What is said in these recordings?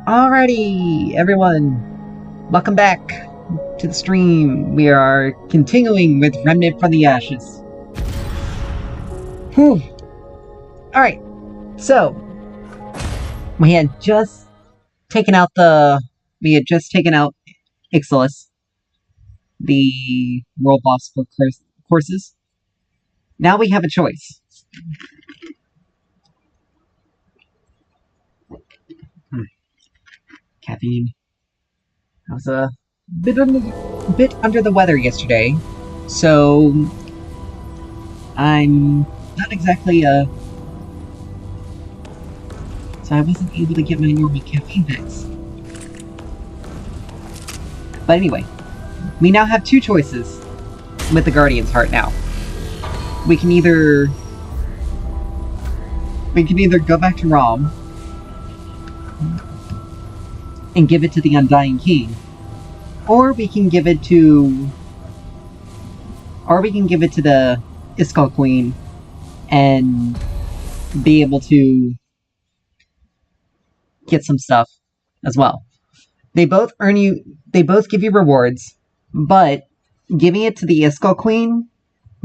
Alrighty, everyone, welcome back to the stream. We are continuing with Remnant from the Ashes. Whew. Alright, so, we had just taken out Ixalis, the world boss for courses. Now we have a choice. Caffeine. I was a bit under the weather yesterday, so I'm not exactly so I wasn't able to get my normal caffeine fix. But anyway, we now have two choices with the Guardian's Heart now. We can either go back to Rom and give it to the Undying King, or we can give it to the Iskall Queen and be able to get some stuff as well. They both give you rewards, but giving it to the Iskall Queen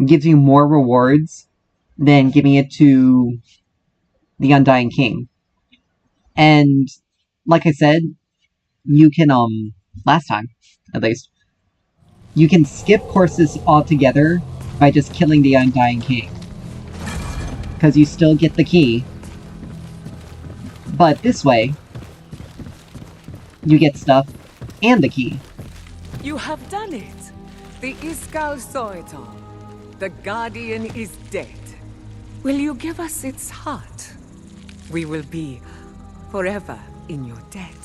gives you more rewards than giving it to the Undying King. And like I said, you can last time at least, you can skip courses altogether by just killing the Undying King, because you still get the key. But this way, you get stuff and the key. You have done it. The Iskall saw it all. The Guardian is dead. Will you give us its heart? We will be forever in your debt.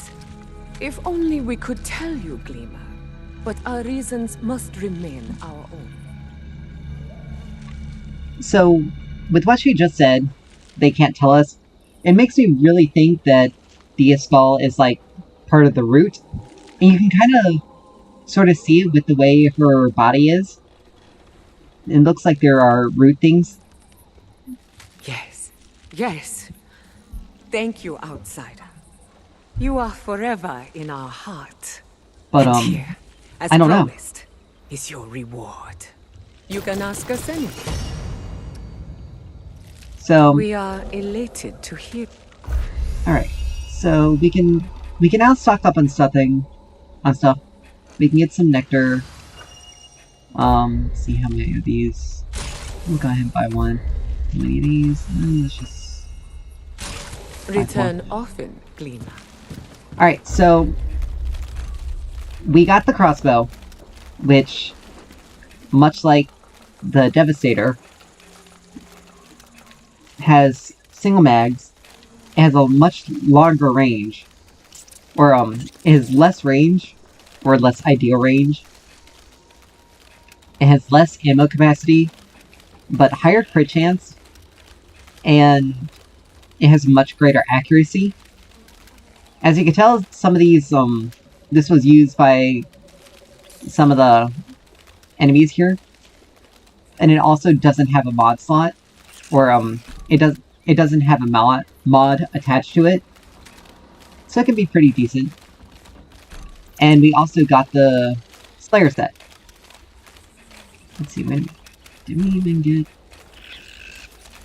If only we could tell you, Gleamer. But our reasons must remain our own. So, with what she just said, they can't tell us. It makes me really think that the Iskall is like part of the root. And you can kind of sort of see it with the way her body is. It looks like there are root things. Yes. Thank you, outsider. You are forever in our heart. But, and here, as I don't promised, is your reward. You can ask us anything. So we are elated to hear. Alright. So we can now stock up on stuff. We can get some nectar. See how many of these. We'll go ahead and buy one. How many of these? Let's just return often, Gleamer. Alright, so we got the crossbow, which, much like the Devastator, has single mags. It has a much longer range, or it has less range, or less ideal range. It has less ammo capacity, but higher crit chance, and it has much greater accuracy. As you can tell, some of these, this was used by some of the enemies here. And it also doesn't have a mod slot, or, it doesn't have a mod attached to it. So it can be pretty decent. And we also got the Slayer set. Let's see, when did we even get...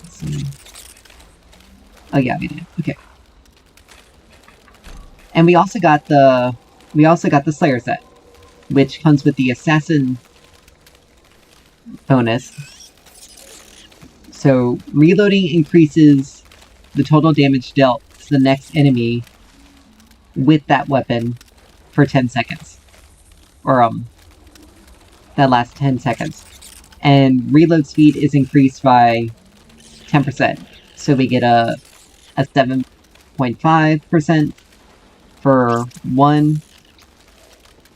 Let's see. Oh yeah, we did. Okay. And we also got the Slayer set, which comes with the Assassin bonus. So reloading increases the total damage dealt to the next enemy with that weapon for 10 seconds. Or that lasts 10 seconds. And reload speed is increased by 10%. So we get a 7.5% for one,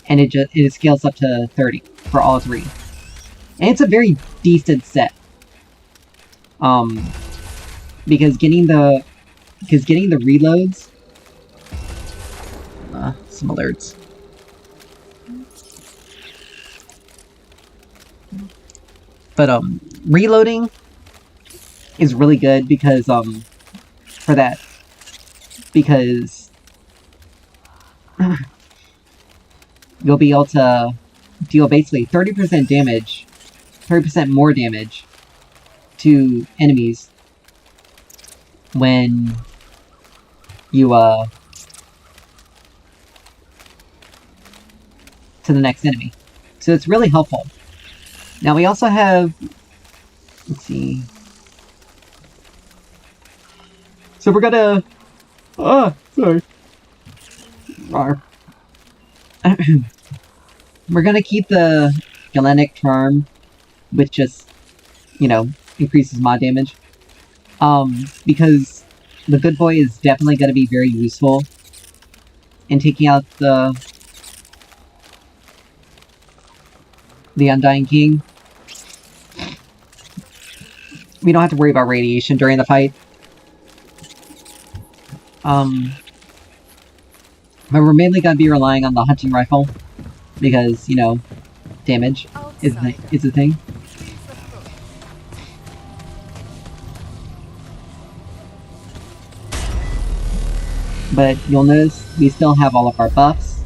and it scales up to 30 for all three. And it's a very decent set. Because getting the reloads, some alerts. But reloading is really good because because you'll be able to deal basically 30% damage, 30% more damage to enemies when you, to the next enemy. So it's really helpful. Now we also have, let's see. So we're gonna, sorry. We're gonna keep the Galenic Charm, which just, you know, increases mod damage. Because the good boy is definitely gonna be very useful in taking out the Undying King. We don't have to worry about radiation during the fight. But we're mainly gonna be relying on the hunting rifle, because, you know, damage is a thing. But you'll notice we still have all of our buffs.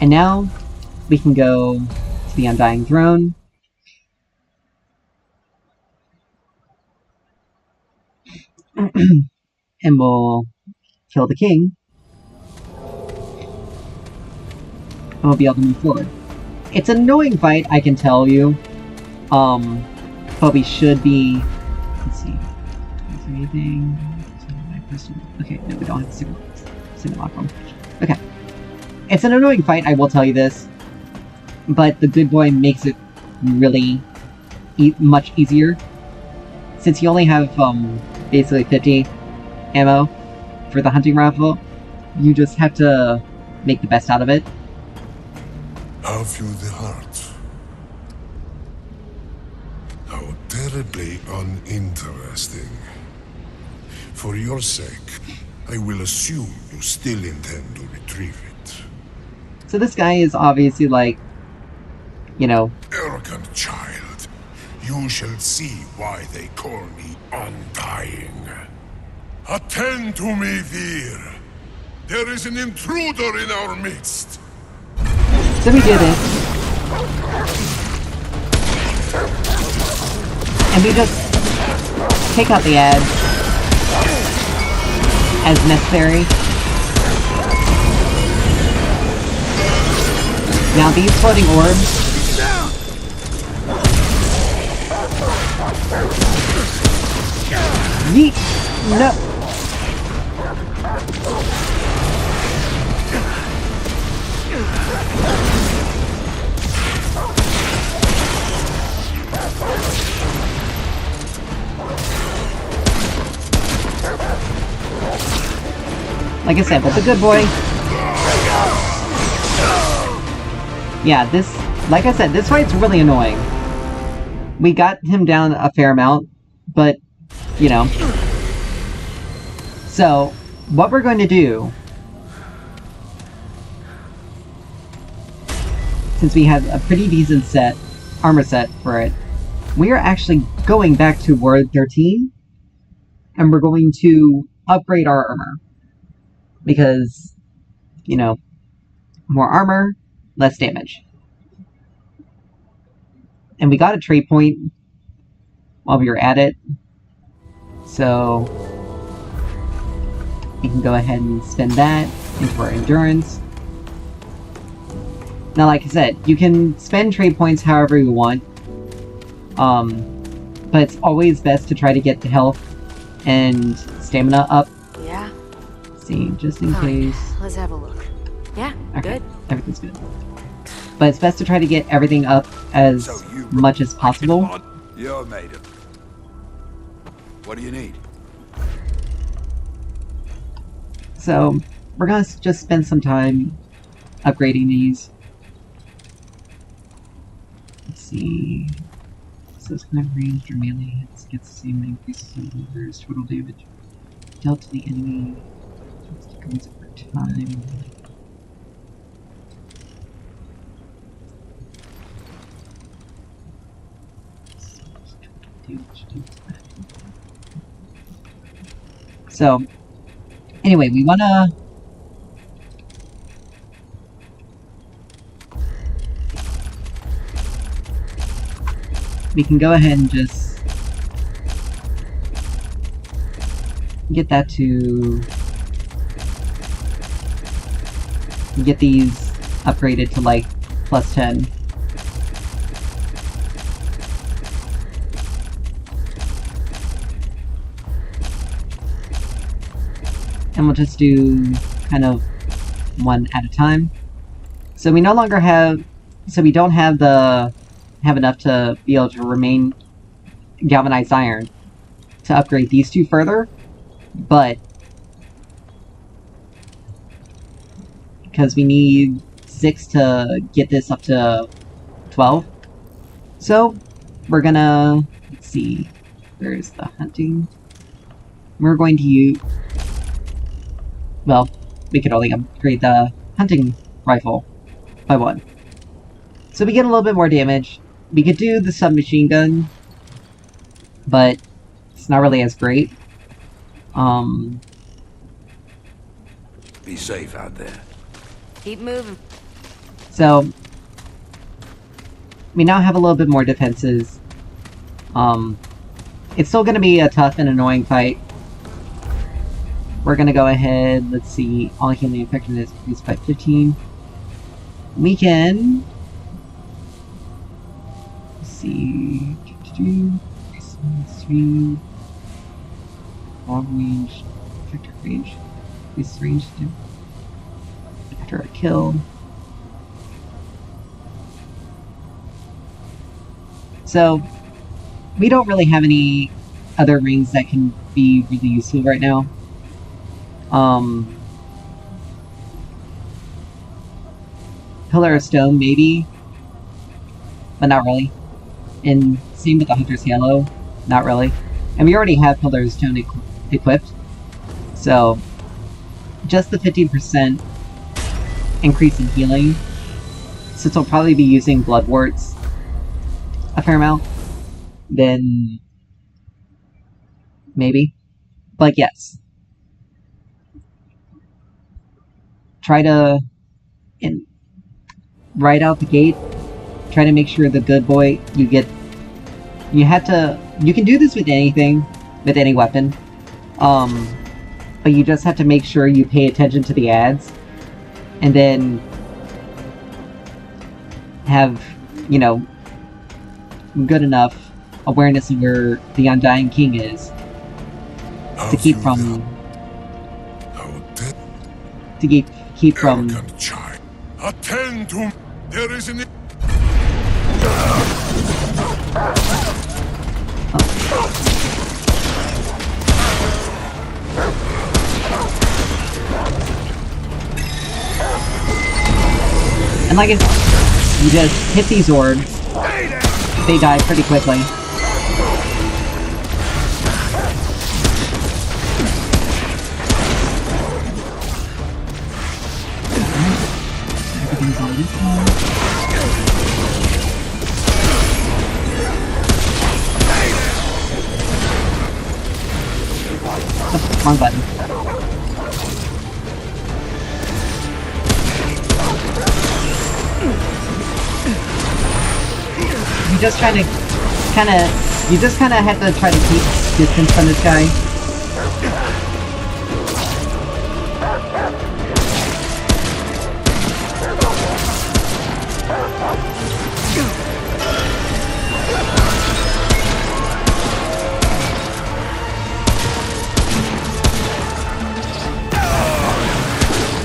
And now, we can go to the Undying Throne. And we'll kill the king. And we'll be able to move forward. It's an annoying fight, I can tell you. But we should be... Let's see. Is there anything... Okay, no, we don't have the signal lock room. Okay. It's an annoying fight, I will tell you this. But the good boy makes it really much easier. Since you only have, basically 50 ammo for the hunting rifle, you just have to make the best out of it. Have you the heart? How terribly uninteresting. For your sake, I will assume you still intend to retrieve it. So this guy is obviously like, you know... Arrogant child. You shall see why they call me Undying. Attend to me, Vir. There is an intruder in our midst. So we did it. And we just take out the ads as necessary. Now these floating orbs... Yeet! No! Like I said, but the good boy... Yeah, this... Like I said, this fight's really annoying. We got him down a fair amount, but, you know. So, what we're going to do... Since we have a pretty decent armor set for it, we are actually going back to Ward 13, and we're going to upgrade our armor. Because, you know, more armor, less damage. And we got a trade point while we were at it, so we can go ahead and spend that into our endurance. Now, like I said, you can spend trade points however you want, but it's always best to try to get the health and stamina up. Yeah. See, just in case. Let's have a look. Yeah, Okay, good. everything's good. But it's best to try to get everything up as much as possible. You're made of. What do you need? So, we're gonna just spend some time upgrading these. Let's see. So it's kind of ranged or melee hits, gets the same increases in numbers, total damage dealt to the enemy. It goes over time. So, anyway, we wanna we can go ahead and just get that to get these upgraded to like plus 10. And we'll just do kind of one at a time. So we no longer have, so we don't have enough to be able to remain galvanized iron to upgrade these two further, but because we need 6 to get this up to 12. So we're gonna, let's see, where's the hunting? We're going to use, well, we could only upgrade the hunting rifle by 1. So we get a little bit more damage. We could do the submachine gun, but it's not really as great. Be safe out there. Keep moving. So we now have a little bit more defenses. It's still gonna be a tough and annoying fight. We're gonna go ahead, let's see, all healing effectiveness increased by 15. We can... let's see... speed, long range, effective range, increase range to after a kill. So, we don't really have any other rings that can be really useful right now. Pillar of Stone, maybe, but not really. And same with the Hunter's Halo, not really. And we already have Pillar of Stone equipped, so just the 15% increase in healing, since we'll probably be using Bloodworts a fair amount, then maybe. But yes. Try to, right out the gate, try to make sure the good boy, you can do this with anything, with any weapon, but you just have to make sure you pay attention to the ads, and then have, you know, good enough awareness of where the Undying King is to keep from... keep from... Attend to... There is an... And like I said, you just hit these orbs, they die pretty quickly. Everything's on this side. Oh, wrong button. You just try to you just kinda have to try to keep distance from this guy.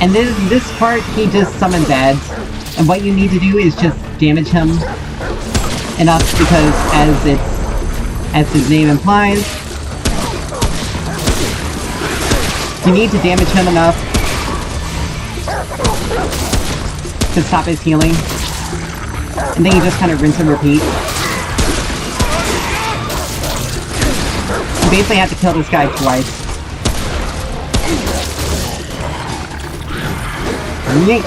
And this part, he just summons ads. And what you need to do is just damage him enough, because as his name implies, you need to damage him enough to stop his healing. And then you just kind of rinse and repeat. You basically have to kill this guy twice. Yeet.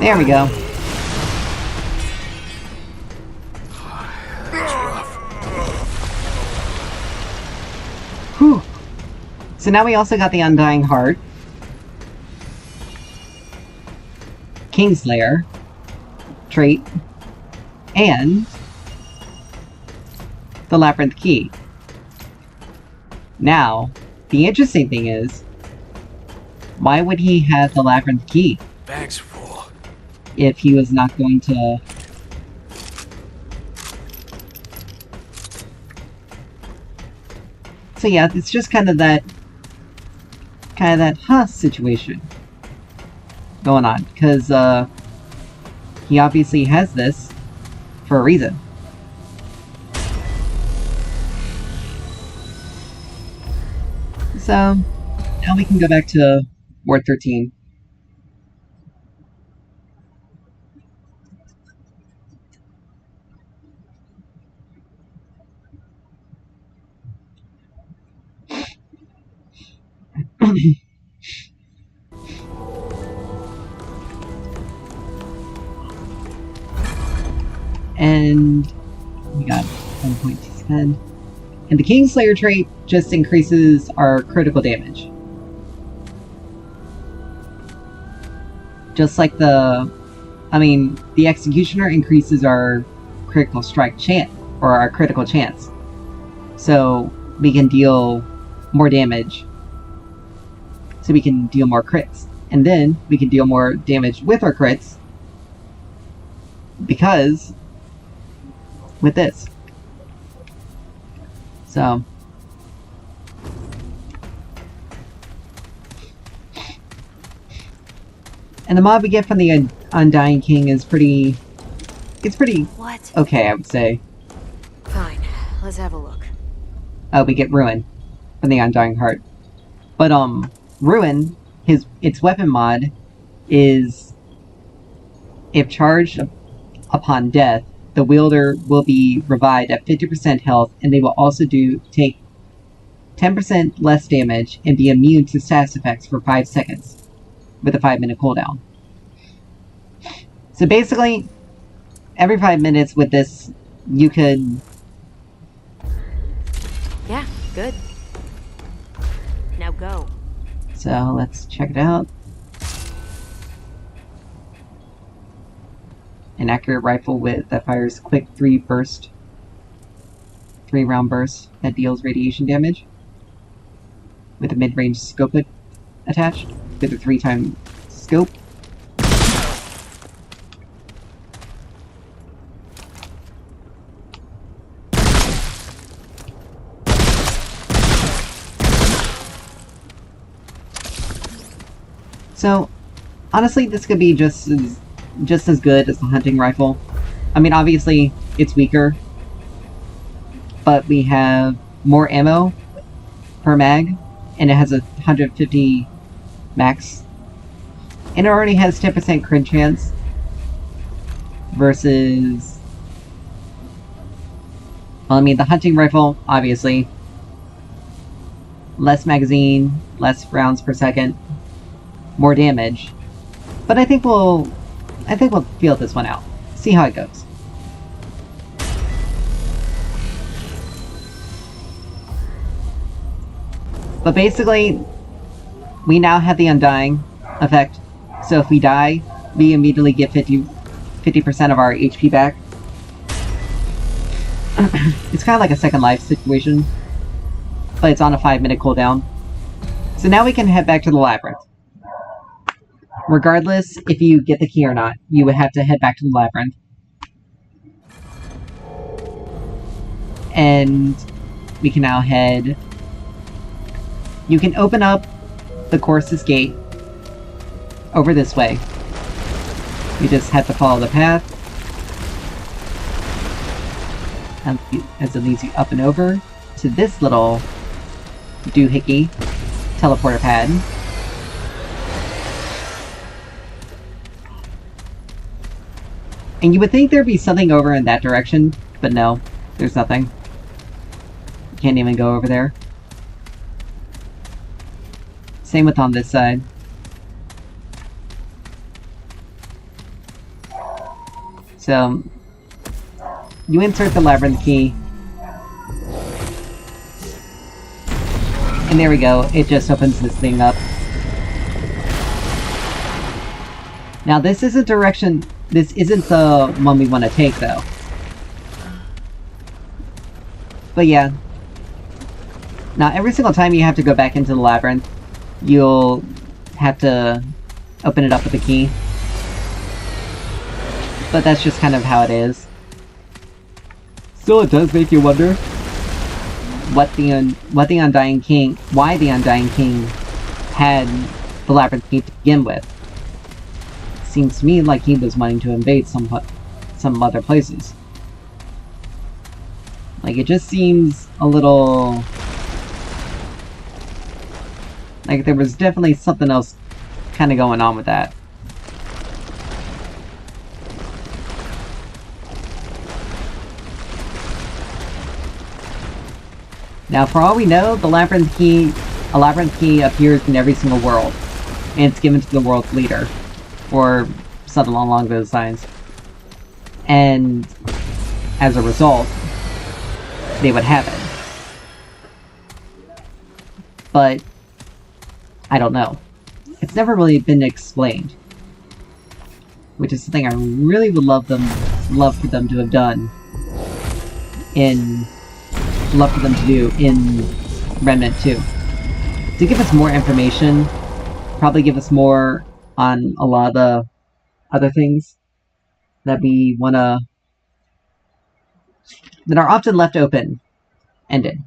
There we go. That's rough. Whew. So now we also got the Undying Heart, Kingslayer trait, and the Labyrinth Key. Now, the interesting thing is, why would he have the Labyrinth Key Bag's full. if he was not going to... So yeah, it's just kind of that situation going on, because he obviously has this for a reason. So now we can go back to Ward 13. And we got 1 point to spend. And the Kingslayer trait just increases our critical damage. Just like the Executioner increases our critical strike chance, or our critical chance. So we can deal more damage. So we can deal more crits. And then we can deal more damage with our crits, because with this. So and the mod we get from the Undying King is pretty... It's pretty What? okay, I would say. Fine. Let's have a look. Oh, we get Ruin from the Undying Heart. But Ruin, its weapon mod is, if charged upon death, the wielder will be revived at 50% health, and they will also take 10% less damage and be immune to status effects for 5 seconds, with a 5-minute cooldown. So basically, every 5 minutes with this, you could... Yeah, good. Now go. So let's check it out. An accurate rifle that fires quick 3-round burst that deals radiation damage, with a mid-range scope attached, with a 3-time scope. So, honestly, this could be just as good as the hunting rifle. I mean, obviously, it's weaker, but we have more ammo per mag, and it has a 150 max. And it already has 10% crit chance, versus... Well, I mean, the hunting rifle, obviously, less magazine, less rounds per second, more damage. But I think we'll feel this one out. See how it goes. But basically, we now have the Undying effect. So if we die, we immediately get 50% of our HP back. It's kind of like a second life situation, but it's on a 5-minute cooldown. So now we can head back to the Labyrinth. Regardless if you get the key or not, you would have to head back to the Labyrinth. And we can now head... You can open up the Corsus Gate over this way. You just have to follow the path as it leads you up and over to this little doohickey teleporter pad. And you would think there'd be something over in that direction, but no, there's nothing. You can't even go over there. Same with on this side. So, you insert the labyrinth key. And there we go, it just opens this thing up. Now this isn't the one we want to take though. But yeah. Now every single time you have to go back into the labyrinth, you'll have to open it up with a key. But that's just kind of how it is. Still, it does make you wonder why the Undying King had the labyrinth key to begin with. Seems to me like he was wanting to invade some other places. Like, it just seems a little... like there was definitely something else kind of going on with that. Now, for all we know, a labyrinth key appears in every single world, and it's given to the world's leader, or something along those lines. And as a result, they would have it. But I don't know. It's never really been explained, which is something I really would love for them to have done in. Love for them to do in Remnant 2. To give us more information, probably give us more on a lot of the other things that we wanna... that are often left open-ended.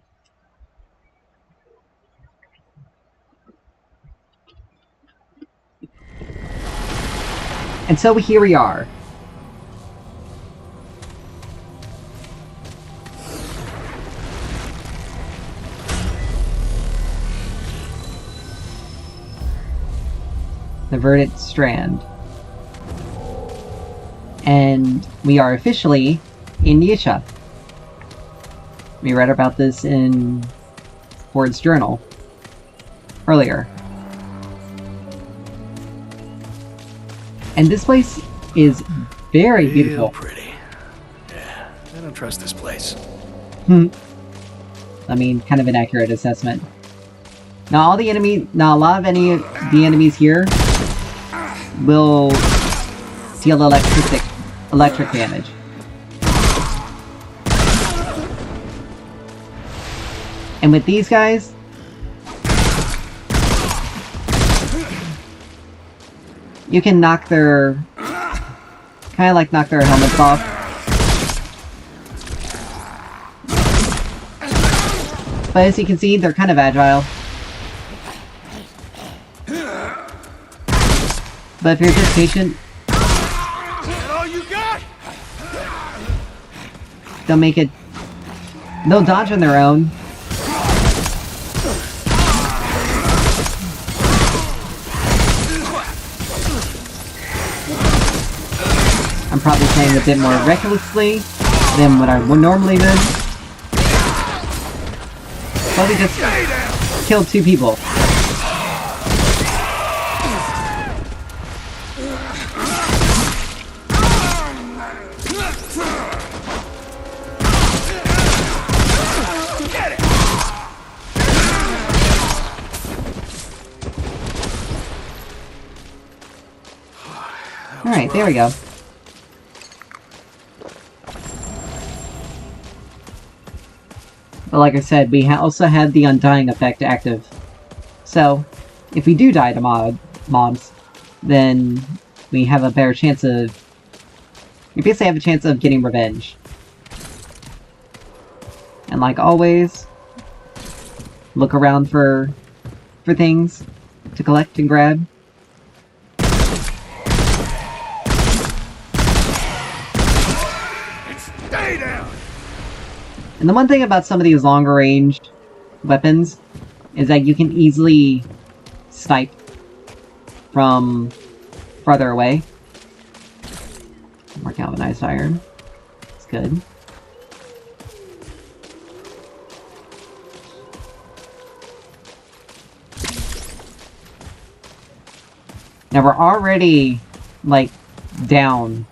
And so here we are. The Verdant Strand. And we are officially in Yisha. We read about this in Ford's journal earlier. And this place is very beautiful. Real pretty. Yeah, I don't trust this place. I mean, kind of an accurate assessment. Now, a lot of the enemies here will deal electric damage. And with these guys, you can knock their... kind of like knock their helmets off. But as you can see, they're kind of agile. But if you're just patient, they'll make it... they'll dodge on their own. I'm probably playing a bit more recklessly than what I would normally do. But we just killed 2 people. Alright, there we go. But like I said, we also had the Undying effect active. So, if we do die to mobs, then we have a better chance of... we basically have a chance of getting revenge. And like always, look around for things to collect and grab. Stay down! And the one thing about some of these longer ranged weapons is that you can easily snipe from farther away. More galvanized iron. It's good. Now we're already, like, down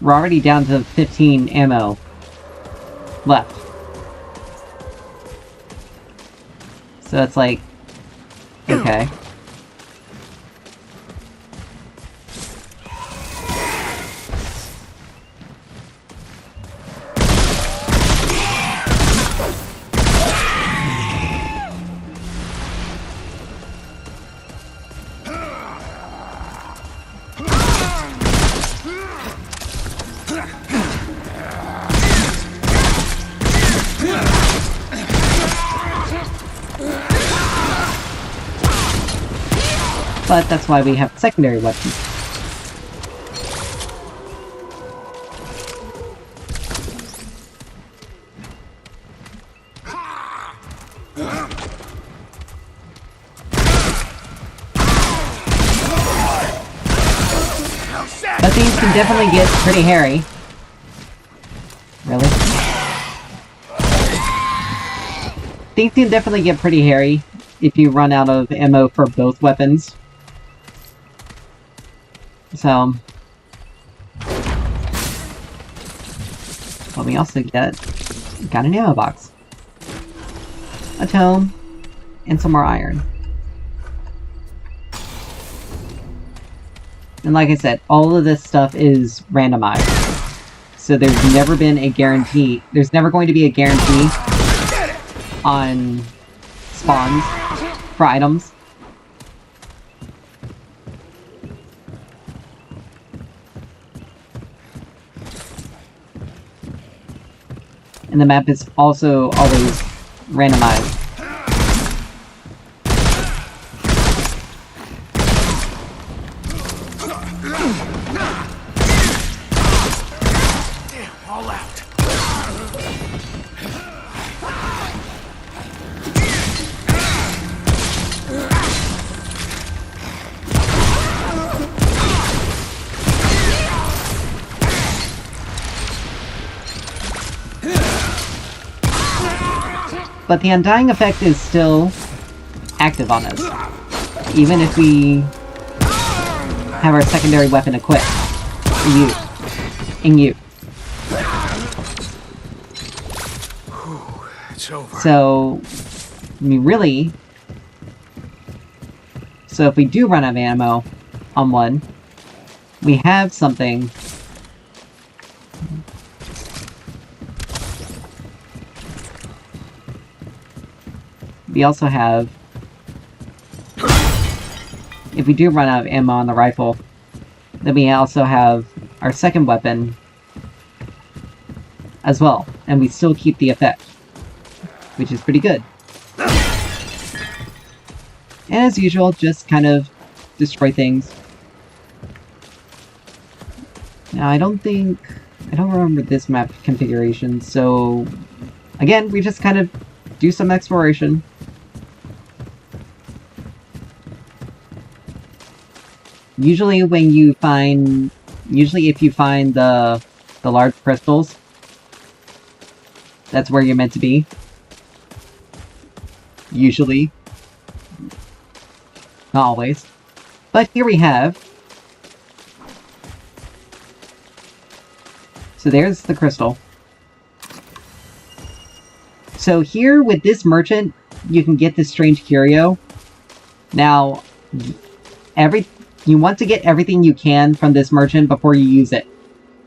We're already down to 15 ammo left. So it's like, okay. But that's why we have secondary weapons. But these can definitely get pretty hairy. Really? These can definitely get pretty hairy if you run out of ammo for both weapons. So... But we also got an ammo box. A tome. And some more iron. And like I said, all of this stuff is randomized. So there's never been a guarantee. There's never going to be a guarantee on spawns for items. And the map is also always randomized. But the Undying effect is still active on us, even if we have our secondary weapon equipped. In you. It's over. So, I mean, really... So if we do run out of ammo on one, we have something... We also have... If we do run out of ammo on the rifle, then we also have our second weapon as well, and we still keep the effect, which is pretty good. And as usual, just kind of destroy things. Now, I don't remember this map configuration, so... Again, we just kind of do some exploration. Usually if you find the large crystals, that's where you're meant to be. Usually. Not always. But here we have... So there's the crystal. So here, with this merchant, you can get this strange curio. Now, you want to get everything you can from this merchant before you use it.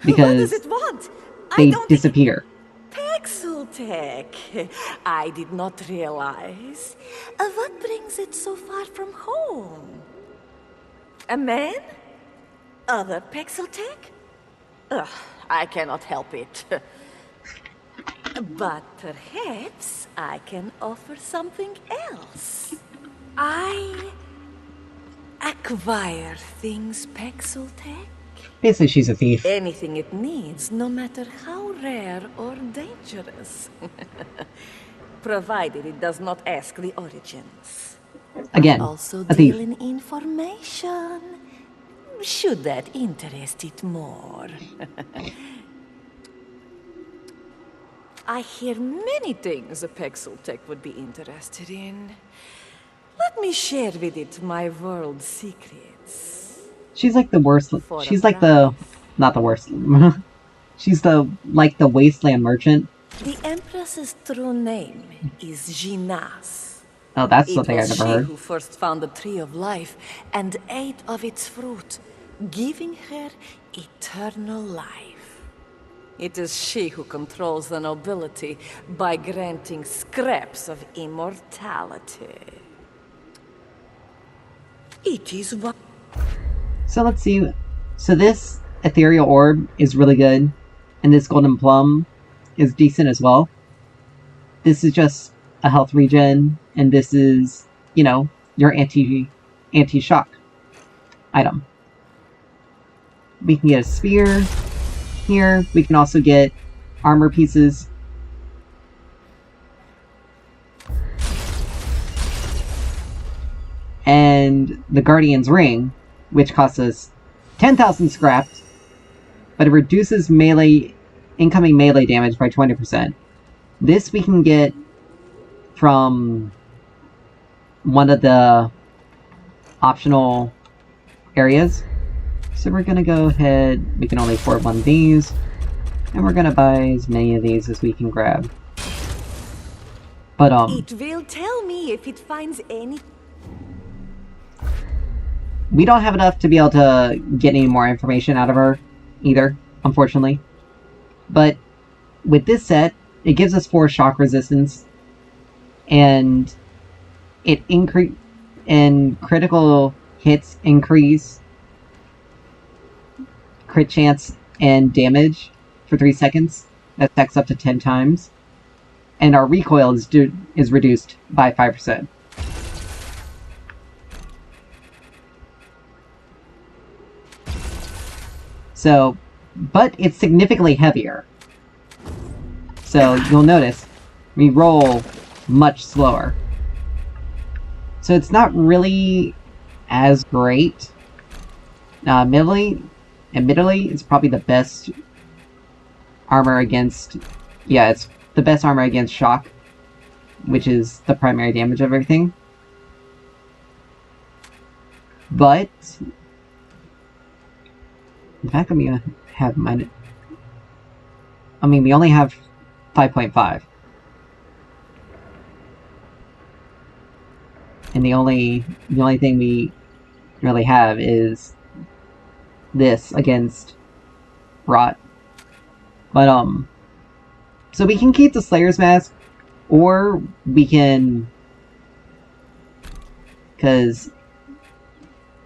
Because what does it want? they disappear. Pixeltech. I did not realize. What brings it so far from home? A man? Other Pixeltech? Ugh, I cannot help it. But perhaps I can offer something else. I acquire things, Pixeltech. Basically, she's a thief. Anything it needs, no matter how rare or dangerous. Provided it does not ask the origins. Again, Also a thief. deal in information. Should that interest it more. I hear many things a Pixeltech would be interested in. Let me share with it my world secrets. She's like the worst. For She's a like the not the worst. She's the wasteland merchant. The Empress's true name is Jinas. Oh, that's It something I've was never she heard. who first found the Tree of Life and ate of its fruit, giving her eternal life. It is she who controls the nobility by granting scraps of immortality. It is what... So let's see. So this ethereal orb is really good, and this golden plum is decent as well. This is just a health regen, and this is, you know, your anti-shock item. We can get a spear here. We can also get armor pieces. And the Guardian's Ring, which costs us 10,000 scraps, but it reduces incoming melee damage by 20%. This we can get from one of the optional areas. So we're gonna go ahead, we can only afford one of these, and we're gonna buy as many of these as we can grab. But It will tell me if it finds any... we don't have enough to be able to get any more information out of her either, unfortunately. But with this set, it gives us 4 shock resistance, and critical hits increase crit chance and damage for 3 seconds. That stacks up to 10 times. And our recoil is reduced by 5%. So, but it's significantly heavier. So you'll notice we roll much slower. So it's not really as great. Admittedly, it's probably the best armor against... yeah, it's the best armor against shock, which is the primary damage of everything. But in fact, I'm gonna have mine... I mean, we only have 5.5. And the only thing we really have is this against rot. But so we can keep the Slayer's Mask, or we can, because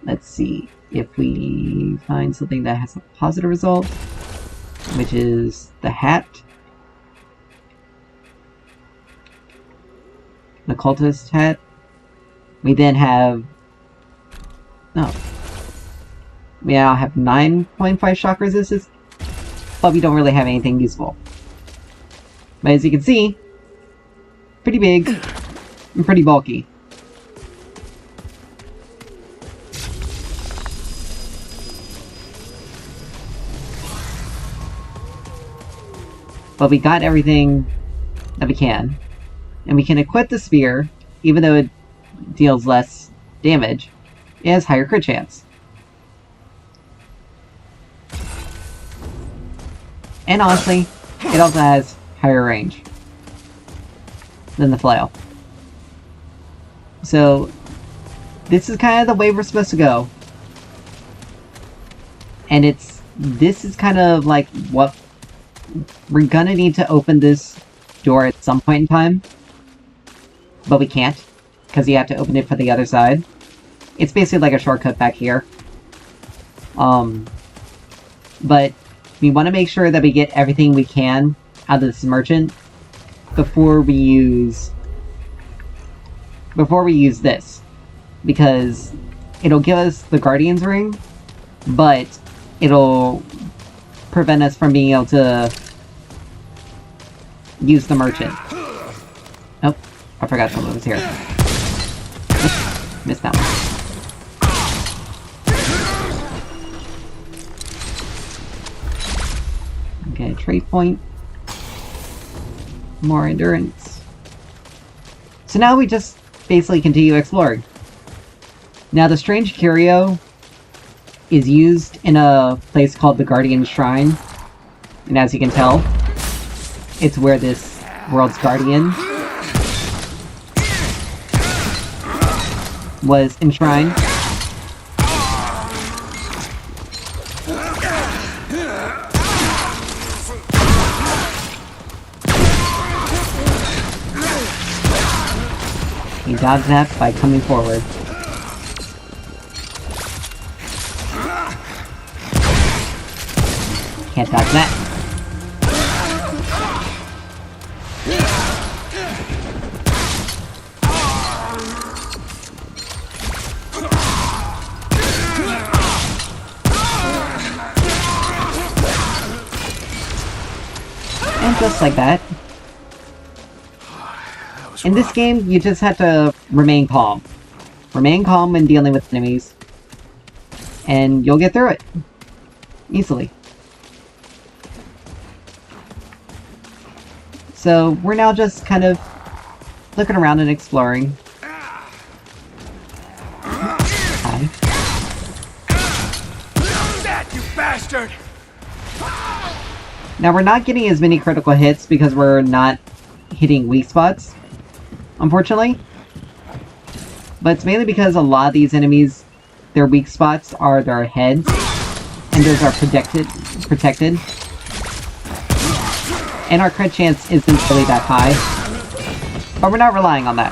let's see if we find something that has a positive result, which is the hat. The cultist hat. We then have... no. We now have 9.5 shock resistance, but we don't really have anything useful. But as you can see, pretty big and pretty bulky. But we got everything that we can. And we can equip the spear, even though it deals less damage. It has higher crit chance. And honestly, it also has higher range than the flail. So, this is kind of the way we're supposed to go. And this is kind of like what we're gonna need to open this door at some point in time. But we can't, because you have to open it for the other side. It's basically like a shortcut back here. But we want to make sure that we get everything we can out of this merchant before we use this. Because it'll give us the Guardian's Ring, but it'll prevent us from being able to use the merchant. Nope, I forgot someone was here. Oops, missed that one. Okay, trade point. More endurance. So now we just basically continue exploring. Now the strange curio is used in a place called the Guardian Shrine. And as you can tell, it's where this world's guardian was enshrined. He dodged that by coming forward. Can't dodge that. And just like that. In this game, you just have to remain calm. Remain calm when dealing with enemies. And you'll get through it. Easily. So, we're now just kind of looking around and exploring. Hi. That, you bastard! Now, we're not getting as many critical hits because we're not hitting weak spots, unfortunately. But it's mainly because a lot of these enemies, their weak spots are their heads, and those are protected. And our crit chance isn't really that high. But we're not relying on that.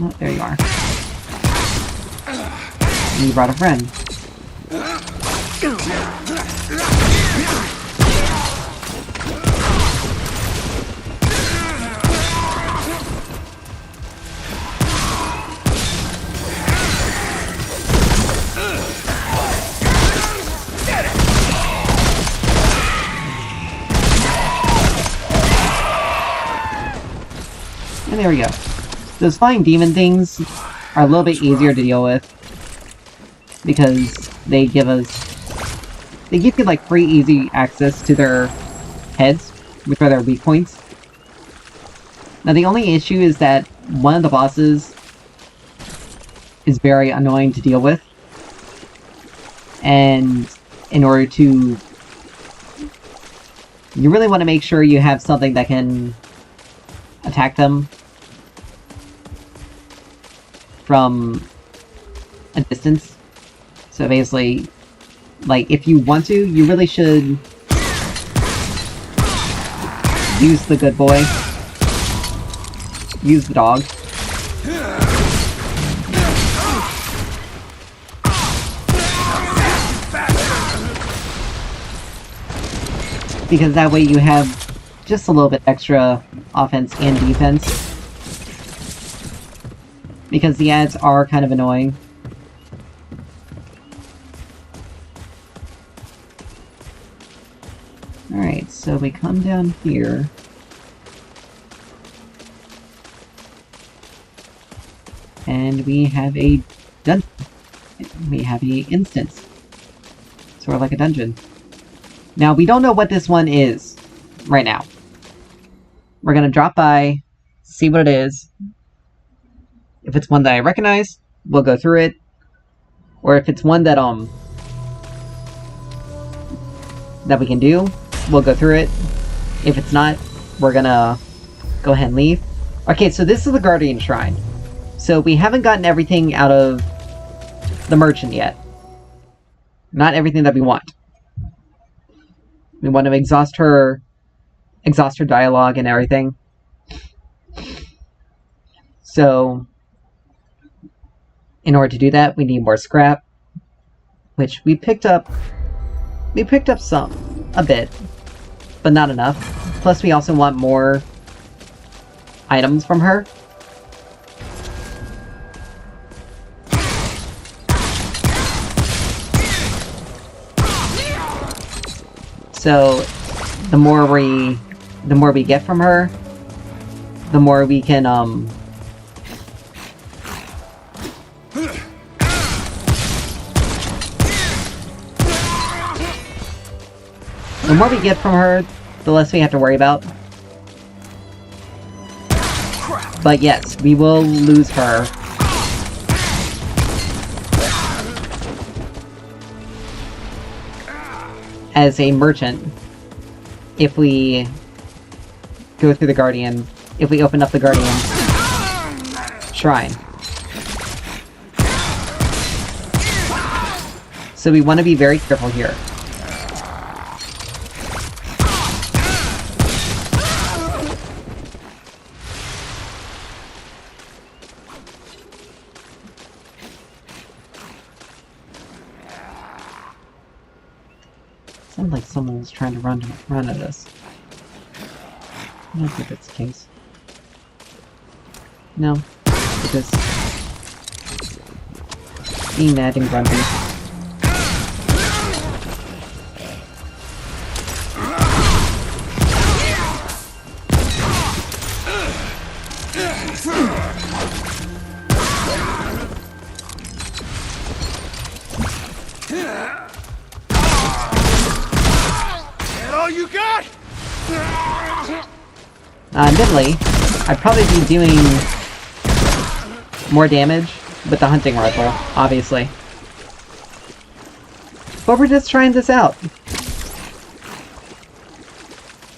Oh, there you are. And you brought a friend. And there we go. Those flying demon things are a little bit easier to deal with. Because they give you like free easy access to their heads, which are their weak points. Now the only issue is that one of the bosses is very annoying to deal with. And in order to... You really want to make sure you have something that can attack them from a distance. So basically, like, if you want to, you really should use the good boy. Use the dog. Because that way you have just a little bit extra offense and defense. Because the ads are kind of annoying. Alright, so we come down here. And we have a dungeon. We have a instance. Sort of like a dungeon. Now, we don't know what this one is right now. We're gonna drop by, see what it is. If it's one that I recognize, we'll go through it. Or if it's one that we can do, we'll go through it. If it's not, we're gonna go ahead and leave. Okay, so this is the Guardian Shrine. So we haven't gotten everything out of the merchant yet. Not everything that we want. We want to exhaust her dialogue and everything. So, in order to do that, we need more scrap, which we picked up. We picked up a bit, but not enough. Plus, we also want more items from her. So, the more we get from her, the more we can, the more we get from her, the less we have to worry about. But yes, we will lose her as a merchant if we go through the Guardian, if we open up the Guardian Shrine. So we want to be very careful here. Sounds like someone was trying to run at us. I don't think that's the case. No, because being mad and grumpy. All you got? Admittedly, I'd probably be doing more damage with the hunting rifle, obviously. But we're just trying this out.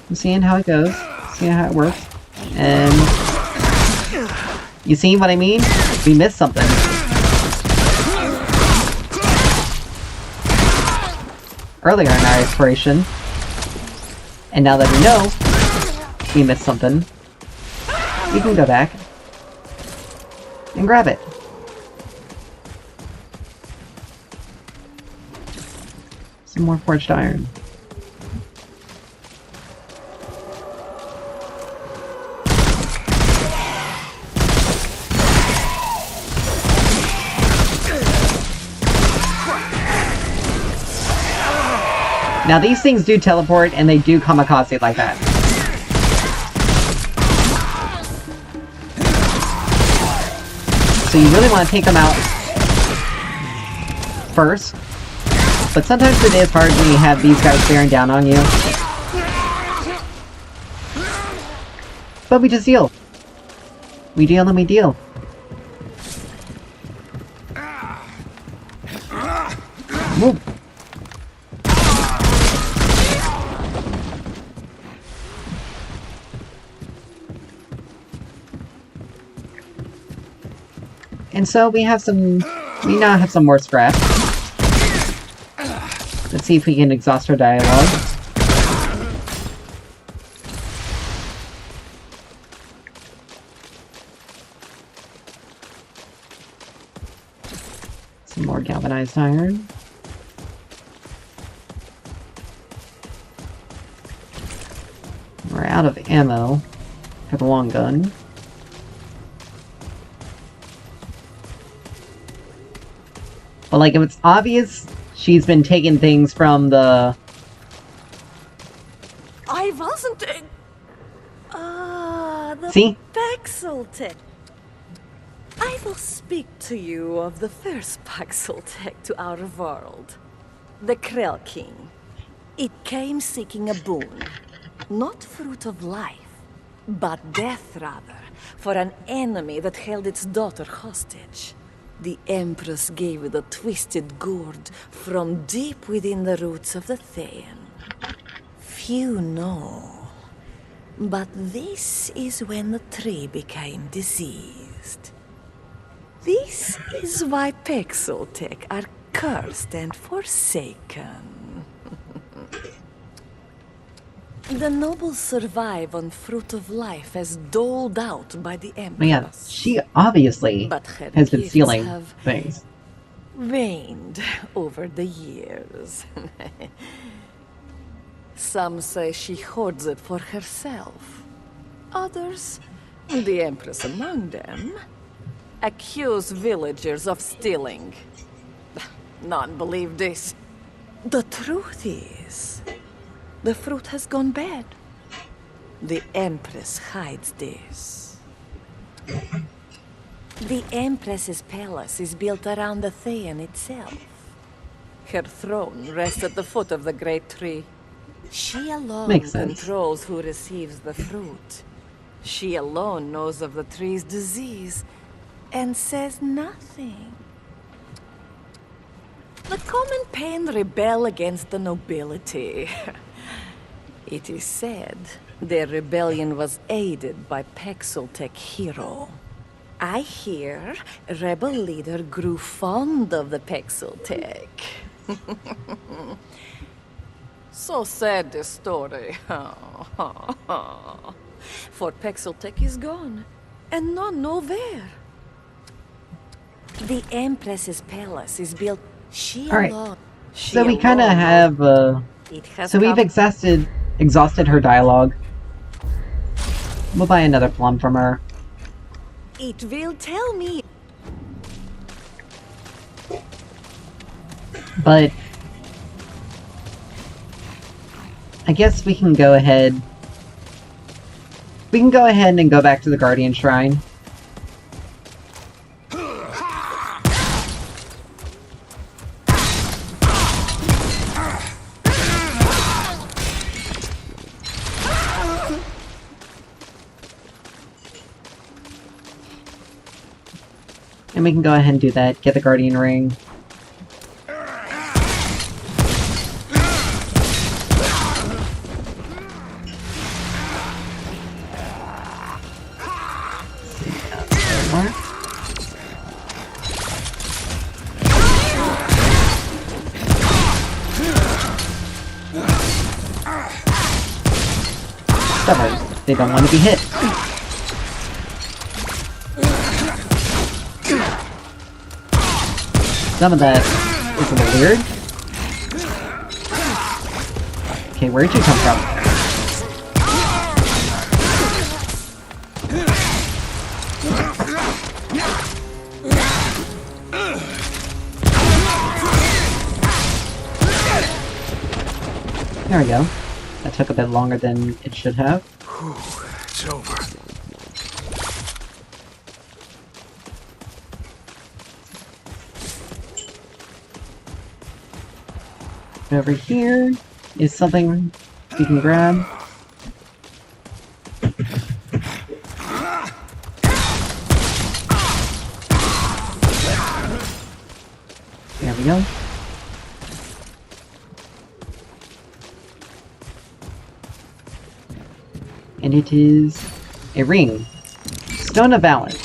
I'm seeing how it goes, seeing how it works, and you see what I mean? We missed something. Earlier in our exploration, and now that we know we missed something, we can go back and grab it. Some more forged iron. Now these things do teleport and they do kamikaze like that. So you really want to take them out first. But sometimes it is hard when you have these guys bearing down on you. But we just deal. We deal and we deal. Move. And so we now have some more scrap. Let's see if we can exhaust our dialogue. Some more galvanized iron. We're out of ammo for the long gun. But like, if it's obvious she's been taking things from the... I wasn't... the See? Paxel-Tech. I will speak to you of the first Paxel-Tech to our world. The Krell King. It came seeking a boon. Not fruit of life, but death, rather, for an enemy that held its daughter hostage. The Empress gave it a twisted gourd from deep within the roots of the Thean. Few know, but this is when the tree became diseased. This is why Paxel-Tech are cursed and forsaken. The nobles survive on fruit of life as doled out by the Empress. Yeah, she obviously has been stealing things. Waned over the years. Some say she hoards it for herself. Others, the Empress among them, accuse villagers of stealing. None believe this. The truth is, the fruit has gone bad. The Empress hides this. The Empress's palace is built around the Thean itself. Her throne rests at the foot of the great tree. She alone controls who receives the fruit. She alone knows of the tree's disease and says nothing. The common pen rebel against the nobility. It is said their rebellion was aided by Pexeltech hero. I hear rebel leader grew fond of the Pexeltech. So sad the story. For Pexeltech is gone, and none know where. The Empress's palace is built she Alright. alone. So we kind of have, so we've exhausted her dialogue. We'll buy another plum from her. It will tell me. But I guess we can go ahead. We can go ahead and go back to the Guardian Shrine. And we can go ahead and do that. Get the Guardian Ring. Stubborn. They don't want to be hit. Some of that is a little weird. Okay, where'd you come from? There we go. That took a bit longer than it should have. Whew, it's over. Over here is something we can grab. There we go. And it is a ring. Stone of Balance.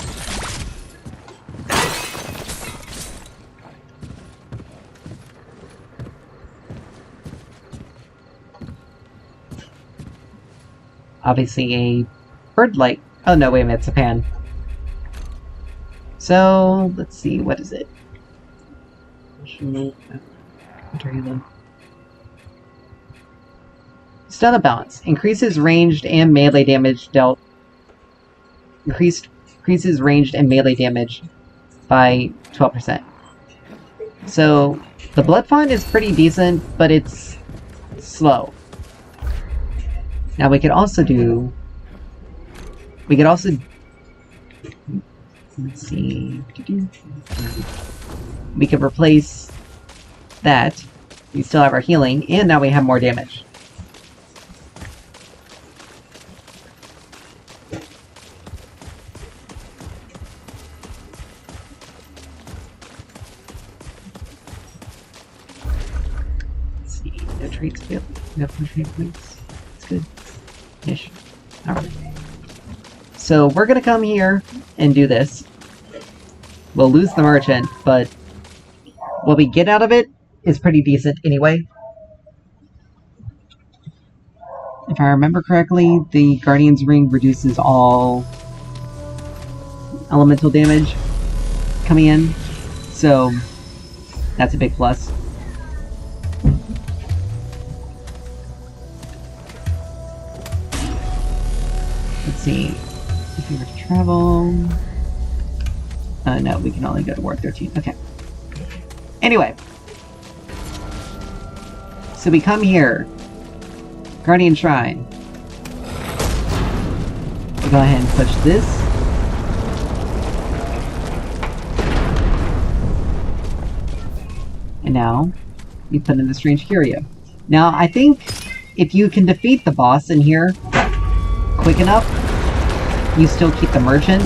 Obviously a bird-like. Oh no, wait a minute, it's a pan. So, let's see, what is it? Stone of Balance. Increases ranged and melee damage dealt. Increases ranged and melee damage by 12%. So, the Blood Font is pretty decent, but it's slow. Now we could also do... let's see... We could replace that. We still have our healing, and now we have more damage. Let's see, no traits available. No trait points. That's good. Ish. Alright. So we're gonna come here and do this. We'll lose the merchant, but what we get out of it is pretty decent anyway. If I remember correctly, the Guardian's Ring reduces all elemental damage coming in, so that's a big plus. Let's see, if we were to travel... no, we can only go to Ward 13. Okay. Anyway. So we come here. Guardian Shrine. We'll go ahead and push this. And now, we put in the Strange Curio. Now, I think if you can defeat the boss in here quick enough, you still keep the merchant.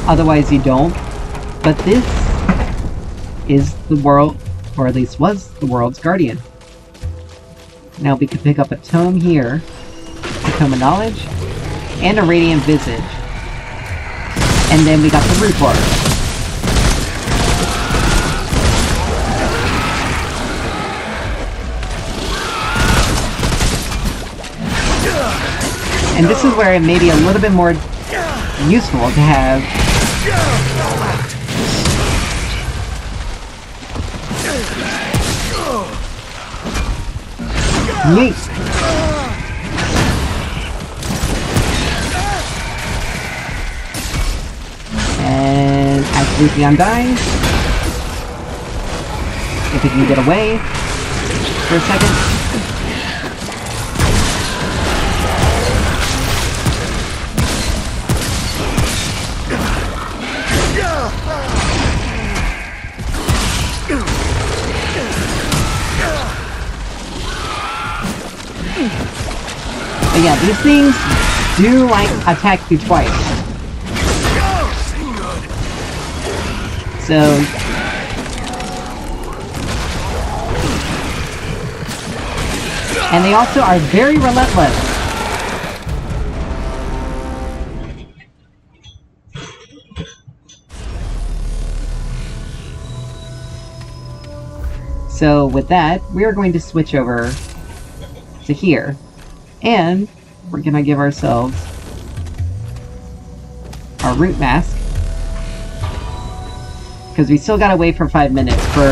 Otherwise you don't. But this is the world, or at least was the world's guardian. Now we can pick up a tome here, a tome of knowledge, and a radiant visage. And then we got the root bar. And this is where it may be a little bit more useful to have yeet. And activate the Undying. If we can get away for a second. But yeah, these things do like attack you twice. So and they also are very relentless. So with that, we are going to switch over to here. And we're gonna give ourselves our root mask. Because we still gotta wait for 5 minutes for...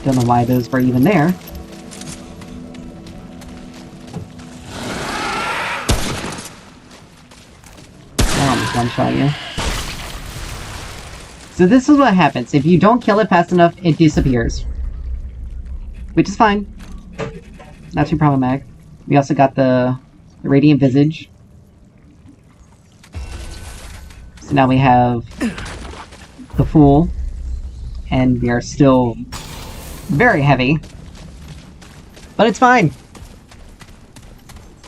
Don't know why those were even there. That almost one-shot you. So this is what happens. If you don't kill it fast enough, it disappears. Which is fine. Not too problematic. We also got the Radiant Visage. So now we have the Fool. And we are still very heavy. But it's fine.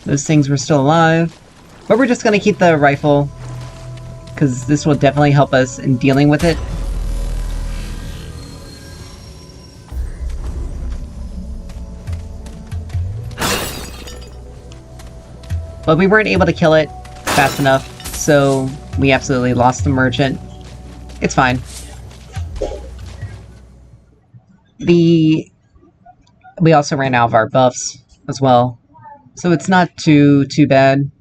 Those things were still alive. But we're just gonna keep the rifle. Because this will definitely help us in dealing with it. But we weren't able to kill it fast enough, so we absolutely lost the merchant. It's fine. We also ran out of our buffs as well, so it's not too bad.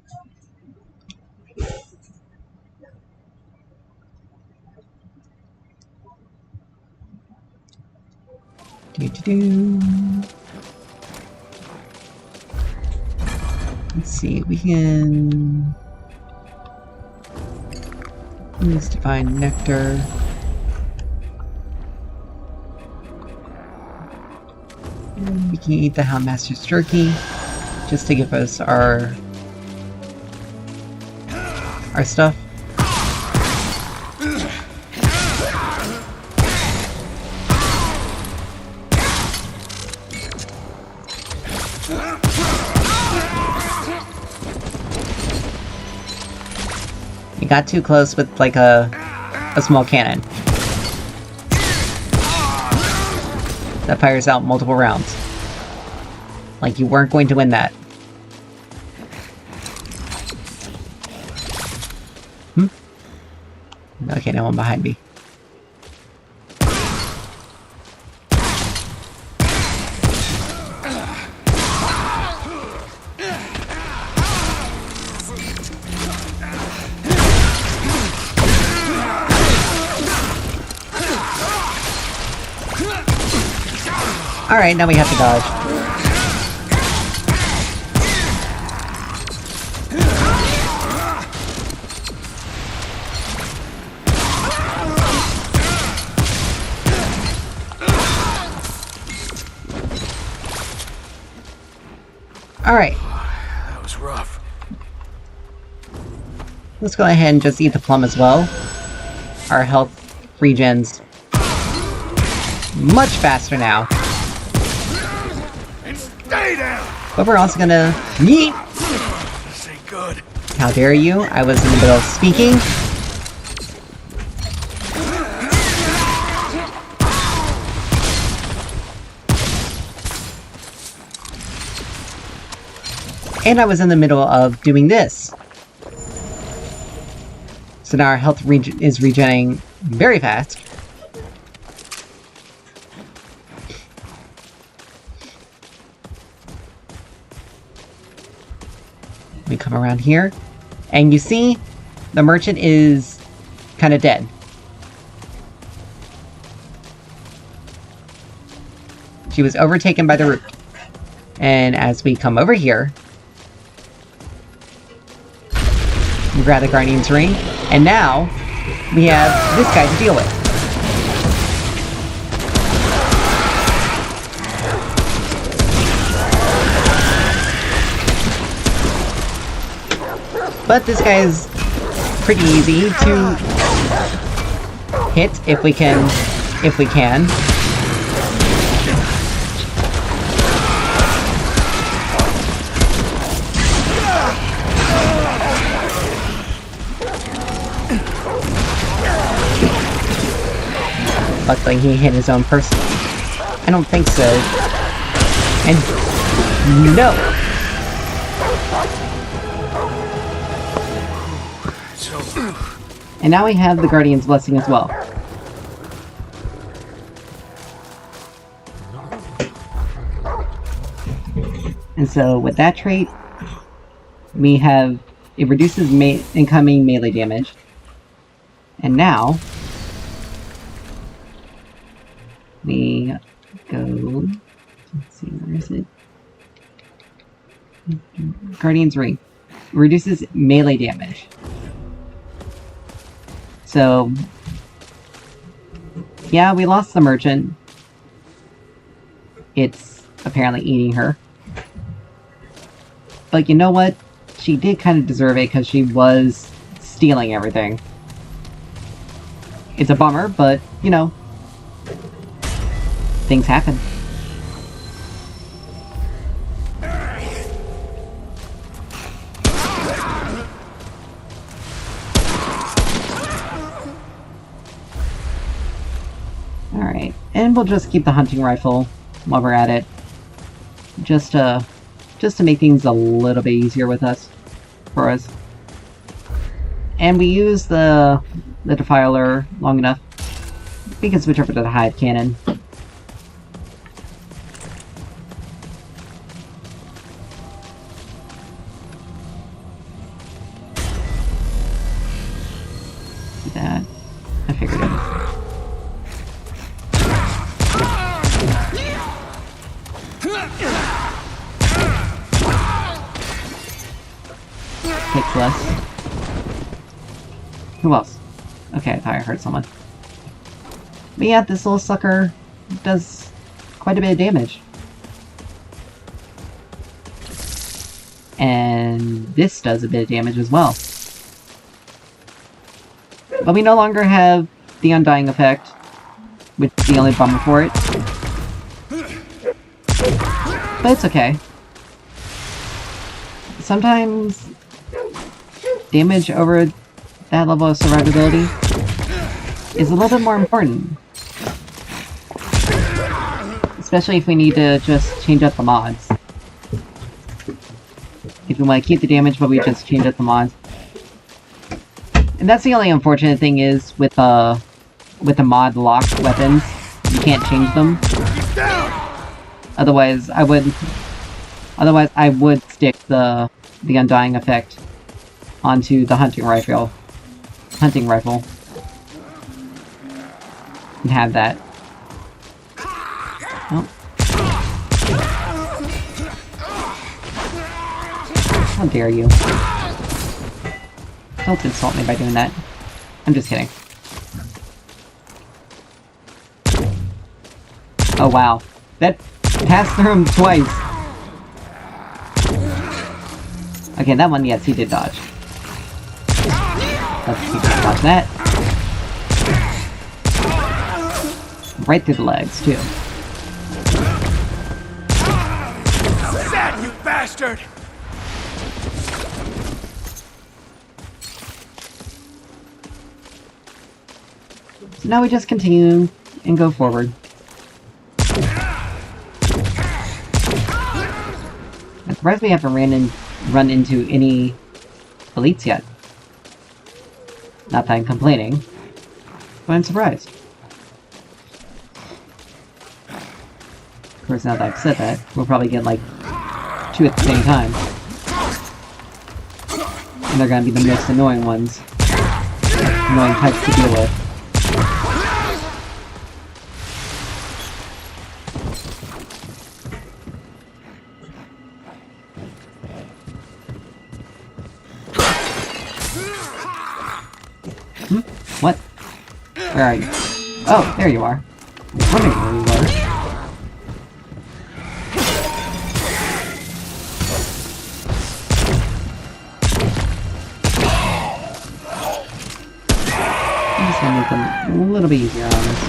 Let's see, we can use Divine Nectar. And we can eat the Houndmaster's Jerky, just to give us our stuff. You got too close with like a small cannon that fires out multiple rounds. Like you weren't going to win that. Okay, no one behind me. Alright, now we have to dodge. Alright. That was rough. Let's go ahead and just eat the plum as well. Our health regens much faster now. And stay down! But we're also gonna... Yeet! This ain't good. How dare you? I was in the middle of speaking. And I was in the middle of doing this. So now our health is regenerating very fast. We come around here, and you see, the merchant is kind of dead. She was overtaken by the root. And as we come over here, we grab the Guardian's Ring, and now we have this guy to deal with. But this guy is pretty easy to hit if we can. Luckily, he hit his own person. I don't think so. And no. And now we have the Guardian's Blessing as well. And so with that trait, we have... it reduces incoming melee damage. And now... we go... let's see, where is it? Guardian's Ring. Reduces melee damage. So... yeah, we lost the merchant. It's apparently eating her. But you know what? She did kind of deserve it because she was stealing everything. It's a bummer, but, you know, things happen. Alright, and we'll just keep the hunting rifle while we're at it. Just to make things a little bit easier with us. For us. And we use the Defiler long enough. We can switch over to the Hive Cannon. That. I figured it. Takes less. Who else? Okay, I thought I heard someone. But yeah, this little sucker does quite a bit of damage. And this does a bit of damage as well. But we no longer have the Undying effect, which is the only bummer for it. But it's okay. Sometimes damage over that level of survivability is a little bit more important. Especially if we need to just change up the mods. If we want to keep the damage, but we just change up the mods. And that's the only unfortunate thing is with the mod locked weapons, you can't change them. Otherwise, I would stick the Undying effect onto the hunting rifle. And have that. Oh. How dare you. Don't insult me by doing that. I'm just kidding. Oh wow. That passed through him twice. Okay, that one, yes, he did dodge. Let's see if we can dodge that. Right through the legs, too. You bastard! So now we just continue and go forward. I'm surprised we haven't run into any elites yet. Not that I'm complaining, but I'm surprised. Of course, now that I've said that, we'll probably get like 2 at the same time. And they're gonna be the most annoying ones. Annoying types to deal with. What? Where are you? Oh, there you are. I was wondering where you were. I'm just gonna make them a little bit easier on us.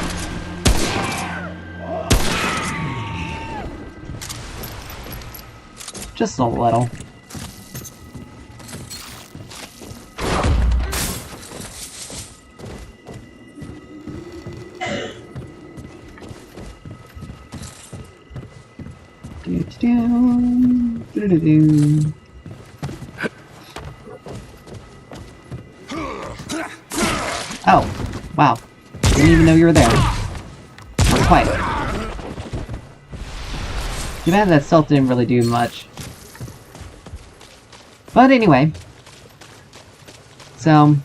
Just a little. Oh, wow. Didn't even know you were there. We're quiet. Too bad that stealth didn't really do much. But anyway. So,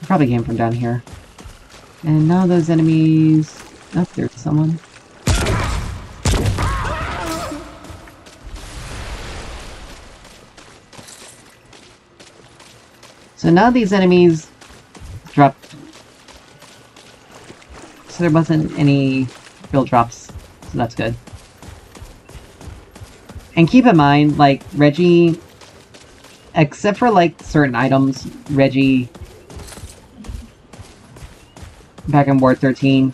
I probably came from down here. And none of those enemies... Oh, there's someone. So none of these enemies dropped. So there wasn't any real drops, so that's good. And keep in mind, like, Reggie, except for, like, certain items, Reggie, back in Ward 13,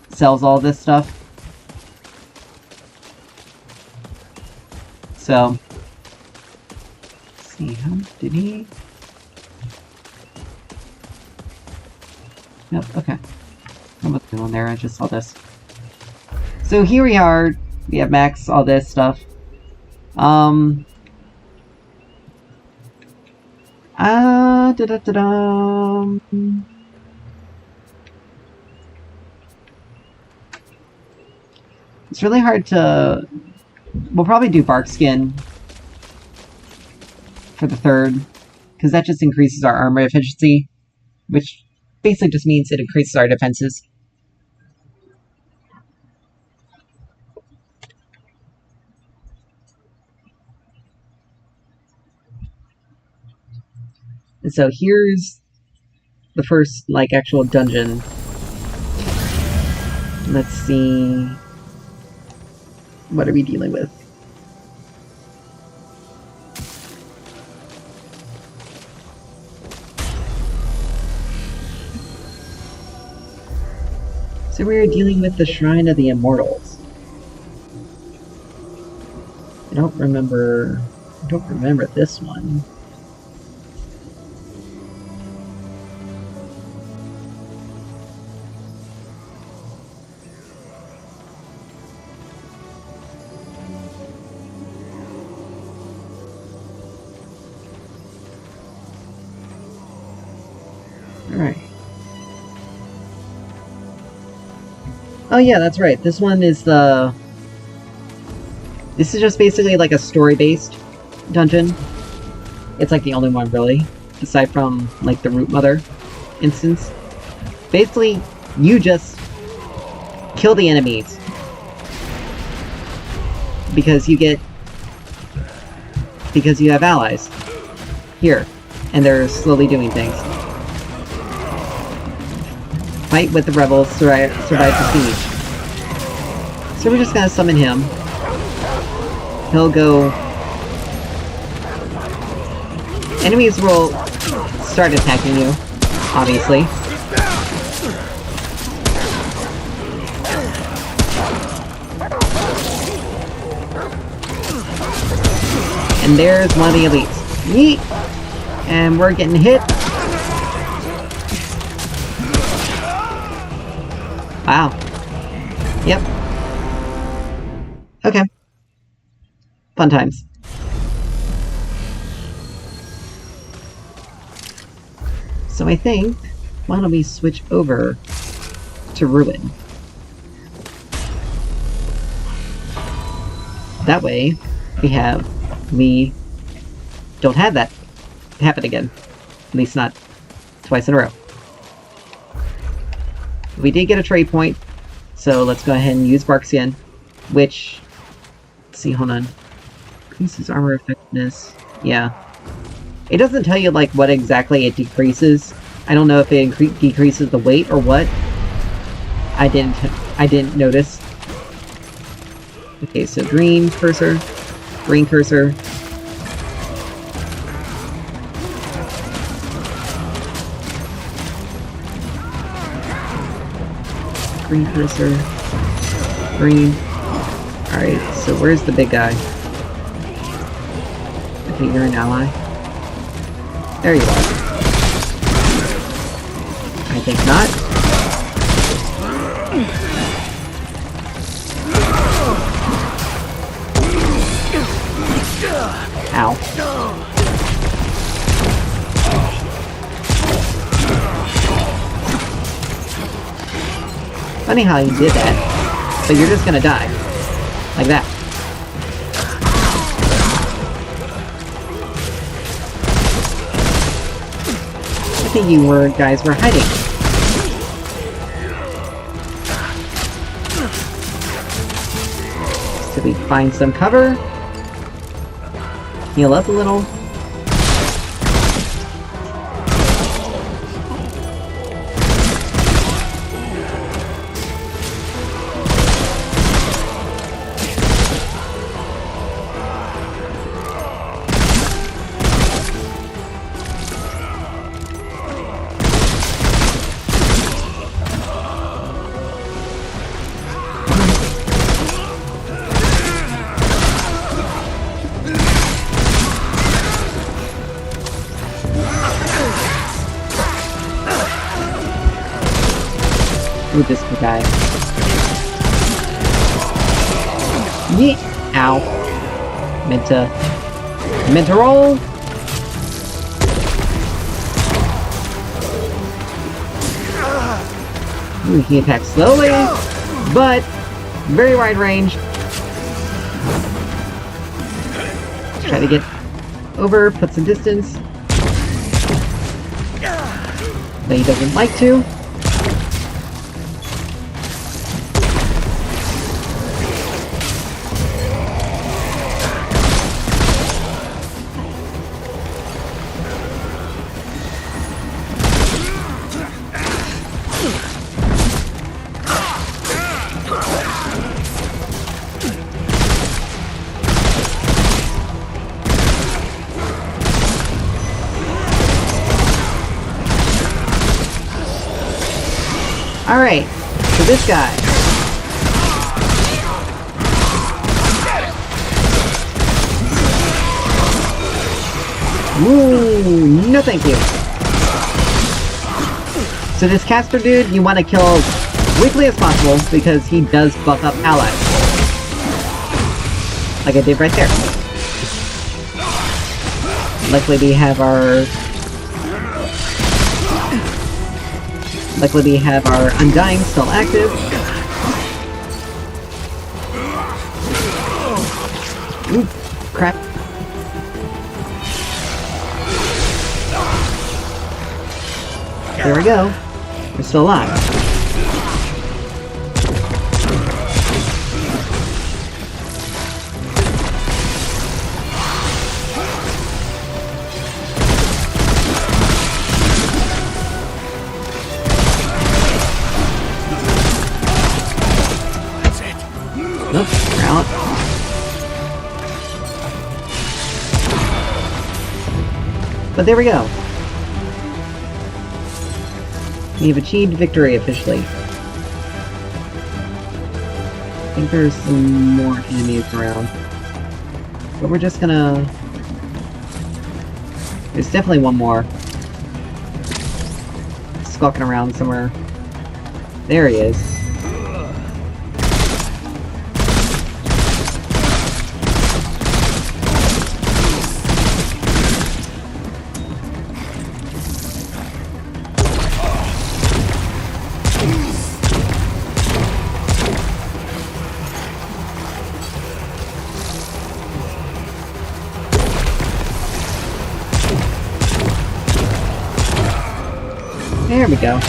sells all this stuff. So, let's see, how did he? Nope, okay. I'm not doing there, I just saw this. So here we are, we have Max, all this stuff. It's really hard to... We'll probably do Bark Skin for the third, because that just increases our armor efficiency, which basically just means it increases our defenses. And so here's the first, like, actual dungeon. Let's see... What are we dealing with? So we are dealing with the Shrine of the Immortals. I don't remember this one. Alright. Oh yeah, that's right. This one is the... This is just basically like a story-based dungeon. It's like the only one, really. Aside from, like, the Root Mother instance. Basically, you just kill the enemies. Because you get... Because you have allies. Here. And they're slowly doing things. Fight with the rebels, survive the siege. So we're just gonna summon him. He'll go... Enemies will start attacking you, obviously. And there's one of the elites. Yeet! And we're getting hit. Wow. Yep. Okay. Fun times. So I think, why don't we switch over to Ruin? That way, we don't have that happen again. At least not twice in a row. We did get a trade point, so let's go ahead and use Barkskin, which... Let's see, hold on. Increases armor effectiveness. Yeah. It doesn't tell you, like, what exactly it decreases. I don't know if it decreases the weight or what. I didn't notice. Okay, so green cursor, green cursor. Green cursor, green. Alright, so where's the big guy? Okay, you're an ally. There you are. I think not. Ow. Funny how you did that, but you're just gonna die. Like that. I think you guys were hiding. So we find some cover. Heal up a little. With this guy. Yeet! Ow. Meant to roll! Ooh, he attacks slowly, but very wide range. Let's try to get over, put some distance. But he doesn't like to. Alright, so this guy. Ooh, no thank you. So this caster dude, you want to kill as quickly as possible because he does buff up allies. Like I did right there. Luckily we have our Undying still active. Ooh, crap. There we go. We're still alive. Nope, we're out. But there we go. We have achieved victory officially. I think there's some more enemies around. But we're just gonna There's definitely one more. Skulking around somewhere. There he is. There we go.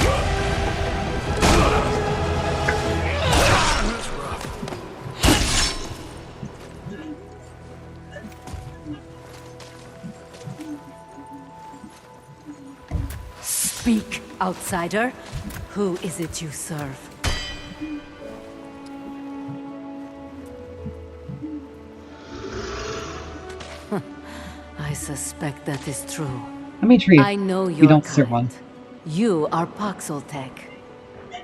Speak, outsider. Who is it you serve? I suspect that is true. Let me treat. I know We your don't serve one. kind. You are Paxeltech.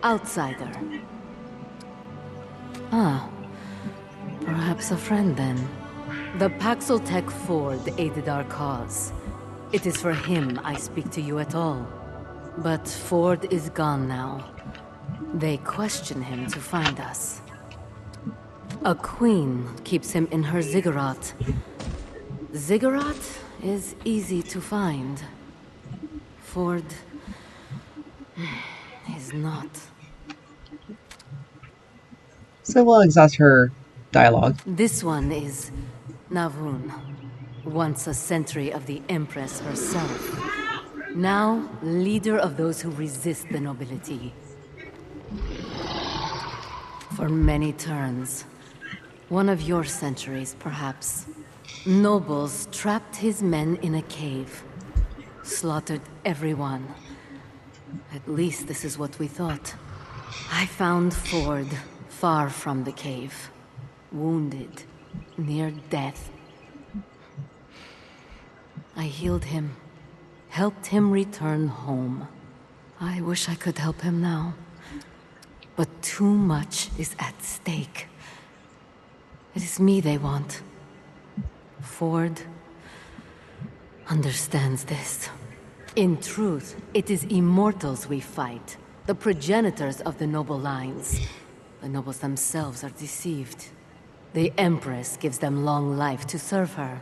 Outsider. Ah. Perhaps a friend then. The Paxeltech Ford aided our cause. It is for him I speak to you at all. But Ford is gone now. They question him to find us. A queen keeps him in her ziggurat. Ziggurat is easy to find. Ford is not. So we'll exhaust her dialogue. This one is Navun, once a sentry of the Empress herself. Now, leader of those who resist the nobility. For many turns. One of your centuries, perhaps. Nobles trapped his men in a cave. Slaughtered everyone. At least this is what we thought. I found Ford far from the cave. Wounded. Near death. I healed him. Helped him return home. I wish I could help him now. But too much is at stake. It is me they want. Ford understands this. In truth, it is immortals we fight. The progenitors of the noble lines. The nobles themselves are deceived. The Empress gives them long life to serve her.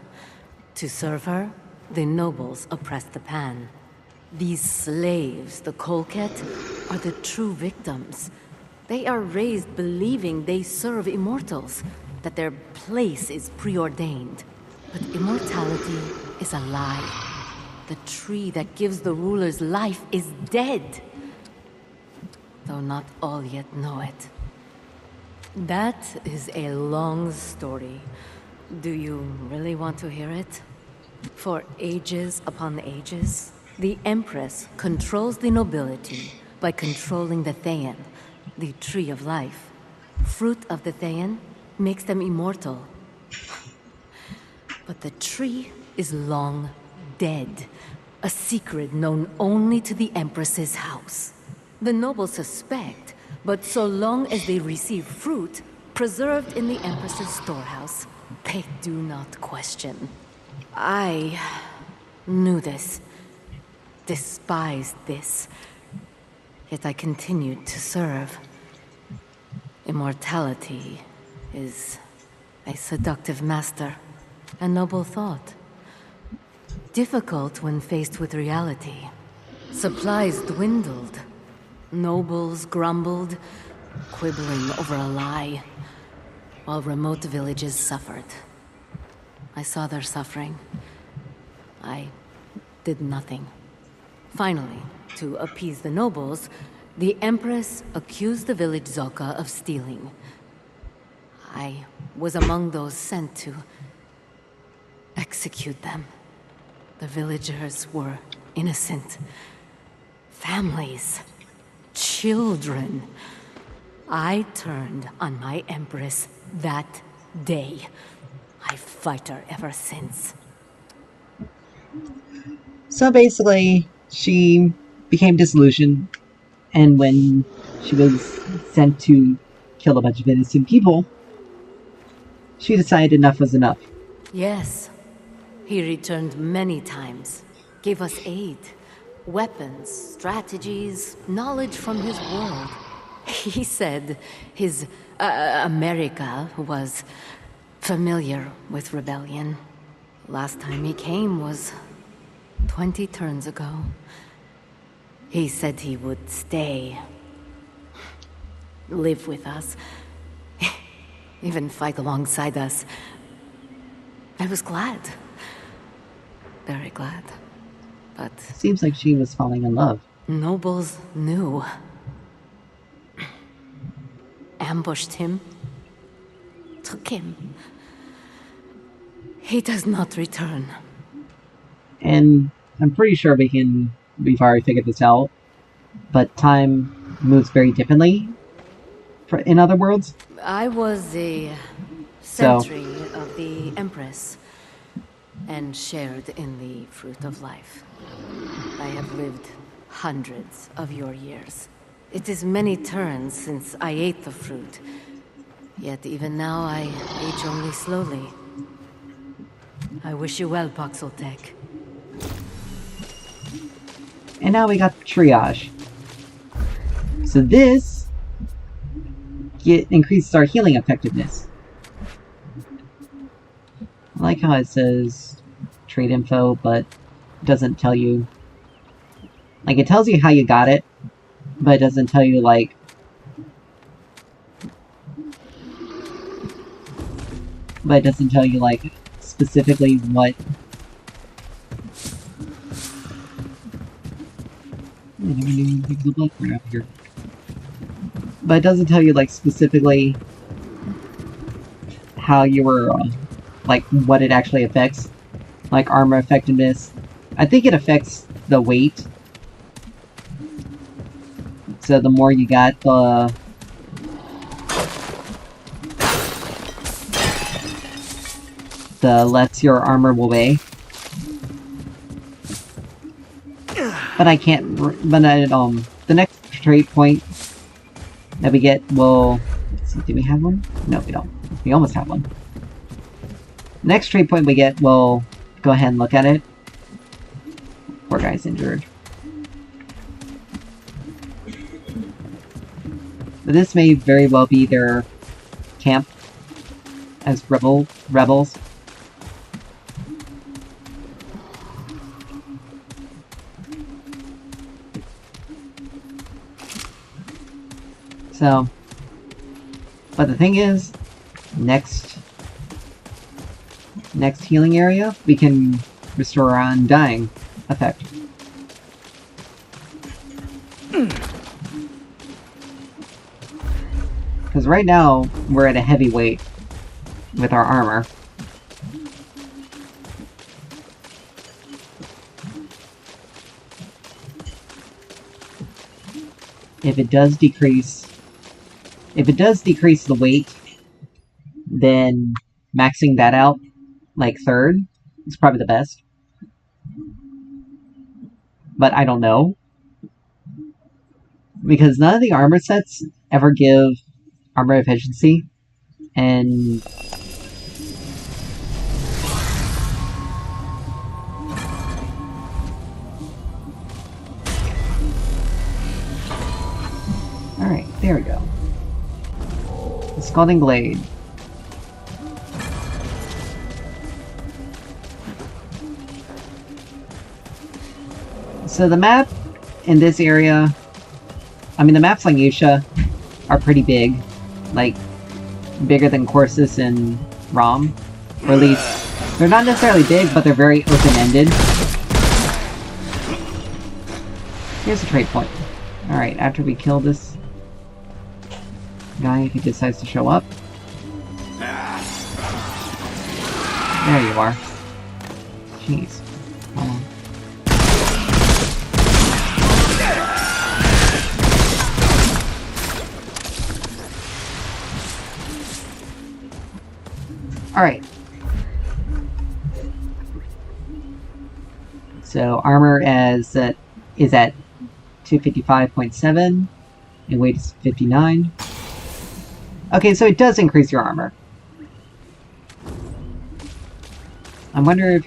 To serve her, the nobles oppress the Pan. These slaves, the Kolket, are the true victims. They are raised believing they serve immortals, that their place is preordained. But immortality is a lie. The tree that gives the rulers life is dead. Though not all yet know it. That is a long story. Do you really want to hear it? For ages upon ages, the Empress controls the nobility by controlling the Thayan, the Tree of Life. Fruit of the Thayan makes them immortal. But the tree is long dead. A secret known only to the Empress's house. The nobles suspect, but so long as they receive fruit preserved in the Empress's storehouse, they do not question. I knew this, despised this, yet I continued to serve. Immortality is a seductive master, a noble thought. Difficult when faced with reality. Supplies dwindled. Nobles grumbled, quibbling over a lie, while remote villages suffered. I saw their suffering. I did nothing. Finally, to appease the nobles, the Empress accused the village Zoka of stealing. I was among those sent to execute them. The villagers were innocent. Families. Children. I turned on my Empress that day. I fight her ever since. So basically, she became disillusioned, and when she was sent to kill a bunch of innocent people, she decided enough was enough. Yes. He returned many times. gave us aid, weapons, strategies, knowledge from his world. He said his America was familiar with rebellion. Last time he came was 20 turns ago. He said he would stay, live with us, even fight alongside us. I was glad. Very glad. But Seems like she was falling in love. nobles knew. Ambushed him. Took him. He does not return. And I'm pretty sure we've already figured this out, but time moves very differently in other worlds. I was a So- sentry of the Empress, and shared in the fruit of life. I have lived hundreds of your years. It is many turns since I ate the fruit, yet even now I age only slowly. I wish you well, Paxeltech. And now we got triage. So this increases our healing effectiveness. I like how it says trade info, but doesn't tell you. Like, it tells you how you got it, but it doesn't tell you, like, specifically what. I never knew you could look up right up here. But it doesn't tell you, like, specifically how you were, like, what it actually affects. Like, armor effectiveness. I think it affects the weight. So the more you got, the less your armor will weigh. But I can't. But the next trait point that we get will. Let's see, do we have one? No, we don't. We almost have one. Next trait point we get, we'll go ahead and look at it. Poor guy's injured. But this may very well be their camp as rebels. So, but the thing is, next healing area, we can restore our undying effect. Because right now, we're at a heavy weight with our armor. If it does decrease the weight, then maxing that out, like third, is probably the best. But I don't know. Because none of the armor sets ever give armor efficiency, and alright, there we go. The Scalding Blade. So the map in this area, I mean the maps like Yusha are pretty big, like bigger than Corsus and Rom, or at least they're not necessarily big, but they're very open-ended. Here's a trade point. Alright, after we kill this guy, if he decides to show up. There you are. Jeez. Hold on. Alright. So armor is at 255.7 and weight is 59. Okay, so it does increase your armor. I wonder if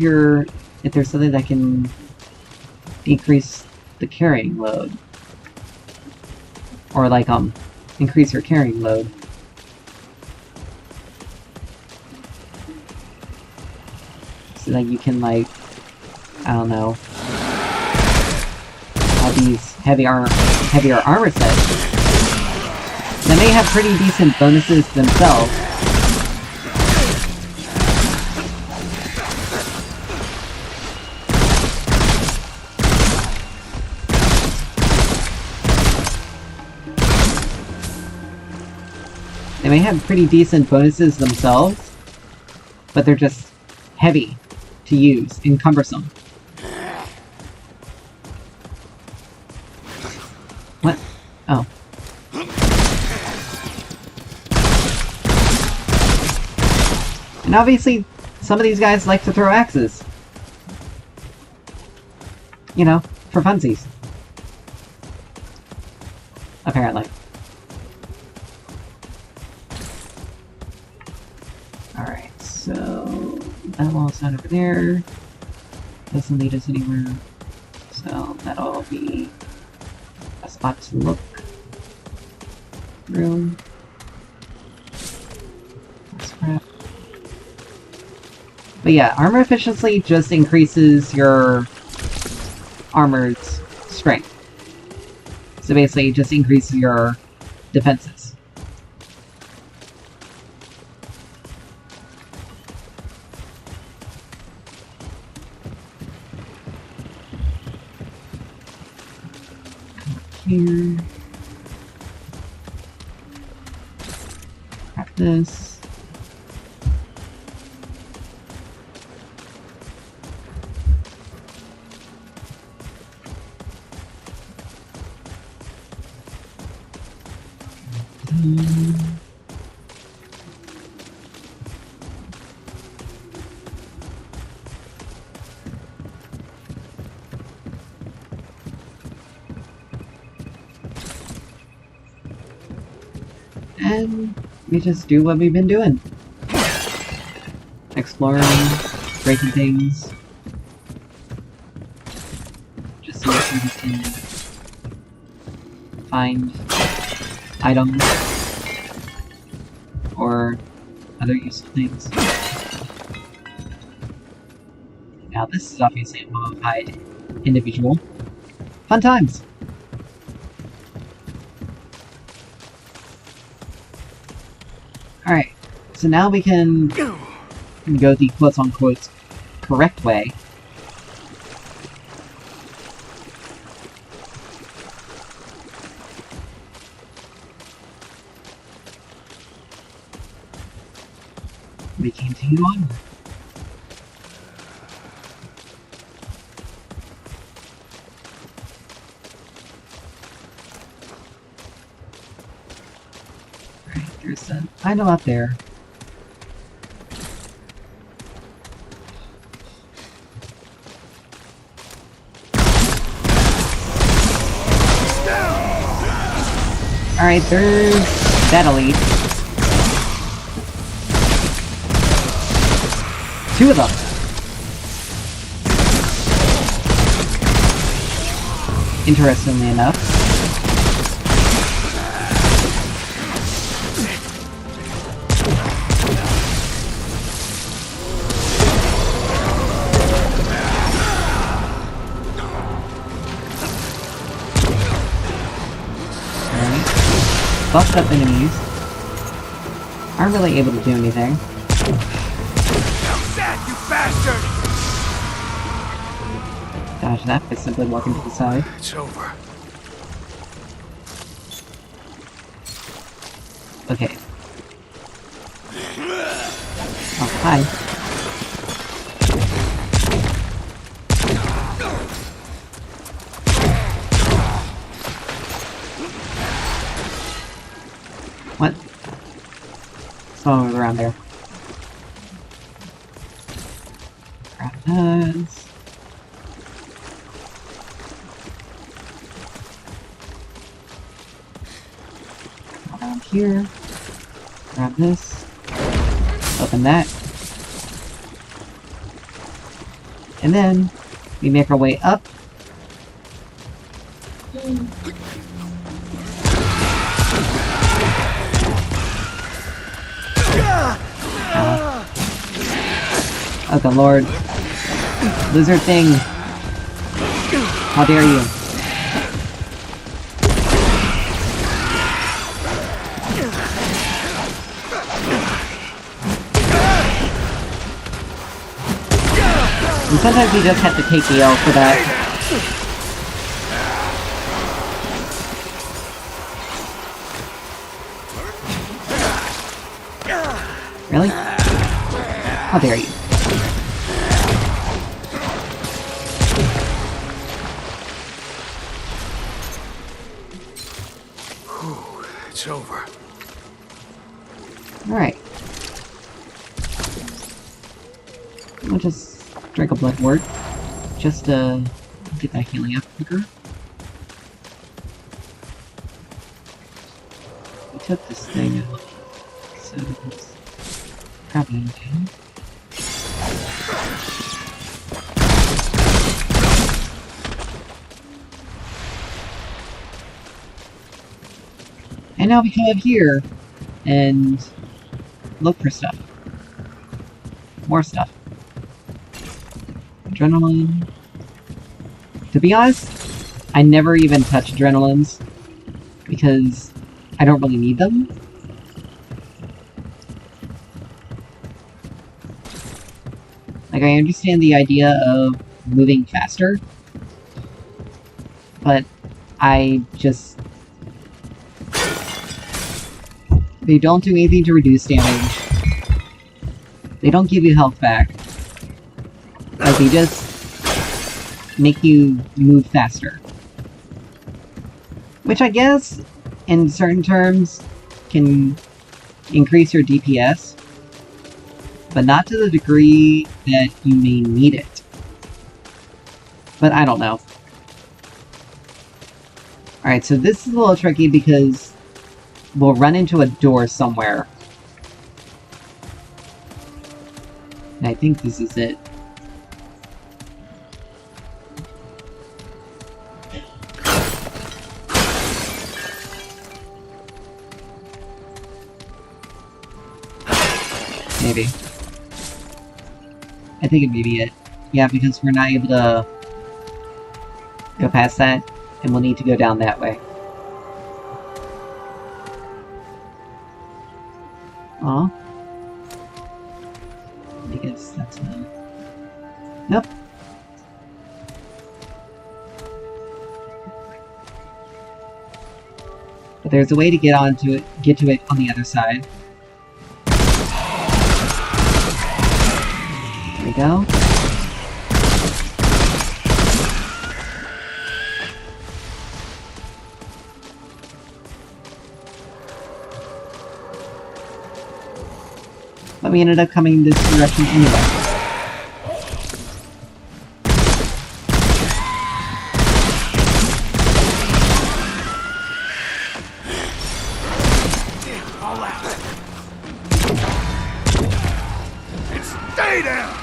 there's something that can decrease the carrying load. Or like, increase your carrying load. So that you can, like, I don't know, have these heavier armor sets that may have pretty decent bonuses themselves. They may have pretty decent bonuses themselves, but they're just heavy to use and cumbersome. What? Oh. And obviously, some of these guys like to throw axes. You know, for funsies. Apparently. Alright, so that wall's not over there. Doesn't lead us anywhere. So that'll be a spot to look. Room. Scrap. But yeah, armor efficiency just increases your armor's strength. So basically, it just increases your defenses. Here. Grab this. And we just do what we've been doing. Exploring, breaking things. Just see if we can find items or other useful things. Now this is obviously a modified individual. Fun times! Alright, so now we can go the quote-unquote correct way. We continue on. Alright, there's an item up there. Alright, there's that elite. Two of them. Interestingly enough. Alright. Buffed up enemies aren't really able to do anything. Dodge that by simply walking to the side. It's over. Okay. Oh, hi. What? Someone was around there. Grab those. Around here. Grab this. Open that. And then we make our way up Oh, good lord. Lizard thing. How dare you? And sometimes you just have to take the L for that. Really? How dare you? It's over. Alright. I'll just drink a blood wort. Just to get that healing up quicker. We took this thing out. So let's grab it again. And now we come up here and look for stuff. More stuff. Adrenaline. To be honest, I never even touch adrenalines because I don't really need them. Like, I understand the idea of moving faster, but I just... They don't do anything to reduce damage. They don't give you health back. Like, they just make you move faster. Which I guess, in certain terms, can increase your DPS, but not to the degree that you may need it. But I don't know. Alright, so this is a little tricky because we'll run into a door somewhere. And I think this is it. Maybe. I think it may be it. Yeah, because we're not able to go past that, and we'll need to go down that way. Aw. I guess that's not... Nope. But there's a way to get to it on the other side. There we go. But we ended up coming this direction anyway. All out. And stay down.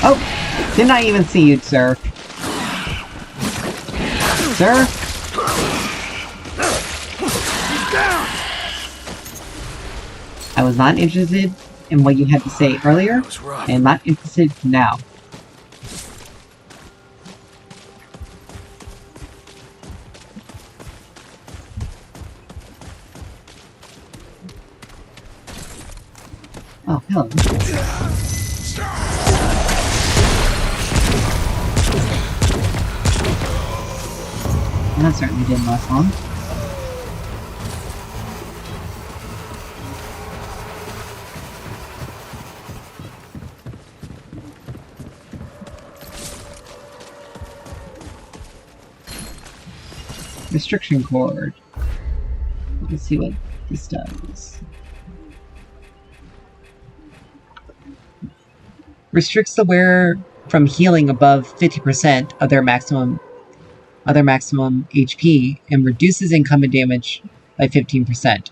Oh! Did not even see you, sir. Sir? I was not interested in what you had to say earlier, and not interested now. Oh, hello. Well, that certainly didn't last long. Restriction cord. Let's see what this does. Restricts the wearer from healing above 50% of their maximum HP and reduces incoming damage by 15%.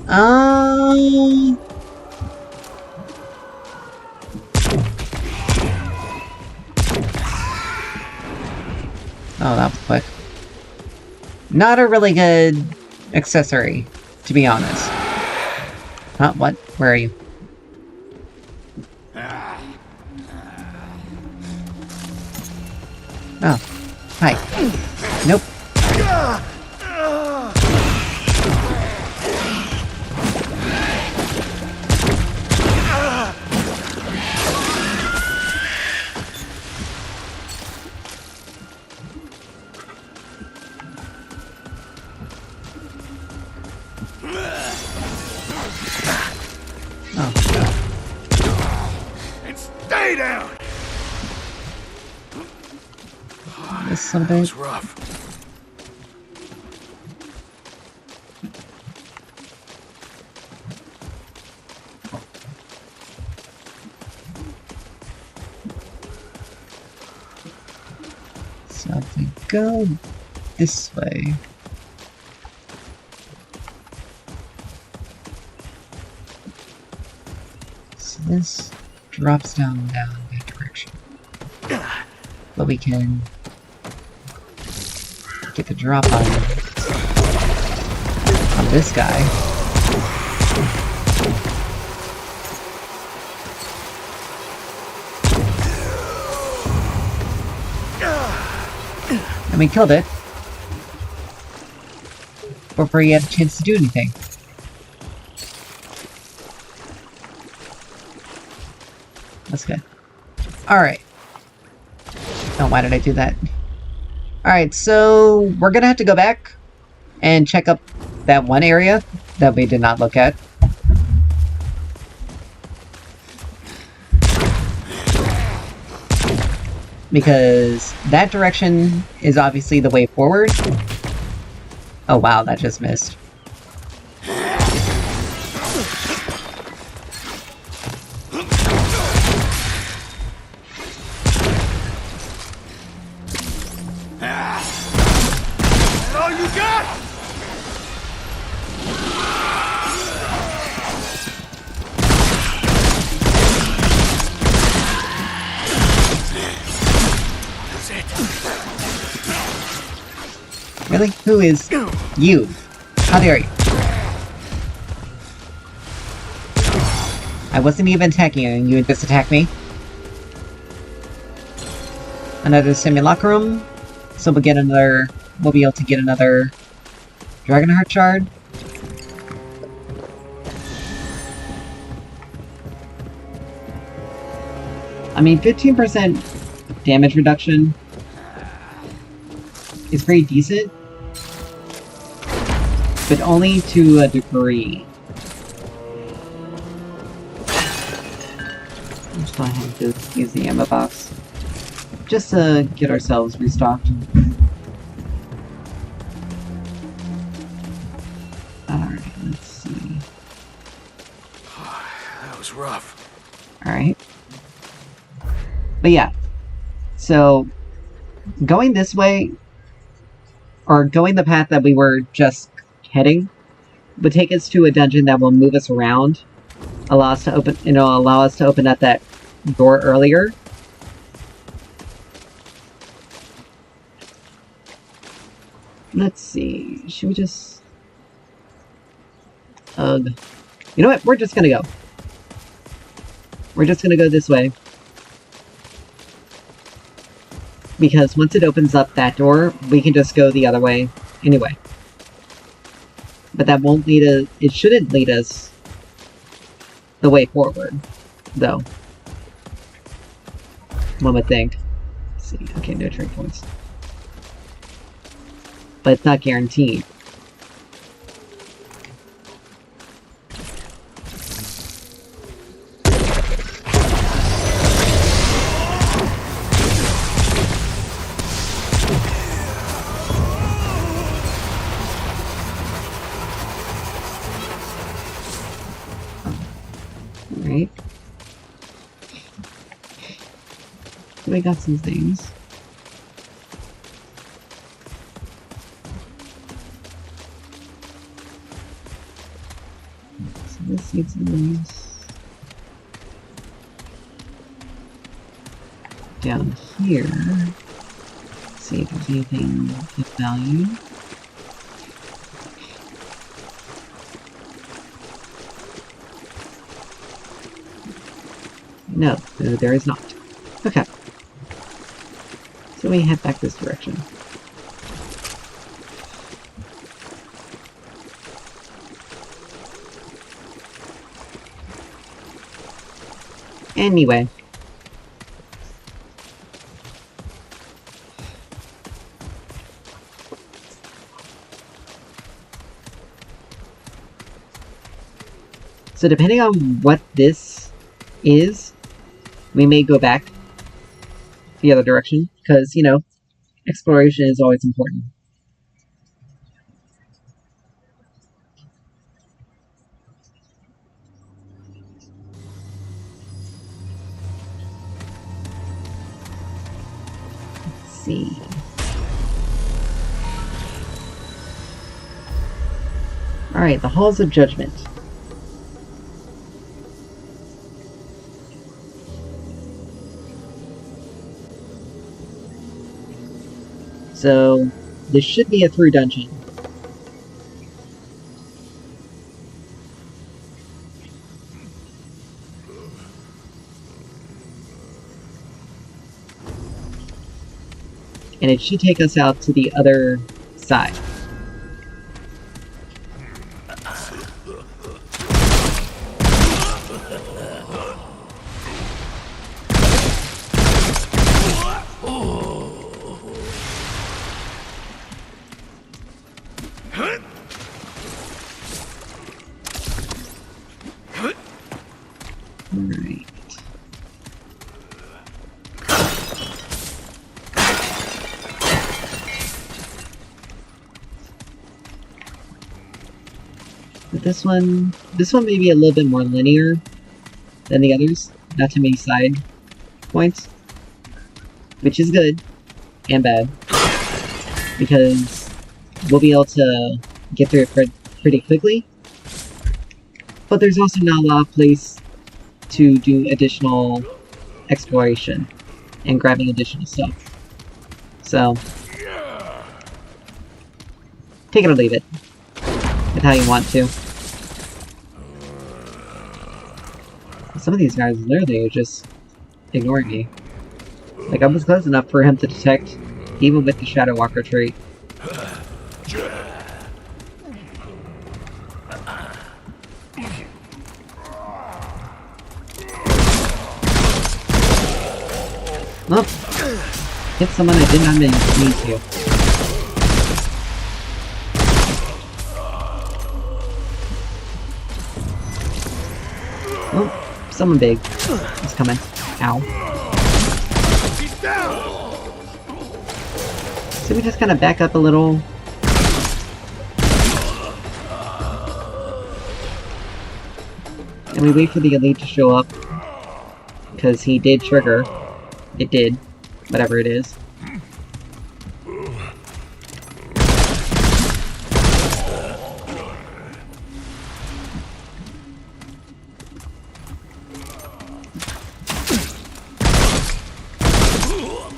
Oh, that was quick. Not a really good accessory, to be honest. Huh? What? Where are you? Oh. Hi. Nope. And stay down! This son That of was a... rough. So if we go this way... So this drops down that direction. But we can get the drop on this guy. And we killed it before he had a chance to do anything. That's good. Alright. Oh, why did I do that? Alright, so we're gonna have to go back and check up that one area that we did not look at. Because that direction is obviously the way forward. Oh wow, that just missed. All you got? That's it. Really? Who is you? How dare you? I wasn't even attacking you, and you just attacked me. Another simulacrum. So we'll get another... We'll be able to get another Dragonheart shard. I mean, 15% damage reduction is pretty decent, but only to a degree. Let's go ahead and just use the ammo box, just to get ourselves restocked. Alright, let's see. That was rough. Alright. But yeah, so going this way, or going the path that we were just heading, would take us to a dungeon that will move us around, allow us to open, allow us to open up that door earlier. Let's see, should we just... Ugh. You know what, we're just gonna go. We're just gonna go this way. Because once it opens up that door, we can just go the other way anyway. But that won't lead us... It shouldn't lead us the way forward, though. One would think. Let's see, okay, no trade points. But it's not guaranteed. Alright. So we got some things. This needs these down here. See if there's anything of value. No, there is not. Okay. So we head back this direction. Anyway. So depending on what this is, we may go back the other direction, because, you know, exploration is always important. Let's see. Alright, the Halls of Judgment. So, this should be a through dungeon. And it should take us out to the other side. Alright. But this one may be a little bit more linear than the others. Not too many side points. Which is good and bad. Because we'll be able to get through it pretty quickly. But there's also not a lot of place to do additional exploration and grabbing additional stuff. So, take it or leave it. With how you want to. Some of these guys literally are just ignoring me. Like, I was close enough for him to detect, even with the Shadow Walker trait. Oh, hit someone I did not mean to. Oh, someone big is coming. Ow. He's down! So we just kind of back up a little. And we wait for the elite to show up. Because he did trigger. It did. Whatever it is.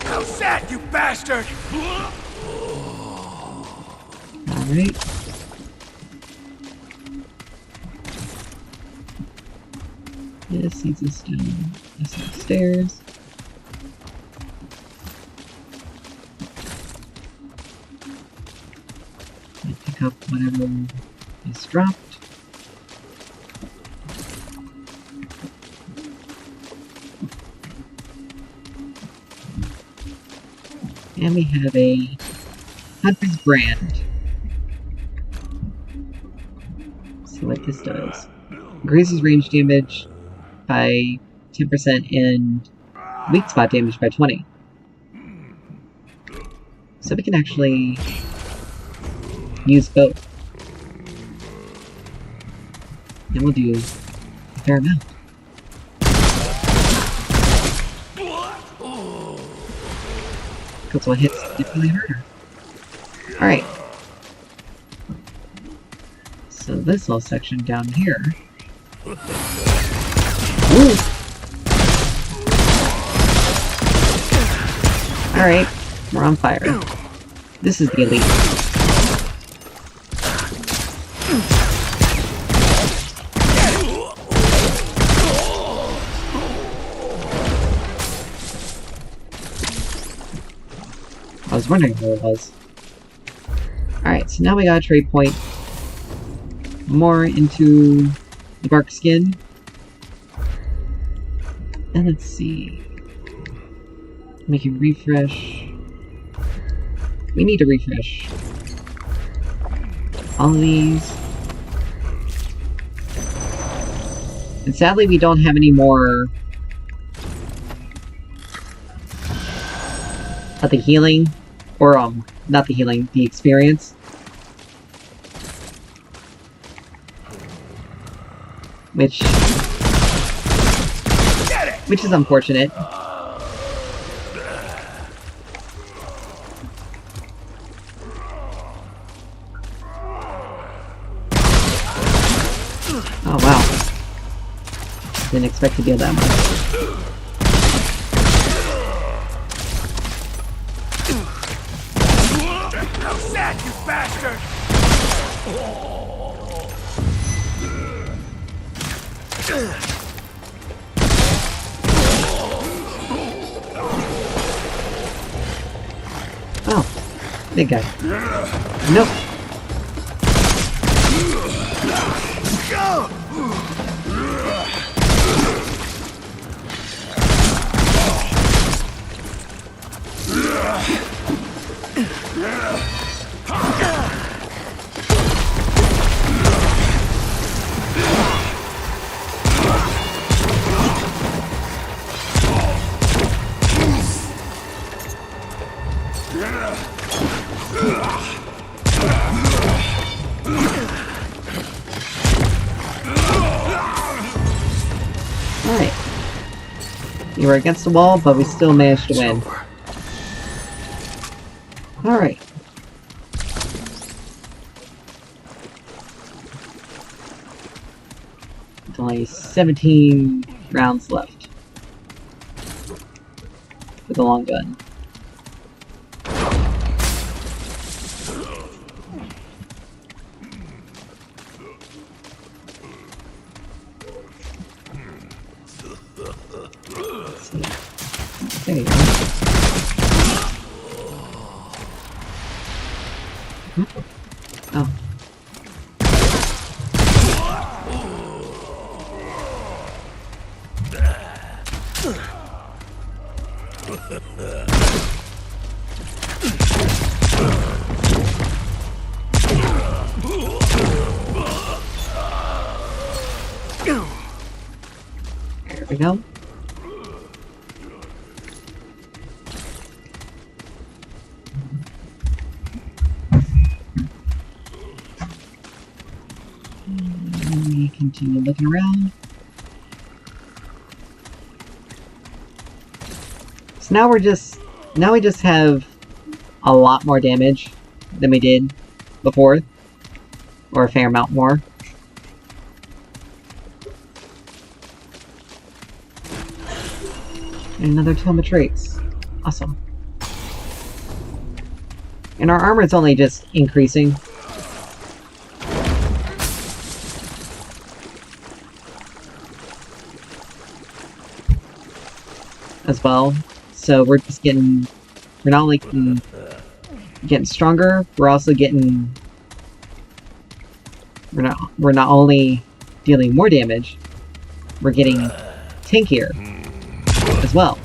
How's that, you bastard? Alright. This leads us down this upstairs. And pick up whatever is dropped. And we have a Hunter's Brand. See what this does. Increases range damage by 10% and weak spot damage by 20. So we can actually use both. And we'll do a fair amount. Because what hits definitely hurt her. Alright. So this little section down here Ooh. Alright, we're on fire. This is the elite. I was wondering who it was. Alright, so now we got a trade point. More into the bark skin. And let's see. Make it refresh. We need to refresh all of these. And sadly, we don't have any more of the healing. Or, not the healing, the experience. Which is unfortunate. Oh wow. Didn't expect to deal that much. How sad, you bastard! Oh, big guy. Nope. Alright. You were against the wall, but we still managed to win. Alright. With only 17 rounds left. For the long gun. There you go. Oh. There we go. Continue looking around. So now we just have a lot more damage than we did before. Or a fair amount more. And another tome of traits. Awesome. And our armor is only just increasing. As well, so we're just getting, we're not like getting stronger, we're also getting, we're not only dealing more damage, we're getting tankier as well.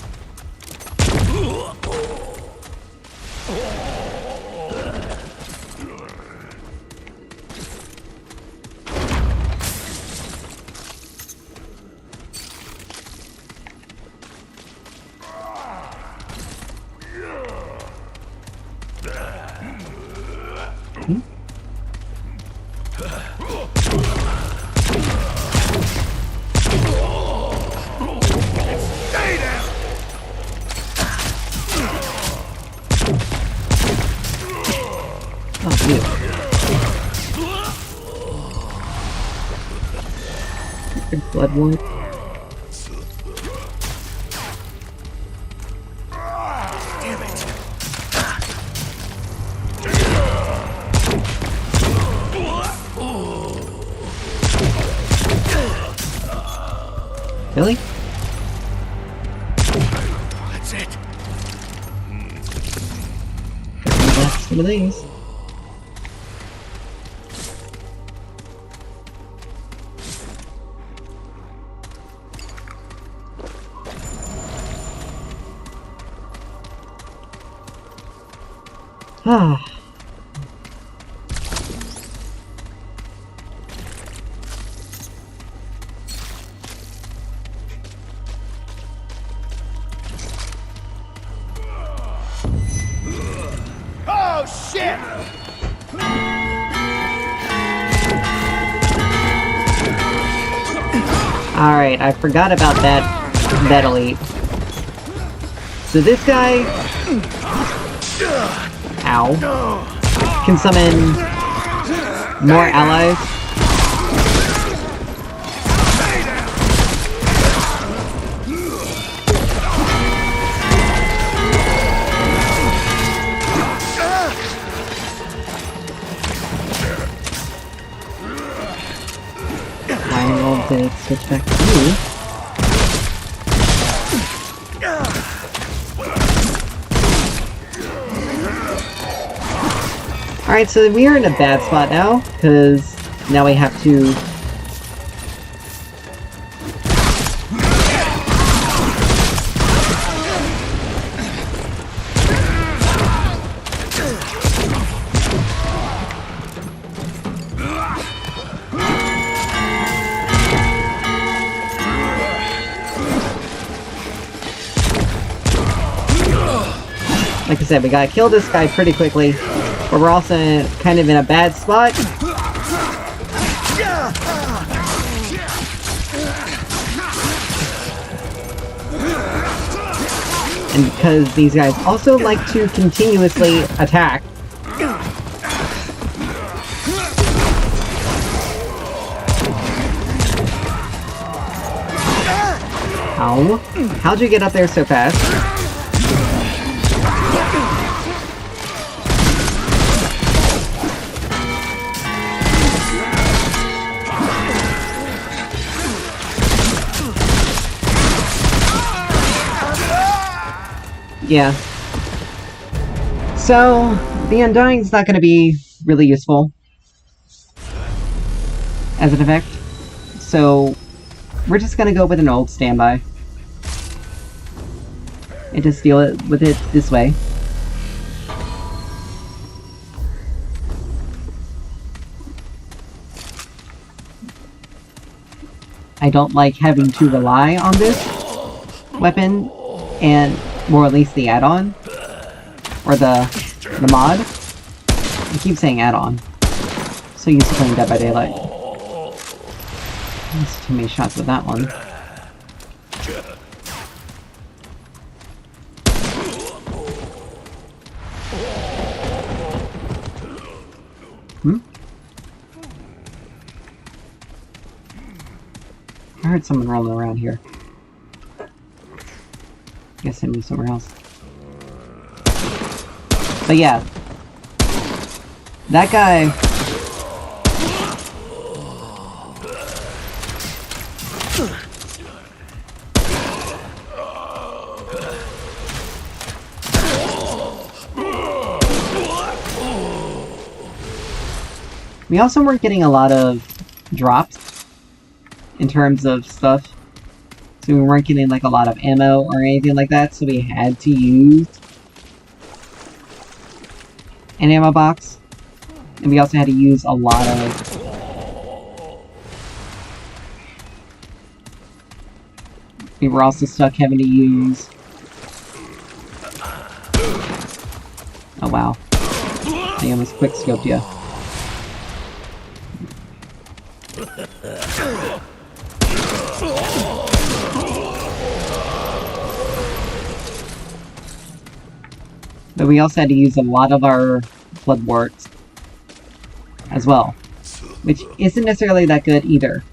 blood wart. Damn it. Really? That's it. That's some of these. Ah. Oh, shit! Alright, I forgot about that elite. So this guy... Ow. Can summon more allies. I rolled to switch back to you. Alright, so we are in a bad spot now, because now we have to... Like I said, we gotta kill this guy pretty quickly, but we're also kind of in a bad spot. And because these guys also like to continuously attack. Ow. How'd you get up there so fast? Yeah. So, the Undying's not going to be really useful as an effect. So, we're just going to go with an old standby. And just deal with it this way. I don't like having to rely on this weapon, and or at least the add-on, or the mod. I keep saying add-on. So used to playing Dead by Daylight. That's too many shots with that one. I heard someone rolling around here. Guess I moved somewhere else. But yeah. That guy... We also weren't getting a lot of drops in terms of stuff. So we weren't getting like a lot of ammo or anything like that, so we had to use an ammo box. And we also had to use a lot of... We were also stuck having to use... Oh wow. I almost quick-scoped you. But we also had to use a lot of our blood warts as well, which isn't necessarily that good either.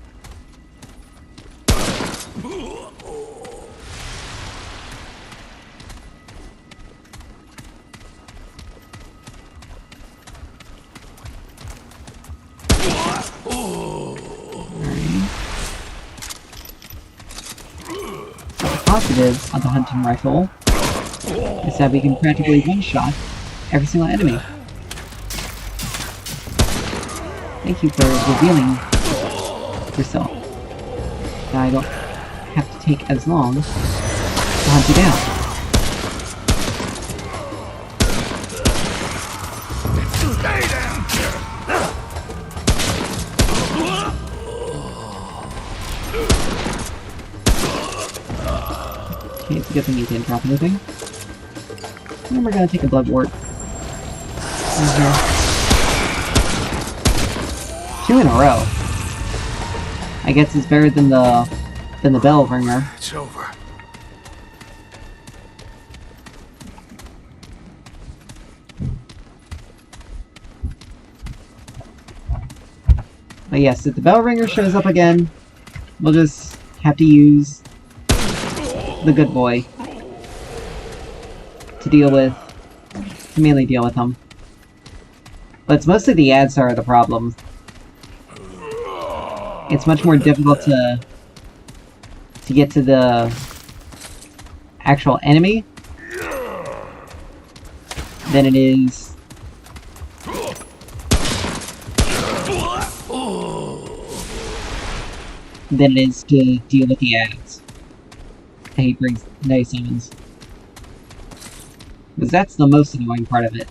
positives of the hunting rifle is that we can practically one-shot every single enemy. Thank you for revealing yourself. Now I don't have to take as long to hunt you down. Okay, it's a good thing you didn't drop anything. And we're gonna take a blood wart. Two in a row. I guess it's better than the bell ringer. It's over. But yes, if the bell ringer shows up again, we'll just have to use the good boy to mainly deal with him. But it's mostly the ads that are the problem. It's much more difficult to get to the actual enemy than it is to deal with the ads. And he brings nice summons. Because that's the most annoying part of it.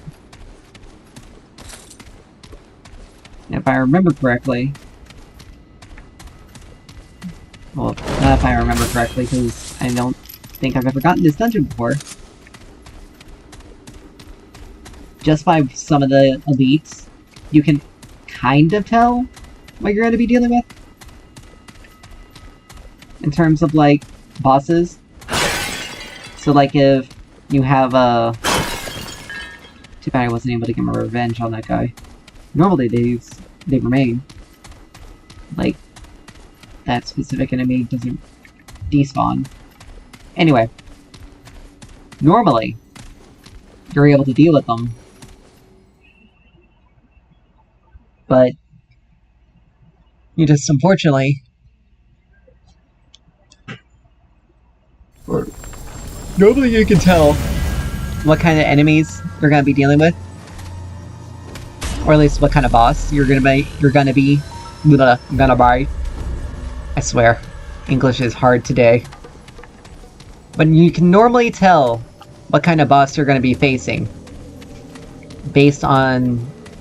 If I remember correctly... Well, not if I remember correctly, because I don't think I've ever gotten this dungeon before. Just by some of the elites, you can kind of tell what you're going to be dealing with. In terms of, like, bosses. So, like, if you have a... Too bad I wasn't able to get my revenge on that guy. Normally they remain. Like, that specific enemy doesn't despawn. Anyway. Normally, you're able to deal with them. But you just, unfortunately... Normally you can tell what kind of enemies you're gonna be dealing with. Or at least what kind of boss you're gonna buy. I swear, English is hard today. But you can normally tell what kind of boss you're gonna be facing.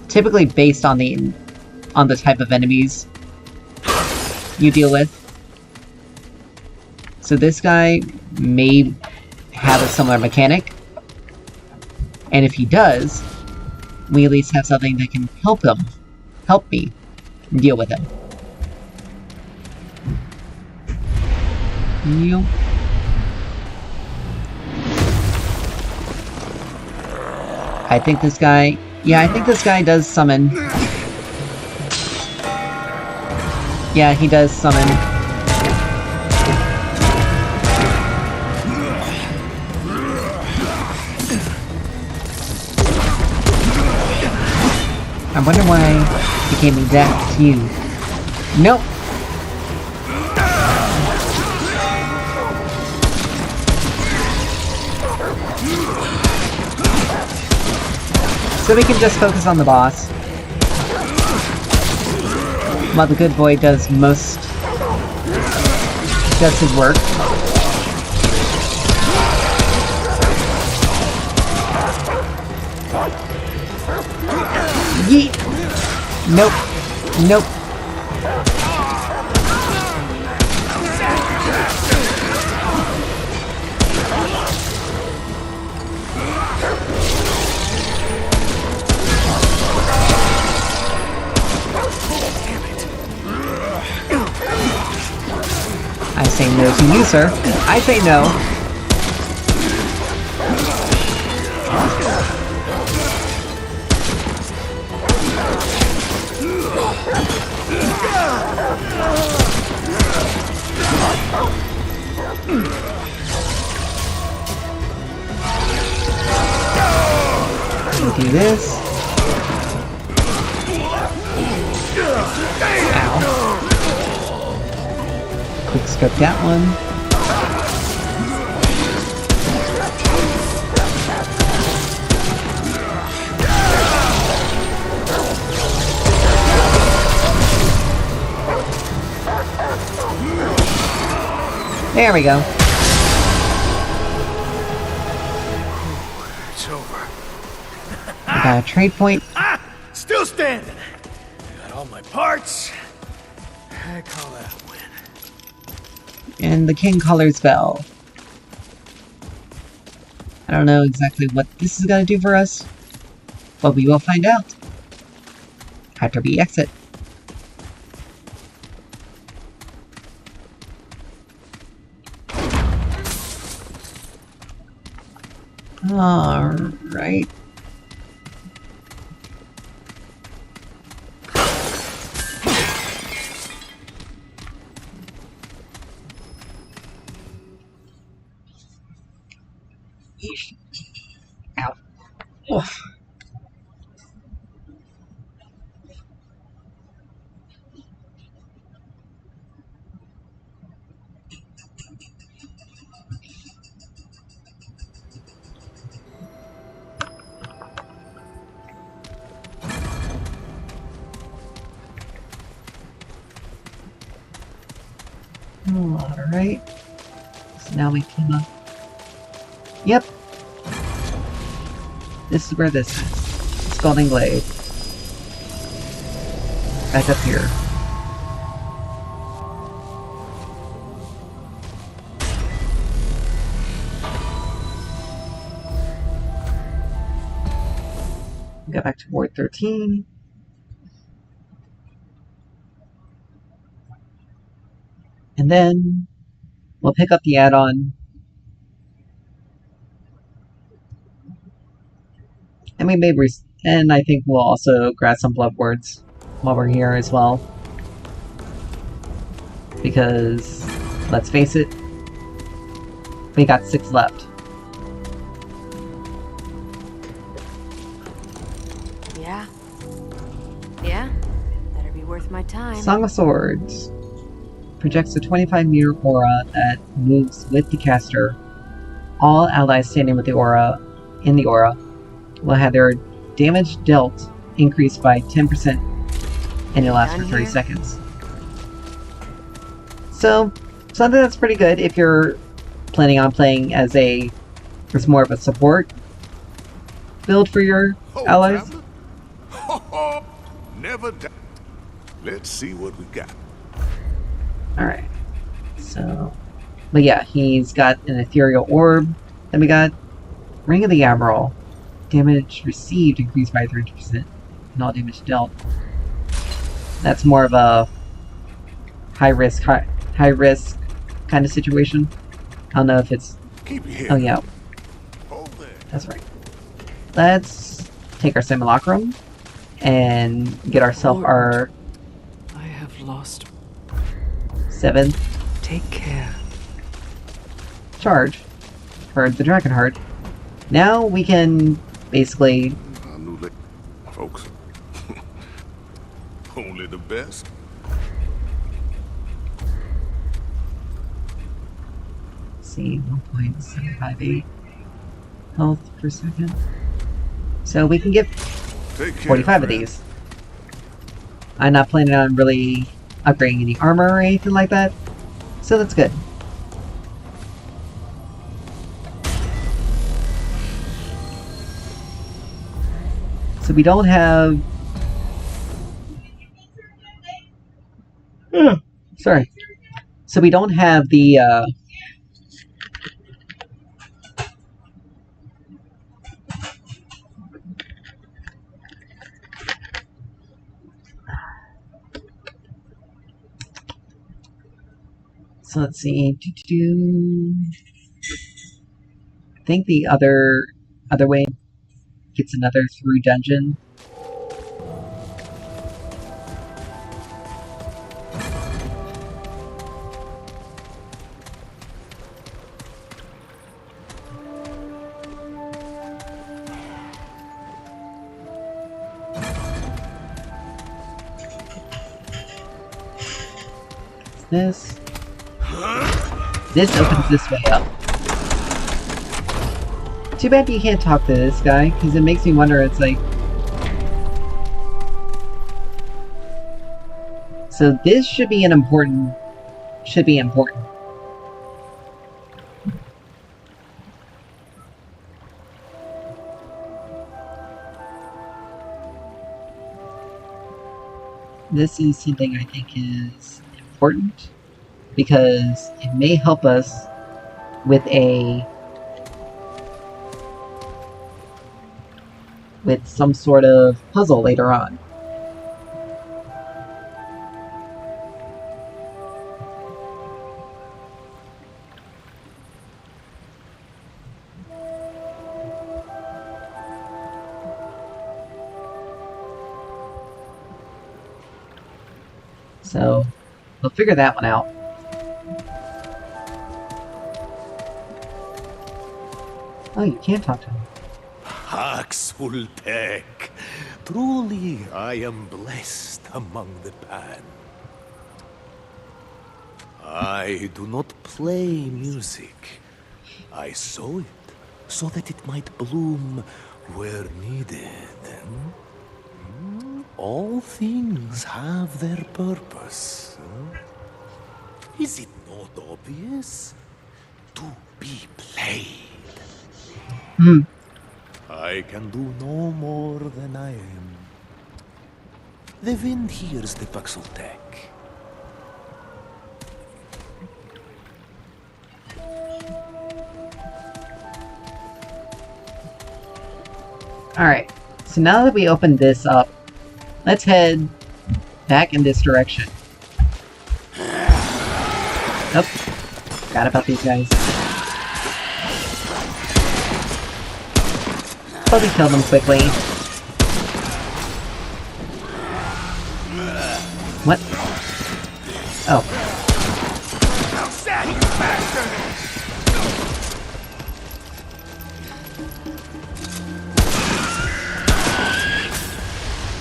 Typically based on the type of enemies you deal with. So this guy may have a similar mechanic. And if he does, we at least have something that can help me deal with him. I think this guy does summon. Yeah, he does summon. I wonder why he came exact to you. Nope. So we can just focus on the boss. While the good boy does his work. Yeet! Nope. Nope. I say no to you, sir. I say no. Do this. Ow. Quick scope that one. There we go. It's over. We got a trade point. Still standing. Got all my parts. I call that a win. And the King Colors Bell. I don't know exactly what this is going to do for us, but we will find out after we exit. Alright. Ow. Oof. Alright. So now we can... Yep. This is where this is. Scalding Glade. Back up here. Go back to Ward 13. And then we'll pick up the add-on. And we may and I think we'll also grab some blood words while we're here as well. Because, let's face it, we got 6 left. Yeah. Yeah? Better be worth my time. Song of Swords. Projects a 25-meter aura that moves with the caster. All allies standing with the aura in the aura will have their damage dealt increased by 10% and it lasts for 30 seconds. So, something that's pretty good if you're planning on playing as more of a support build for your allies. Never doubt. Let's see what we got. Alright. So, but yeah, he's got an ethereal orb. Then we got Ring of the Admiral. Damage received increased by 30%, and all damage dealt. That's more of a high risk kind of situation. I don't know if it's... Oh yeah. That's right. Let's take our Simulacrum and get ourselves our... I have lost. 7th Take care. charge for the Dragon Heart. Now we can basically... Folks. Only the best. See, 1.758 health per second. So we can get 45 of these. I'm not planning on really upgrading any armor or anything like that, so that's good. So we don't have... Sorry. So we don't have the, So let's see. I think the other way gets another through dungeon. This opens this way up. Too bad you can't talk to this guy, because it makes me wonder, it's like... So this should be an important... this is something I think is important because it may help us with some sort of puzzle later on. So we'll figure that one out. Oh, you can't talk to him. Haxultek. Truly, I am blessed among the band. I do not play music. I sow it so that it might bloom where needed. All things have their purpose. Is it not obvious? To be played. I can do no more than I am. The wind hears the Paxultek. Alright, so now that we opened this up, let's head back in this direction. Nope. Forgot about these guys. But we kill them quickly. What? Oh.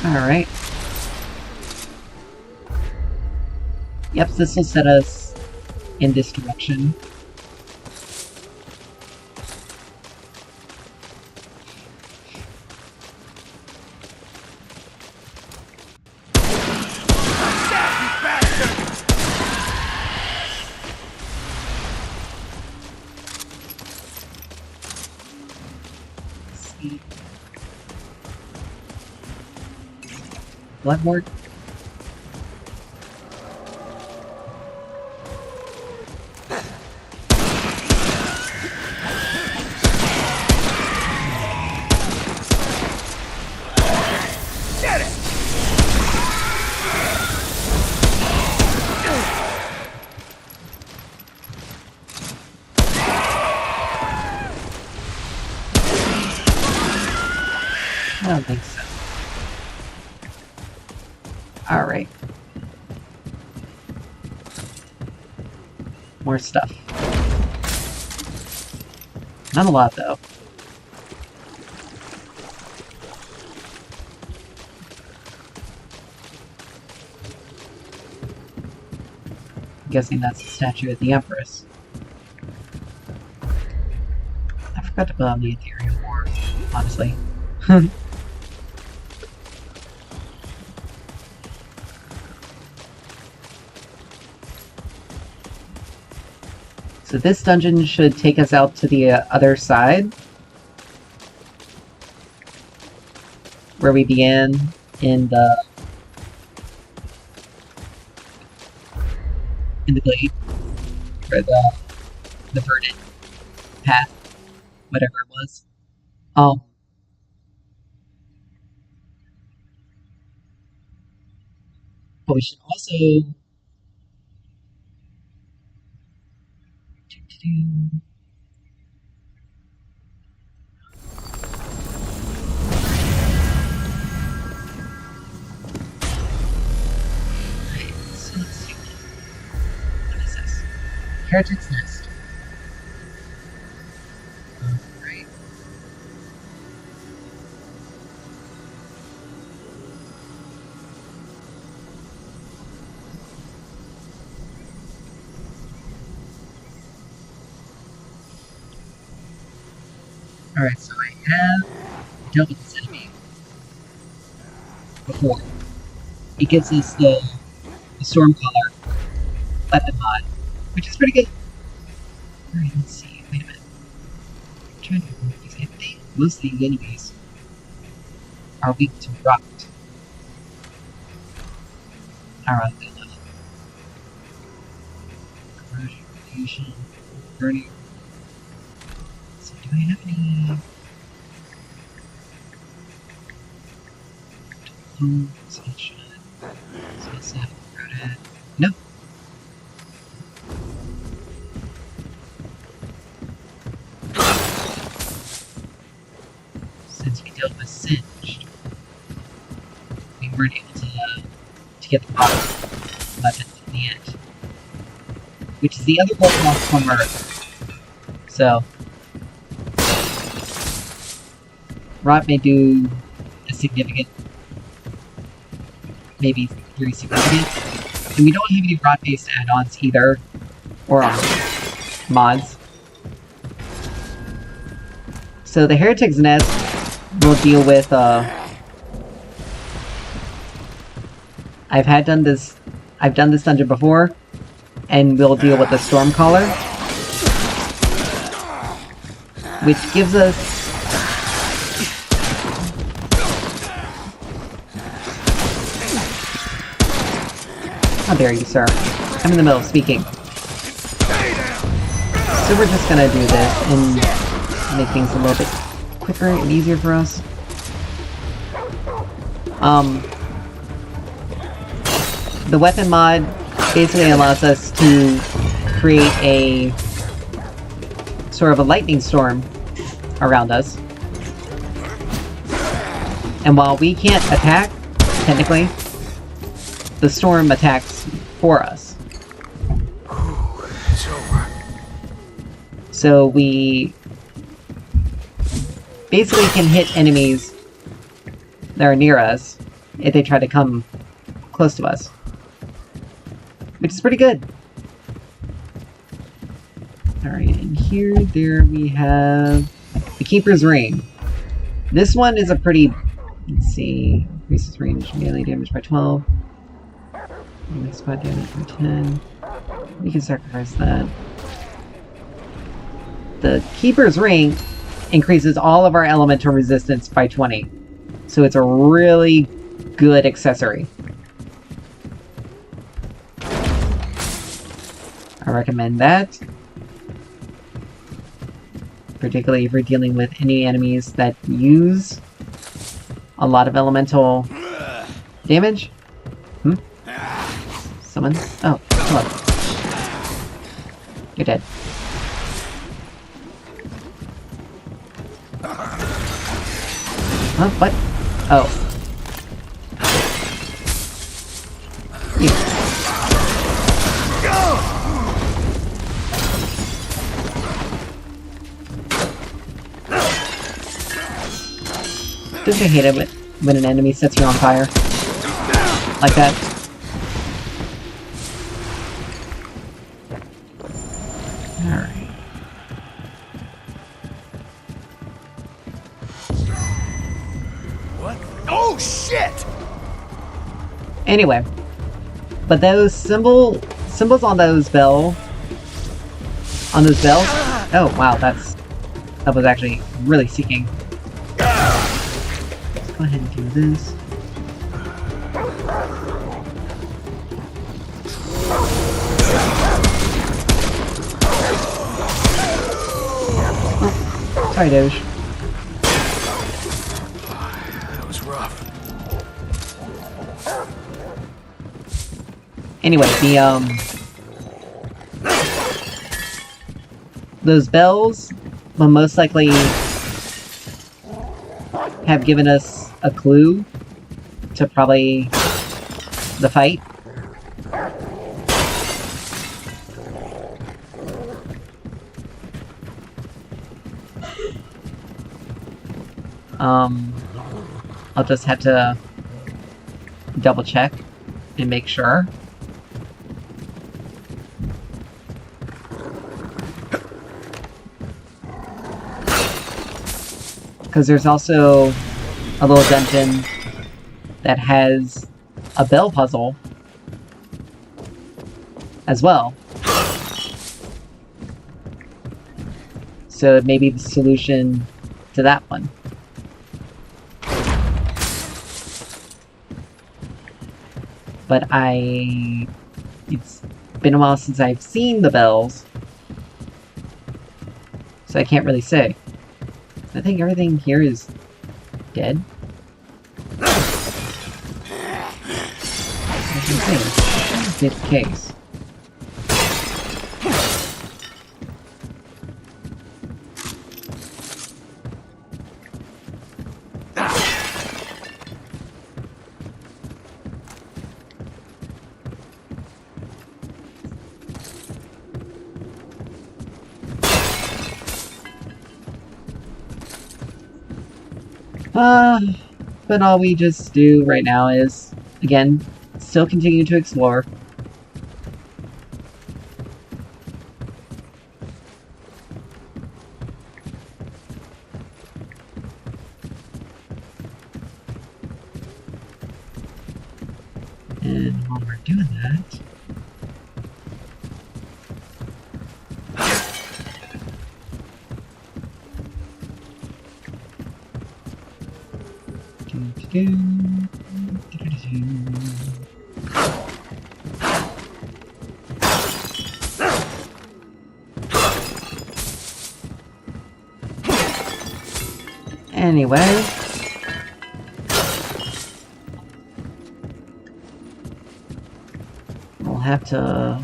Alright. Yep, this will set us in this direction. Bloodwort? I don't think so. Alright. More stuff. Not a lot, though. I'm guessing that's the statue of the Empress. I forgot to put on the Ethereum more, honestly. So this dungeon should take us out to the other side, where we began in the glade, or the verdant path, whatever it was. But we should also so let's see. What is this? Heretic's Nest. Right. Alright, so I have dealt with this enemy before. It gives us the Stormcaller weapon mod, which is pretty good. Alright, let's see. Wait a minute. I'm trying to remember these. I think most of these enemies are weak to rot. Alright. Corrosion, radiation, burning. So do I have any... Sunshine. So corroded. No. Since we dealt with Singed, we weren't able to get the bottom weapon in the end. Which is the other Pokemon from Earth. So, Rot may do a significant, maybe very significant. And we don't have any Rot-based add-ons either, or mods. So the Heretic's Nest will deal with, I've done this dungeon before, and we'll deal with the Stormcaller, which gives us how dare you, sir? I'm in the middle of speaking. So we're just gonna do this and make things a little bit quicker and easier for us. The weapon mod basically allows us to create a sort of a lightning storm around us. And while we can't attack, technically, the storm attacks for us. It's over. So we basically can hit enemies that are near us if they try to come close to us. Which is pretty good. Alright, and there we have the Keeper's Ring. This one is a pretty, let's see, increases range melee damage by 12. Makes spot damage by 10. We can sacrifice that. The Keeper's Ring increases all of our elemental resistance by 20. So it's a really good accessory. I recommend that. Particularly if you're dealing with any enemies that use a lot of elemental damage. Someone? Oh, hello. You're dead. Huh? What? Oh. You. Don't you hate it when an enemy sets you on fire? Like that? Alright. What? Oh, shit! Anyway. But those symbols on those bells... Oh, wow, that was actually really seeking. Go ahead and do this. Oh, sorry, Doge. That was rough. Anyway, those bells will most likely have given us a clue to probably the fight. I'll just have to double check and make sure. Because there's also a little dungeon that has a bell puzzle as well. So it may be the solution to that one. But it's been a while since I've seen the bells, so I can't really say. I think everything here is dead. As you see, it's the case. But all we just do right now is, again, still continue to explore. And while we're doing that... Anyway... we'll have to...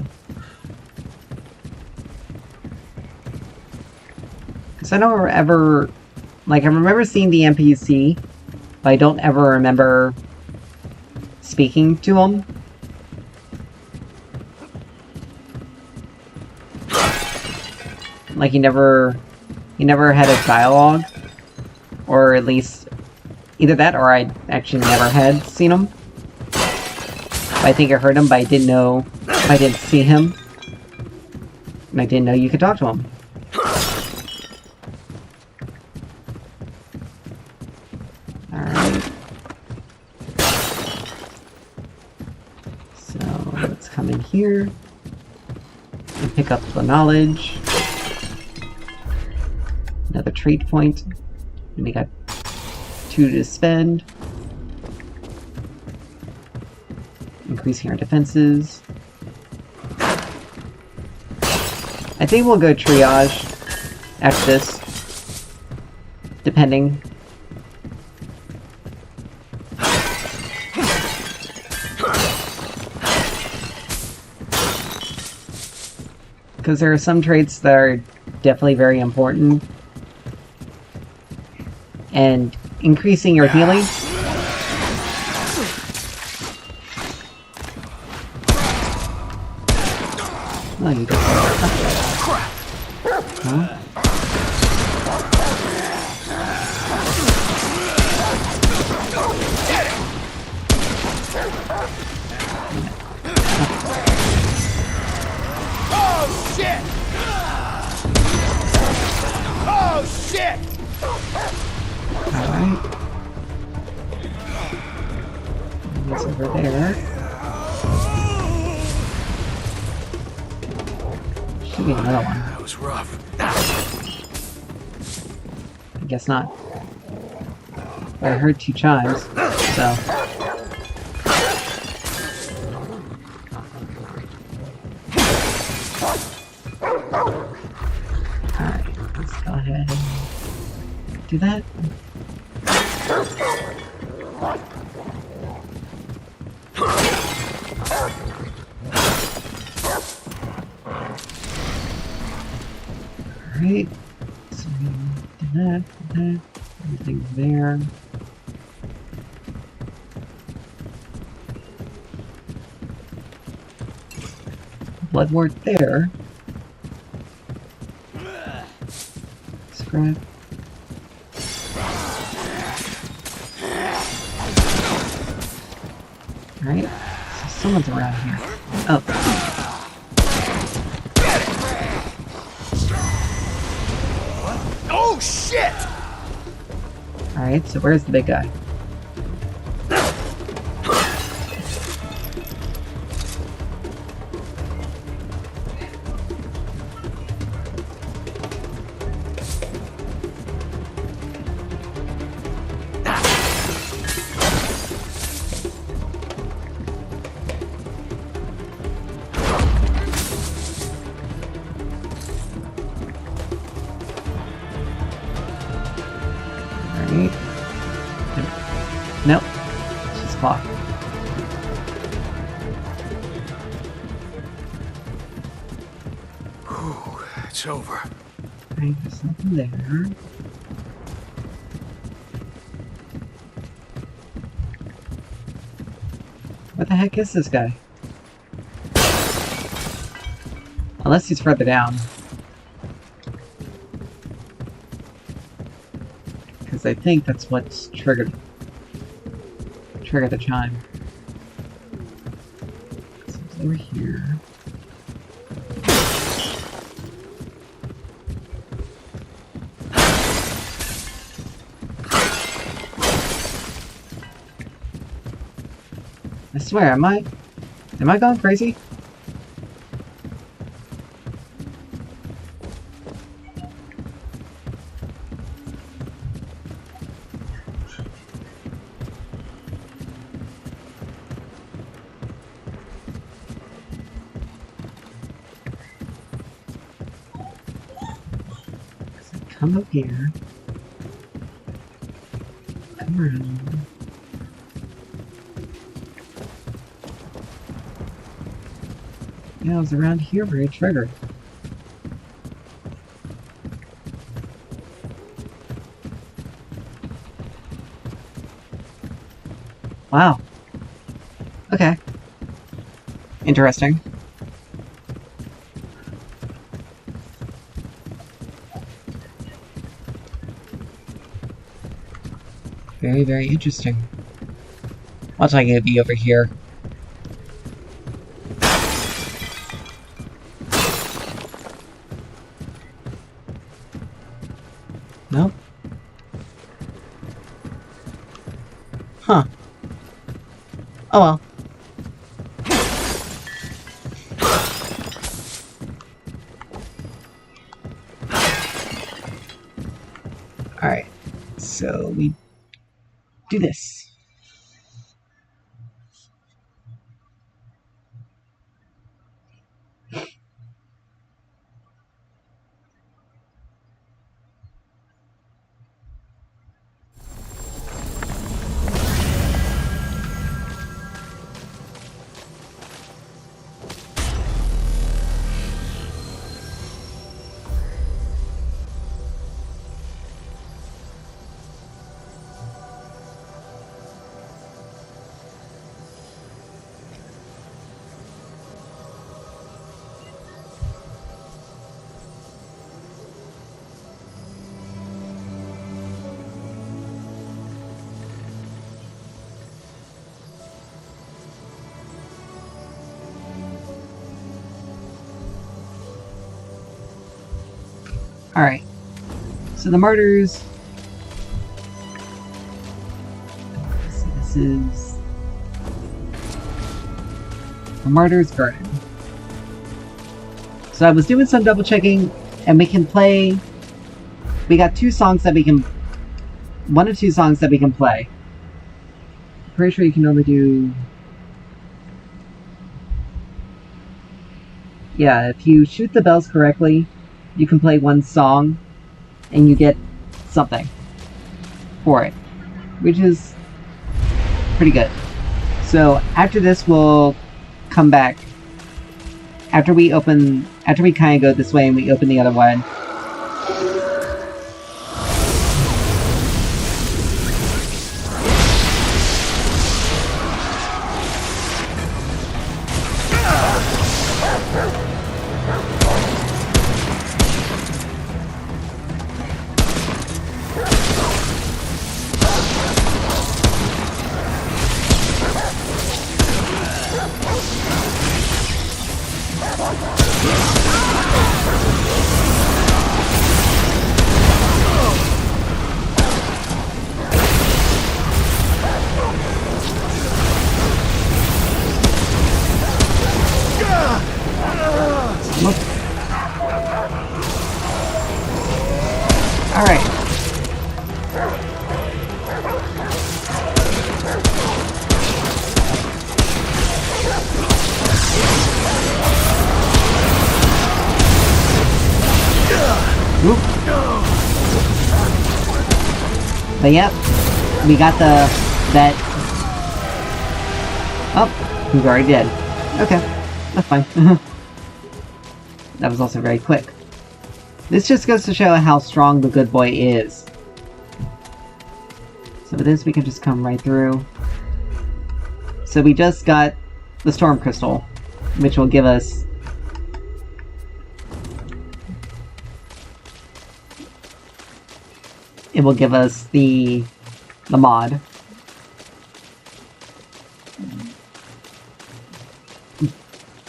Because I don't ever... Like, I remember seeing the NPC, but I don't ever remember speaking to him. Like, he never had a dialogue. Or at least, either that or I actually never had seen him. I think I heard him, but I didn't know, I didn't see him. And I didn't know you could talk to him. Alright. So, let's come in here. And pick up the knowledge. Another trait point. And we got 2 to spend. Increasing our defenses. I think we'll go triage after this. Depending. Because there are some traits that are definitely very important. And increasing your healing. Oh, you got huh? Oh shit! Oh shit! Alright. It's over there. Should be another one. That was rough. I guess not. But I heard 2 chimes, so... Alright, let's go ahead and do that. Alright, so we do that, everything there. Blood wart there. Scrap. Alright, so someone's around here. Oh. Oh shit! Alright, so where's the big guy? Nope. She's clocked. Whew, it's over. Right, there's nothing there. What the heck is this guy? Unless he's further down. Because I think that's what's triggered the chime. So it's over here. I swear, am I going crazy? Come up here. Come around. Yeah, it was around here where it triggered. Wow. Okay. Interesting. Very, very interesting. Watch I get be over here. Nope. Huh. Oh well. Alright. So we do this. Alright. So the martyrs. So this is the martyrs garden. So I was doing some double checking, and we can play. We got two songs that we can. One of two songs that we can play. I'm pretty sure you can only do. Yeah, if you shoot the bells correctly, you can play one song, and you get something for it, which is pretty good. So after this, we'll come back. After we kind of go this way and we open the other one. Alright. But yep, we got the that... Oh, he's already dead. Okay, that's fine. That was also very quick. This just goes to show how strong the good boy is. So with this, we can just come right through. So we just got the Storm Crystal, which will give us... It will give us the mod.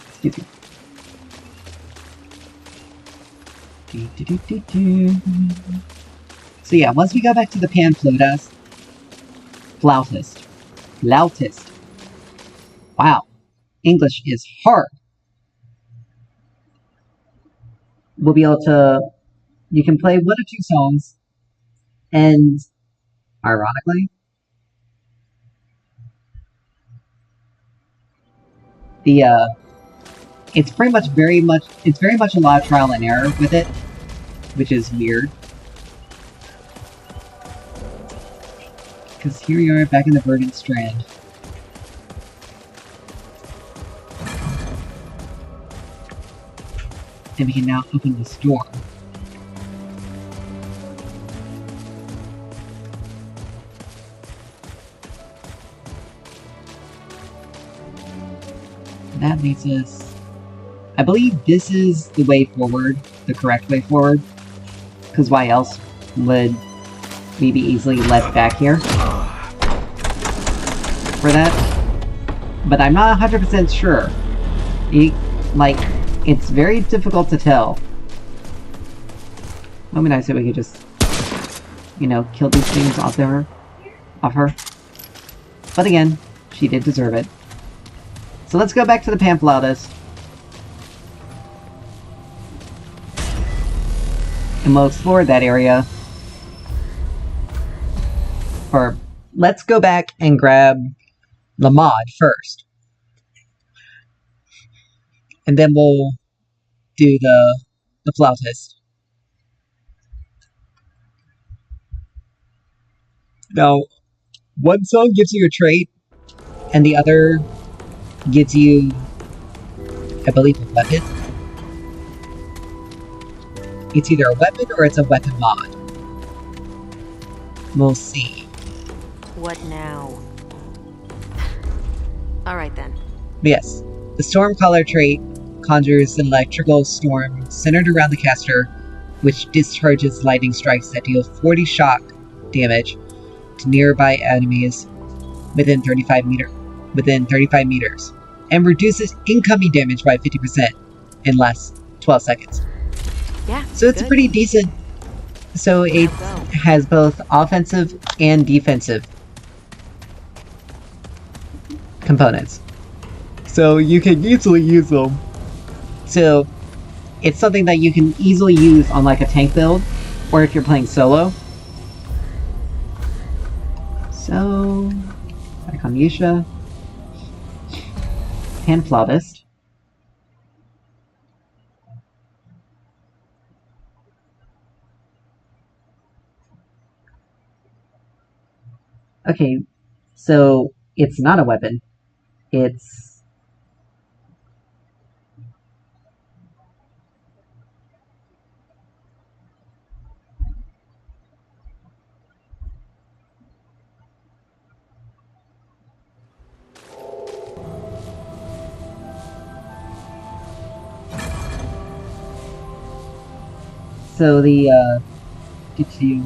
Excuse me. So yeah, once we go back to the Flautist. Wow. English is hard. We'll be able to... You can play 1 or 2 songs, and ironically, it's very much a lot of trial and error with it, which is weird. Because here we are back in the Verdant Strand. And we can now open this door. That leads us... I believe this is the way forward, the correct way forward. Because why else would we be easily led back here? For that. But I'm not 100% sure. It's very difficult to tell. It would be nice if we could just, you know, kill these things off her. But again, she did deserve it. So let's go back to the Flautist. And we'll explore that area. Or, let's go back and grab the mod first. And then we'll do the Flautist. Now, one song gives you a trait, and the other gives you, I believe, a weapon. It's either a weapon or it's a weapon mod. We'll see. What now? Alright then. Yes. The Storm Caller trait conjures an electrical storm centered around the caster, which discharges lightning strikes that deal 40 shock damage to nearby enemies within 35 meters, and reduces incoming damage by 50% in less 12 seconds. Yeah. So it's pretty decent. So it has both offensive and defensive components. So you can easily use them. So it's something that you can easily use on like a tank build, or if you're playing solo. So, back on Yusha. Flautist. Okay, so it's not a weapon. It's... So the, gets you...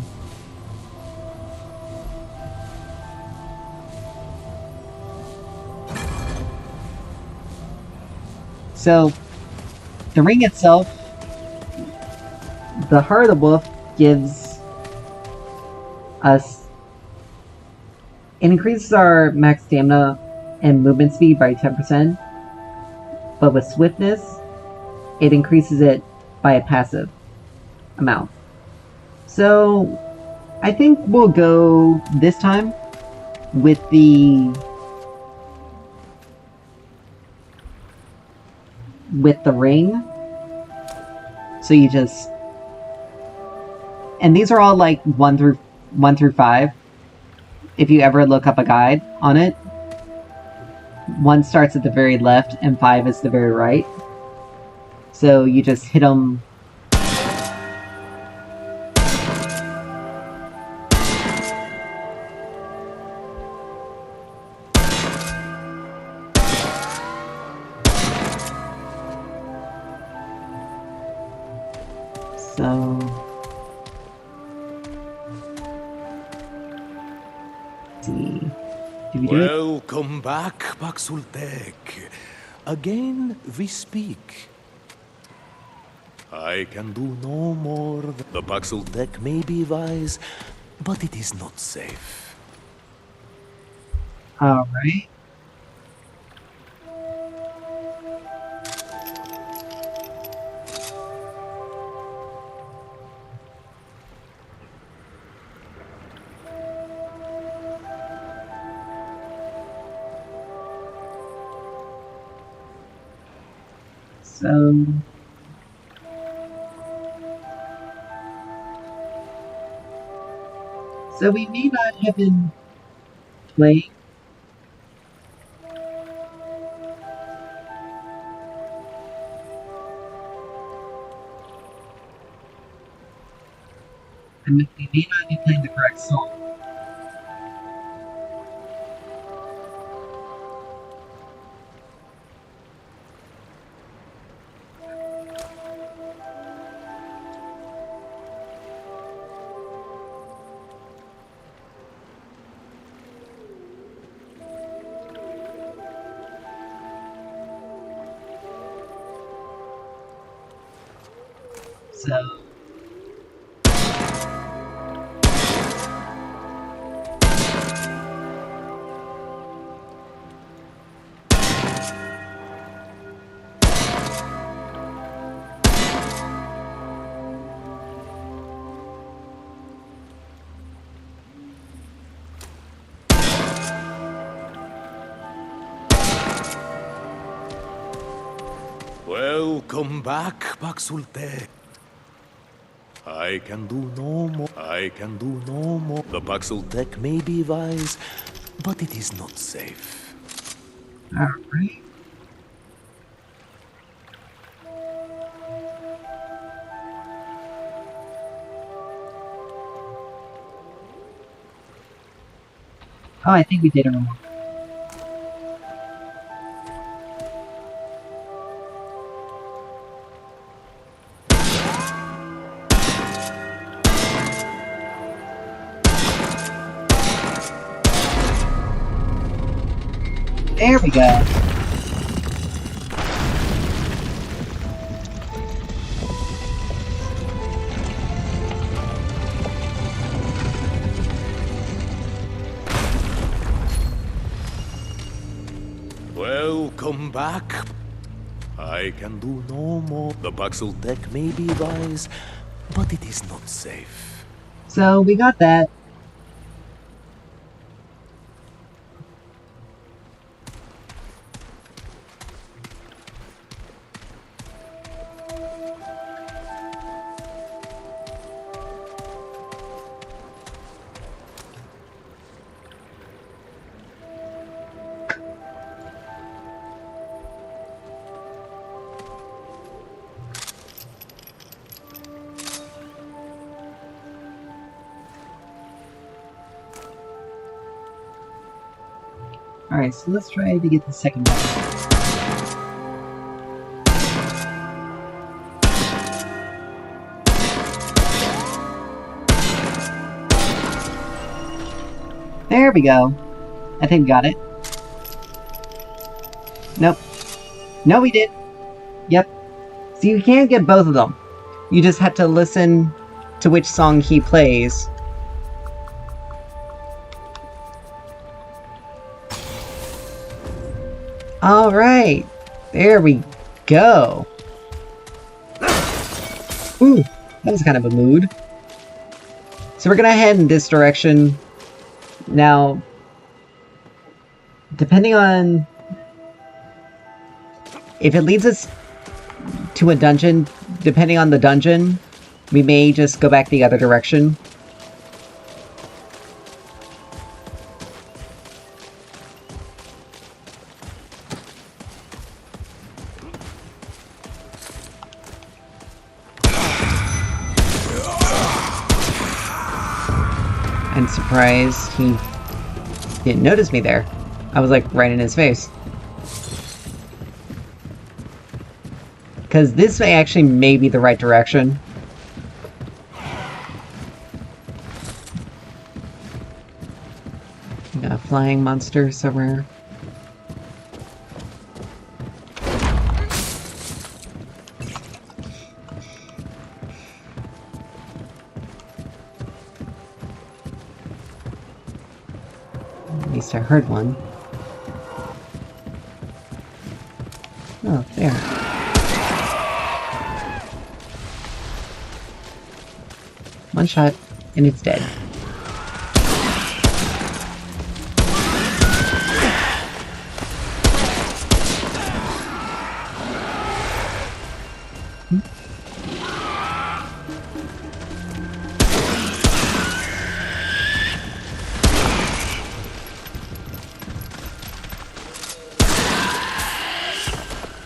So, the ring itself, the Heart of the Wolf gives us... It increases our max stamina and movement speed by 10%, but with swiftness, it increases it by a passive amount. So, I think we'll go this time with the ring. So you just... And these are all like 1 through 5. if you ever look up a guide on it, 1 starts at the very left and 5 is the very right. So you just hit them. So let's see. Do we do it? Welcome back, Baxultek. Again, we speak. I can do no more. The Baxultek may be wise, but it is not safe. All right. So we may not have been playing. And we may not be playing the correct song. So Welcome back, Baxultek. I can do no more. I can do no more. The Baxultek may be wise, but it is not safe. all right. Oh, I think we did it wrong. There we go. Welcome back. I can do no more. The Baxultek may be wise, but it is not safe. So we got that. Alright, so let's try to get the second one. There we go. I think we got it. Nope. No, we did. Yep. So you can't get both of them. You just have to listen to which song he plays. Alright. There we go. Ooh, that was kind of a mood. So we're gonna head in this direction. Now, depending on if it leads us to a dungeon, depending on the dungeon, we may just go back the other direction. And surprised he didn't notice me there. I was like right in his face. Because this actually may be the right direction. Got a flying monster somewhere. At least I heard one. Oh, there. One shot, and it's dead.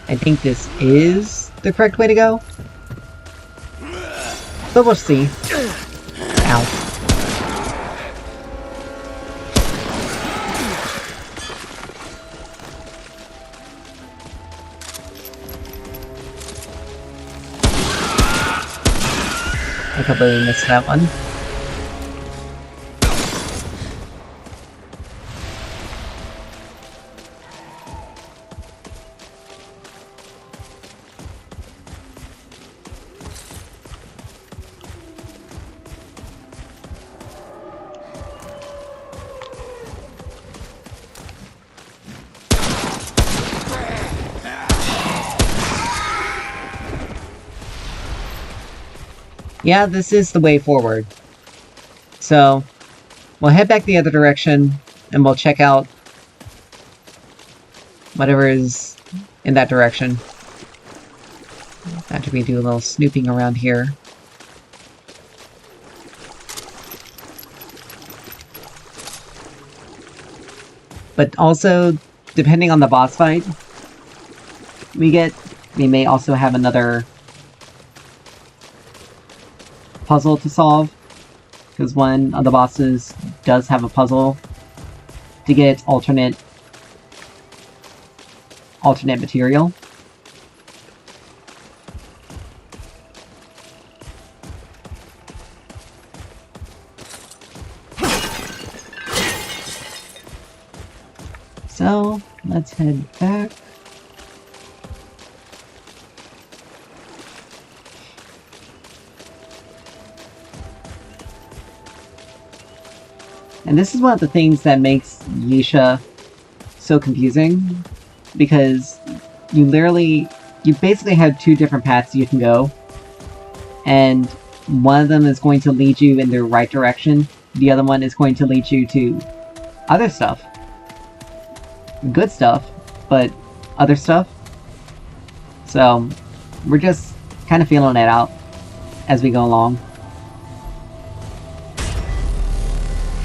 I think this is the correct way to go. But we'll see. Ow. I completely missed that one. Yeah, this is the way forward. So, we'll head back the other direction, and we'll check out whatever is in that direction. After we do a little snooping around here. But also, depending on the boss fight we get, we may also have another puzzle to solve, because one of the bosses does have a puzzle to get alternate material. So, let's head back. And this is one of the things that makes Yisha so confusing, because you basically have two different paths you can go, and one of them is going to lead you in the right direction, the other one is going to lead you to other stuff. Good stuff, but other stuff. So, we're just kind of feeling it out as we go along.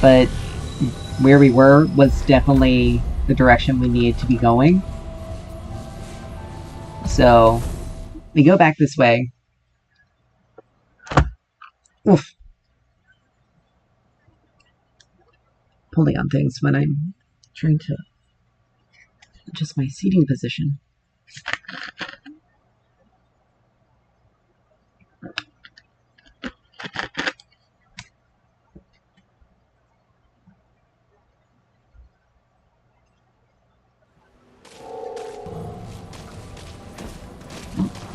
But where we were was definitely the direction we needed to be going. So, we go back this way. Oof. Pulling on things when I'm trying to adjust my seating position.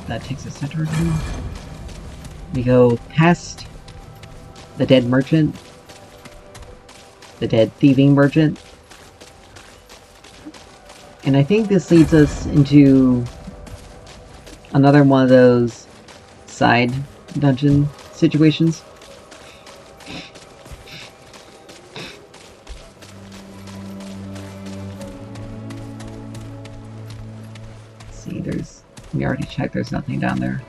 That takes us center again. We go past the dead merchant, the dead thieving merchant, and I think this leads us into another one of those side dungeon situations. Let's see, we already checked, there's nothing down there.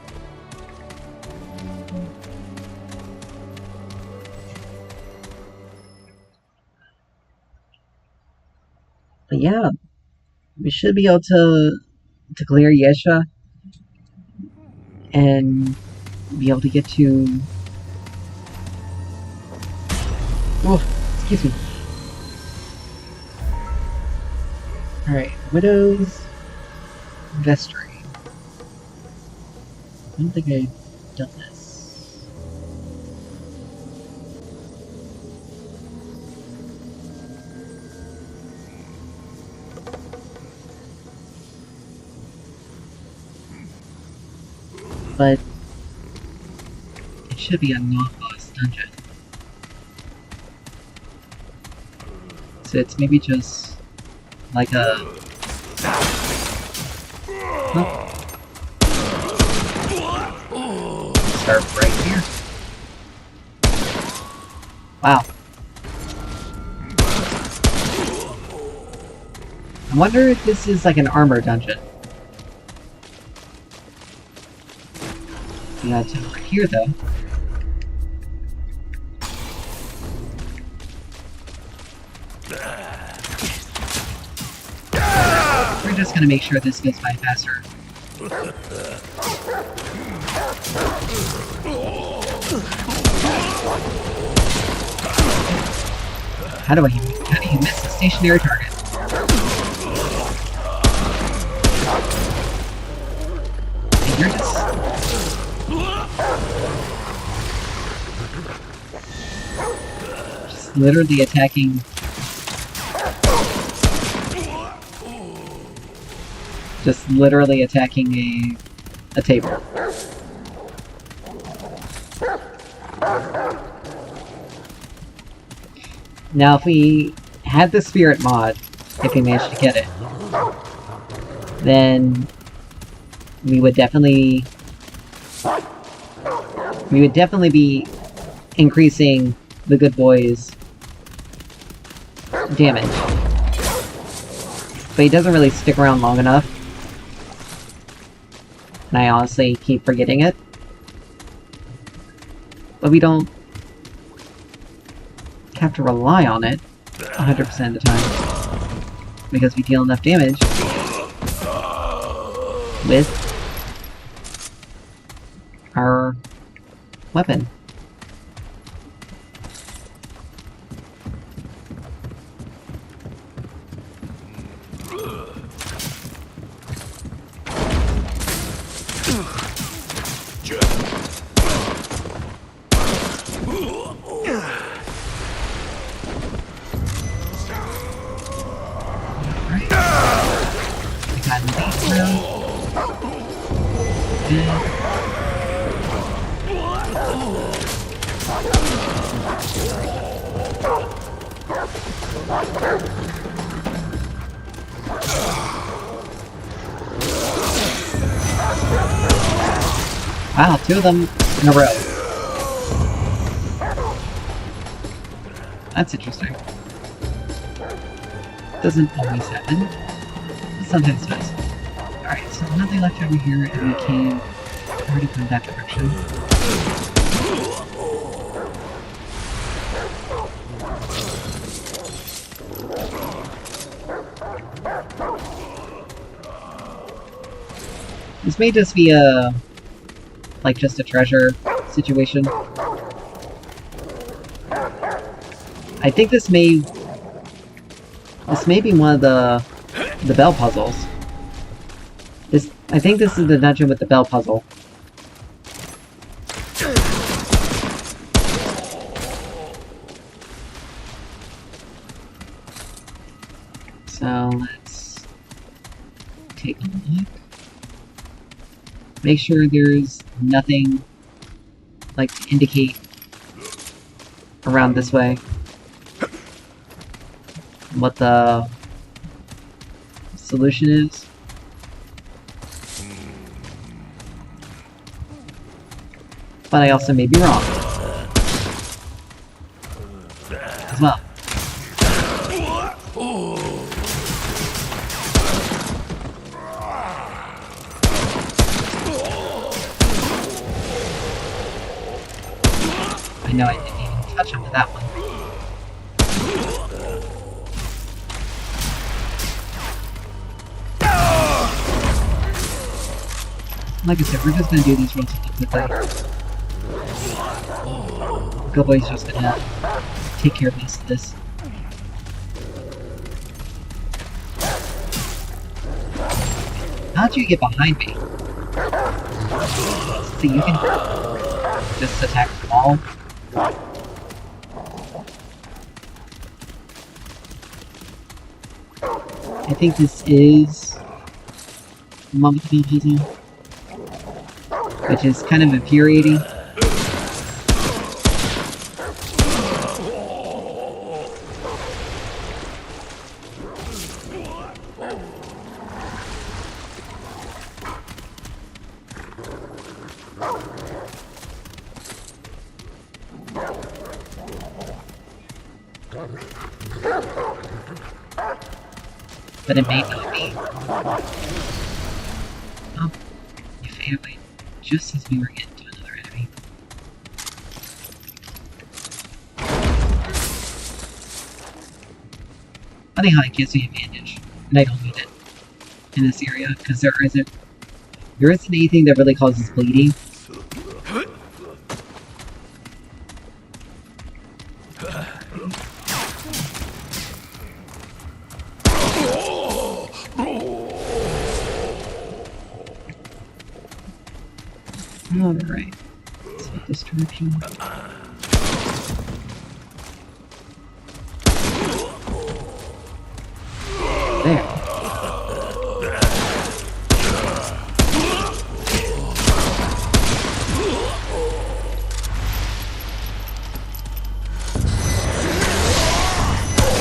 But yeah, we should be able to clear Yesha and be able to get to Oh, excuse me. Alright, Widow's Vestry. I don't think I've done this. But it should be a non-boss dungeon. So it's maybe just like a... Oh. Start right here. Wow. I wonder if this is like an armor dungeon. Yeah, it's over here though. We're just gonna make sure this goes by faster. How do you miss a stationary target? And you're just literally attacking. Just literally attacking a table. Now, if we had the spirit mod, if we managed to get it, then we would definitely be increasing the good boy's damage. But he doesn't really stick around long enough. And I honestly keep forgetting it. But we don't have to rely on it 100% of the time. Because we deal enough damage with our weapon. Wow, 2 of them in a row. That's interesting. Doesn't always happen, but sometimes does. Alright, so nothing left over here, and we can already go that direction. This may just be a... like, just a treasure situation. I think this may be one of the bell puzzles. I think this is the dungeon with the bell puzzle. So let's take a look. Make sure there's nothing like to indicate around this way what the solution is. But I also may be wrong as well. I know I didn't even touch him with that one. Like I said, we're just gonna do these relatively quickly. Good boy's just gonna take care of most of this. How'd you get behind me? So you can just attack the wall? I think this is the one with the puzzle, which is kind of infuriating. But it may not be. Oh, you fade away just as we were getting to another enemy. Funny how it gives me advantage, and I don't need it in this area, because there isn't anything that really causes bleeding. Alright, let's hit this direction. There.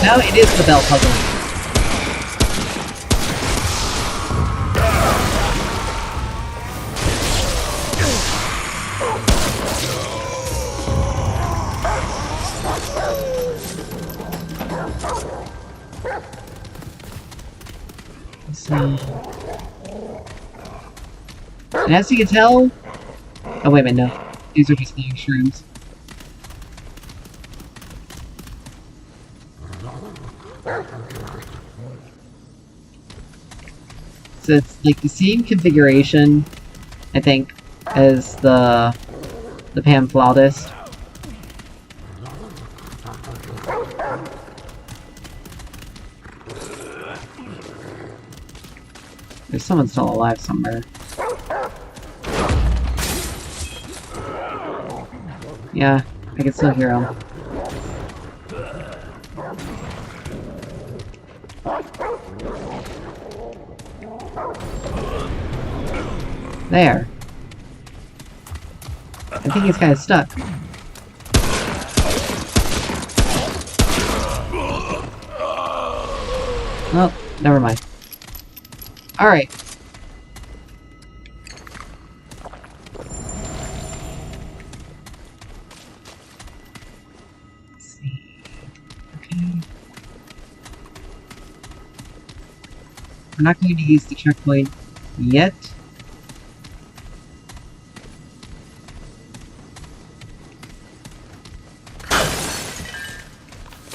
Now it is the bell puzzle. And as you can tell... Oh wait a minute, no. These are just glowing shrooms. So it's like the same configuration, I think, as the pan flautist. There's someone still alive somewhere. Yeah, I can still hear him. There. I think he's kind of stuck. Oh, never mind. Alright. Let's see. Okay. We're not going to use the checkpoint yet.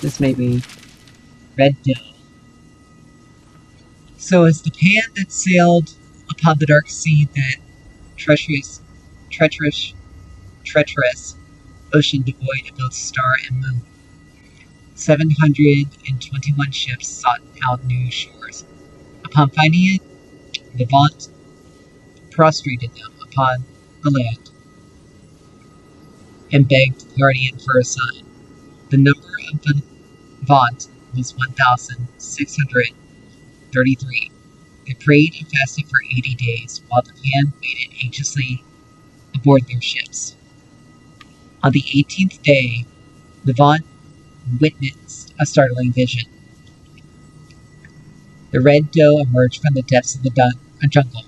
This may be Red Doe. So as the pan that sailed upon the dark sea, that treacherous ocean devoid of both star and moon, 721 ships sought out new shores. Upon finding it, Levant prostrated them upon the land and begged the guardian for a sign. The number of Levant was 1,633. They prayed and fasted for 80 days, while the pan waited anxiously aboard their ships. On the 18th day, Levant witnessed a startling vision. The Red Doe emerged from the depths of the jungle,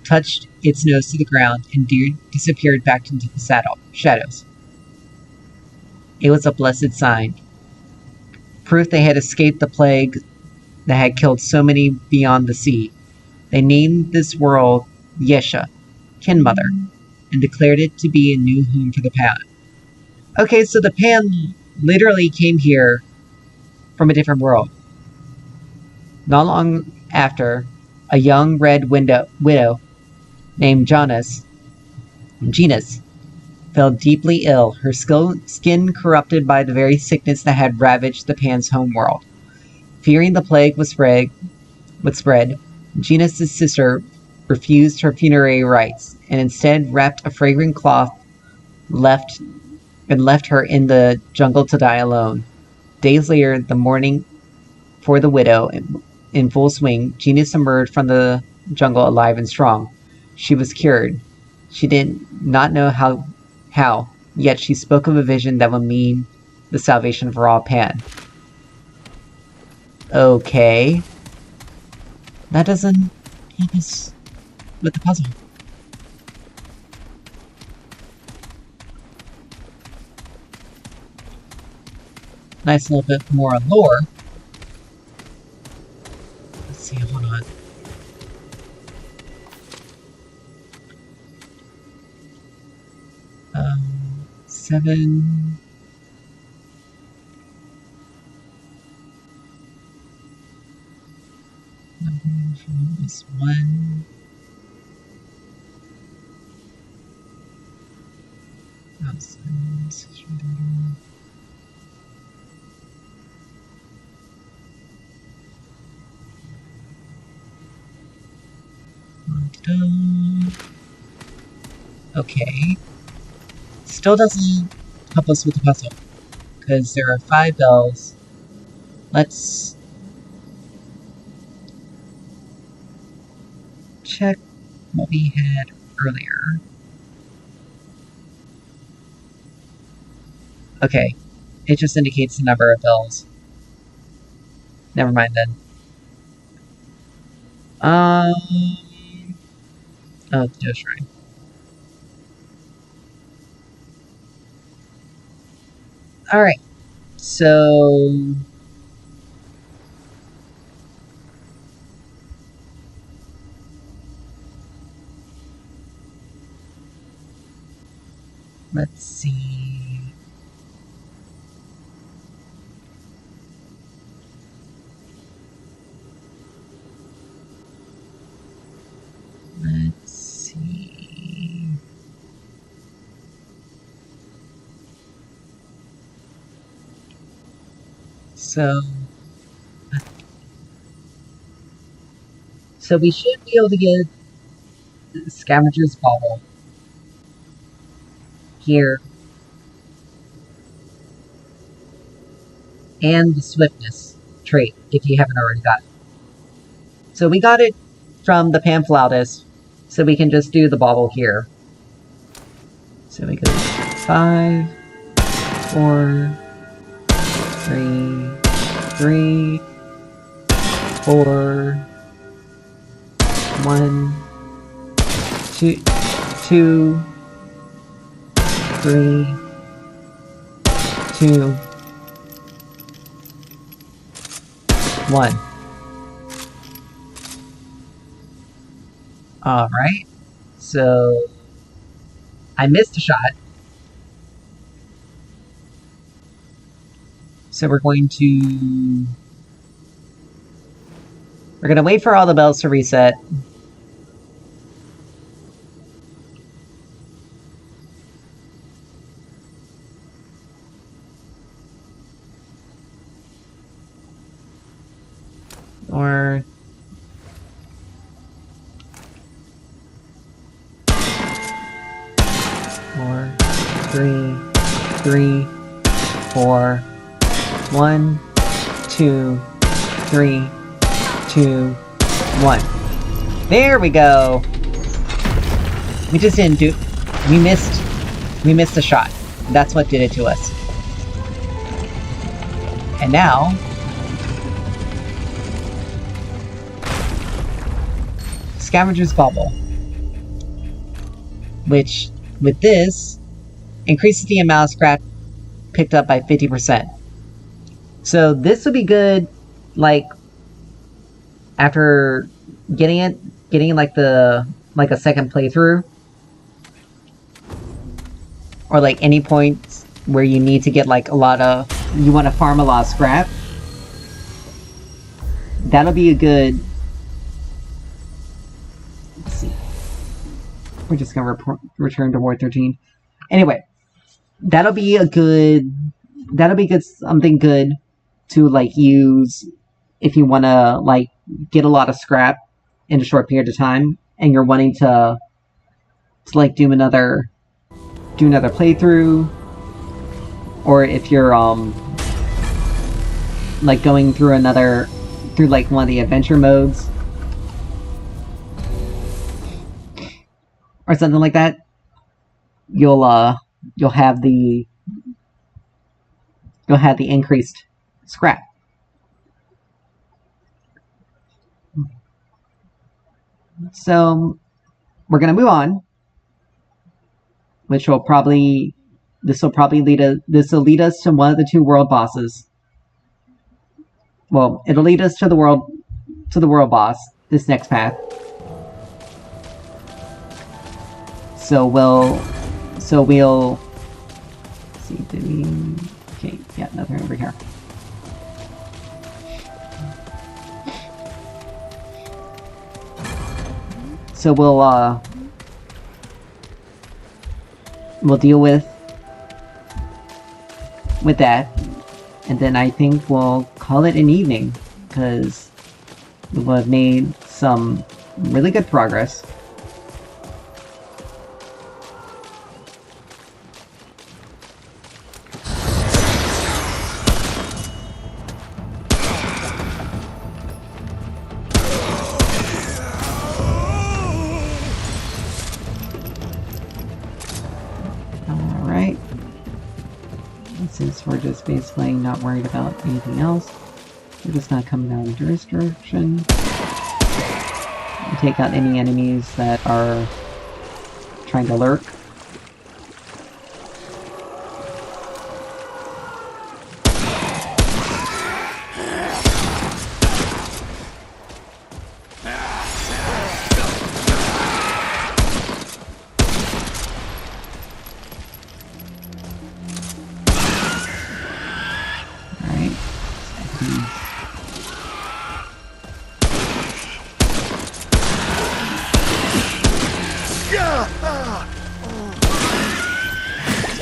touched its nose to the ground, and disappeared back into the shadows. It was a blessed sign, proof they had escaped the plague that had killed so many beyond the sea. They named this world Yesha, Kin Mother, and declared it to be a new home for the pan. Okay, so the pan literally came here from a different world. Not long after, a young red widow named Genus fell deeply ill, her skin corrupted by the very sickness that had ravaged the Pan's homeworld. Fearing the plague would spread, Gina's sister refused her funerary rites and instead wrapped a fragrant cloth left her in the jungle to die alone. Days later, the mourning for the widow in full swing, Genius emerged from the jungle alive and strong. She was cured. She did not know how, yet she spoke of a vision that would mean the salvation for all Pan. Okay. That doesn't help us with the puzzle. Nice little bit more lore. Let's see, hold on. Seven. This one. Okay. Still doesn't help us with the puzzle. Because there are 5 bells. Let's check what we had earlier. Okay. It just indicates the number of bells. Never mind then. Oh, that's right. Alright. So let's see. Let's see. So we should be able to get Scavenger's Bauble here. And the Swiftness trait, if you haven't already got it. So we got it from the Pamphleutist, so we can just do the Bauble here. So we go 5, 4, 3, 3, 4, 1, 2, 2, 3, 2, 1. Alright, so I missed a shot. So we're going to wait for all the bells to reset. Or 4, 3, 3, 4, 1, 2, 3, 2, 1. There we go. We just didn't do. We missed a shot. That's what did it to us. And now Scavenger's Bauble, which with this increases the amount of scrap picked up by 50%. So this would be good, like after getting like a second playthrough, or like any point where you need to get like you want to farm a lot of scrap. That'll be a good. Let's see. We're just gonna return to Ward 13. Anyway, that'll be something good to like use if you want to like get a lot of scrap in a short period of time and you're wanting to like do another playthrough, or if you're like going through like one of the adventure modes or something like that, you'll have the increased scrap. So we're gonna move on, which will probably lead us to one of the two world bosses. Well, it'll lead us to the world boss, this next path. So we'll see, did we, okay, yeah, nothing over here. So we'll deal with that, and then I think we'll call it an evening, because we'll have made some really good progress. Alright. Since we're just basically not worried about anything else, we're just not coming out in this direction. Take out any enemies that are trying to lurk.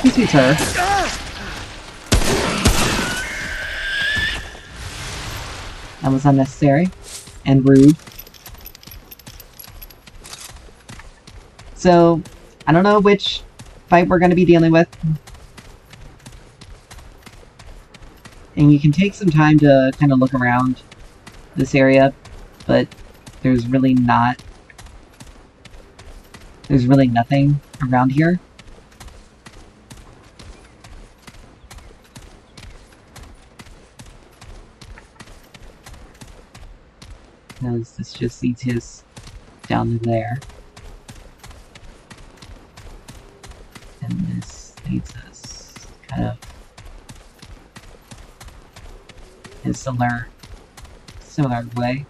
Excuse me, sir. That was unnecessary and rude. So, I don't know which fight we're going to be dealing with. And you can take some time to kind of look around this area, but there's really nothing around here. Because this just leads us down to there. And this leads us kind of in a similar way.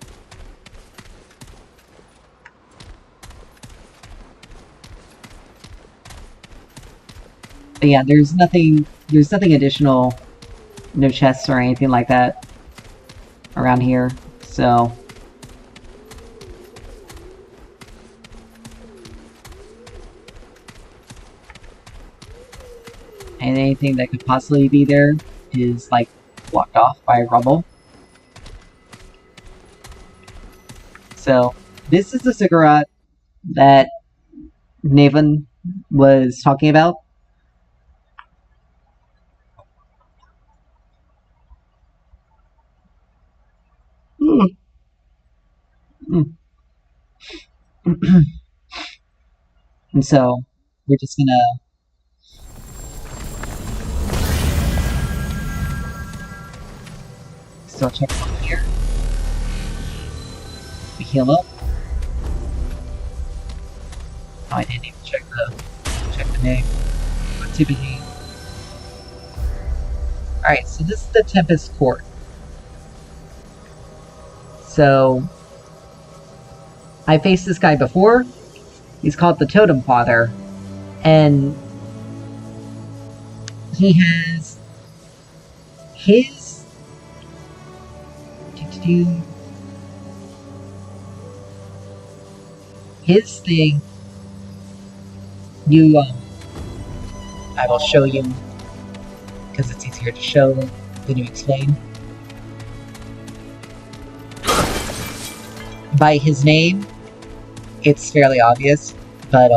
But yeah, there's nothing additional, no chests or anything like that around here, so and anything that could possibly be there is like blocked off by rubble. So this is the ziggurat that Naven was talking about. And so we're just gonna still check on here. We heal up. Oh, I didn't even check the name. Activity. Alright, so this is the Tempest Court. So I faced this guy before. He's called the Totem Father. And he has his thing. I will show you, because it's easier to show than to explain. By his name, it's fairly obvious, but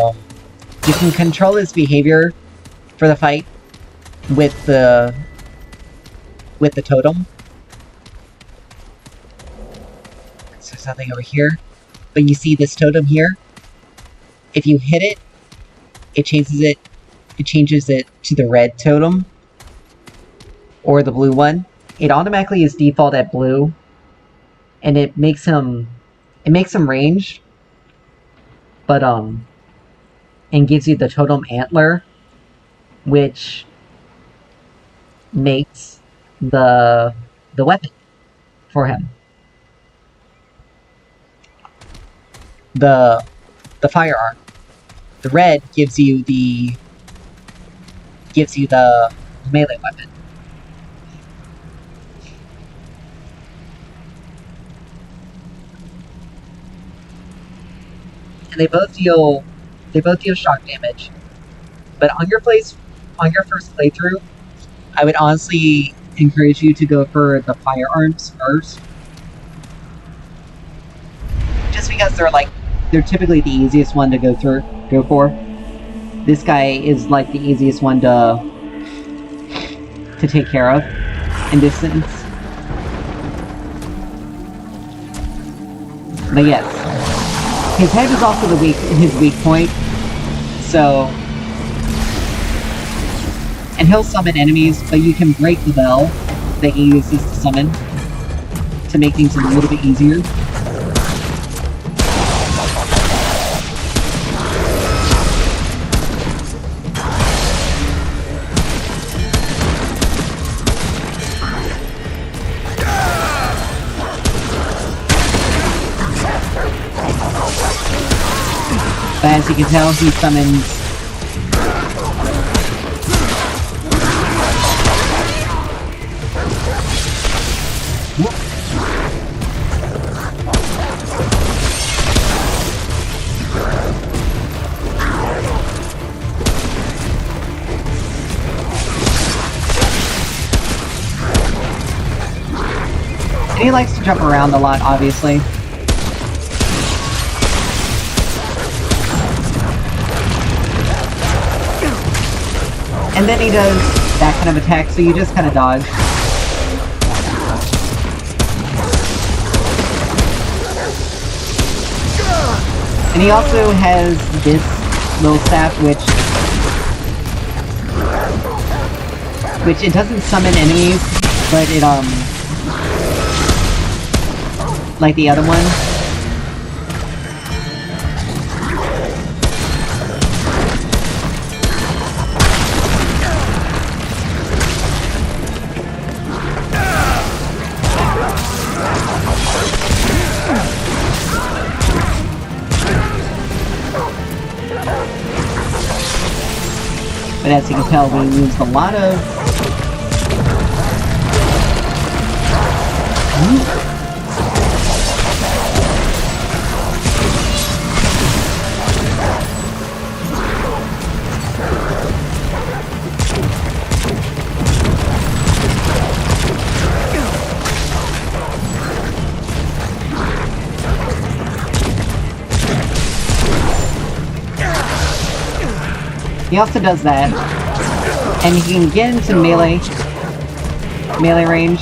you can control his behavior for the fight with the totem. So there's nothing over here, but you see this totem here. If you hit it, it changes it to the red totem or the blue one. It automatically is default at blue, and it makes him ranged, but and gives you the totem antler, which makes the weapon for him. The firearm. The red gives you the melee weapon. And they both deal shock damage. But on your first playthrough, I would honestly encourage you to go for the firearms first. Just because they're typically the easiest one to go for. This guy is like the easiest one to take care of in this sense. But yes, his head is also his weak point. So, and he'll summon enemies, but you can break the bell that he uses to summon to make things a little bit easier. But as you can tell, he summons and he likes to jump around a lot, obviously. And then he does that kind of attack, so you just kind of dodge. And he also has this little staff, which it doesn't summon enemies, but it, like the other one. But as you can tell, we used a lot of... He also does that, and he can get into melee range.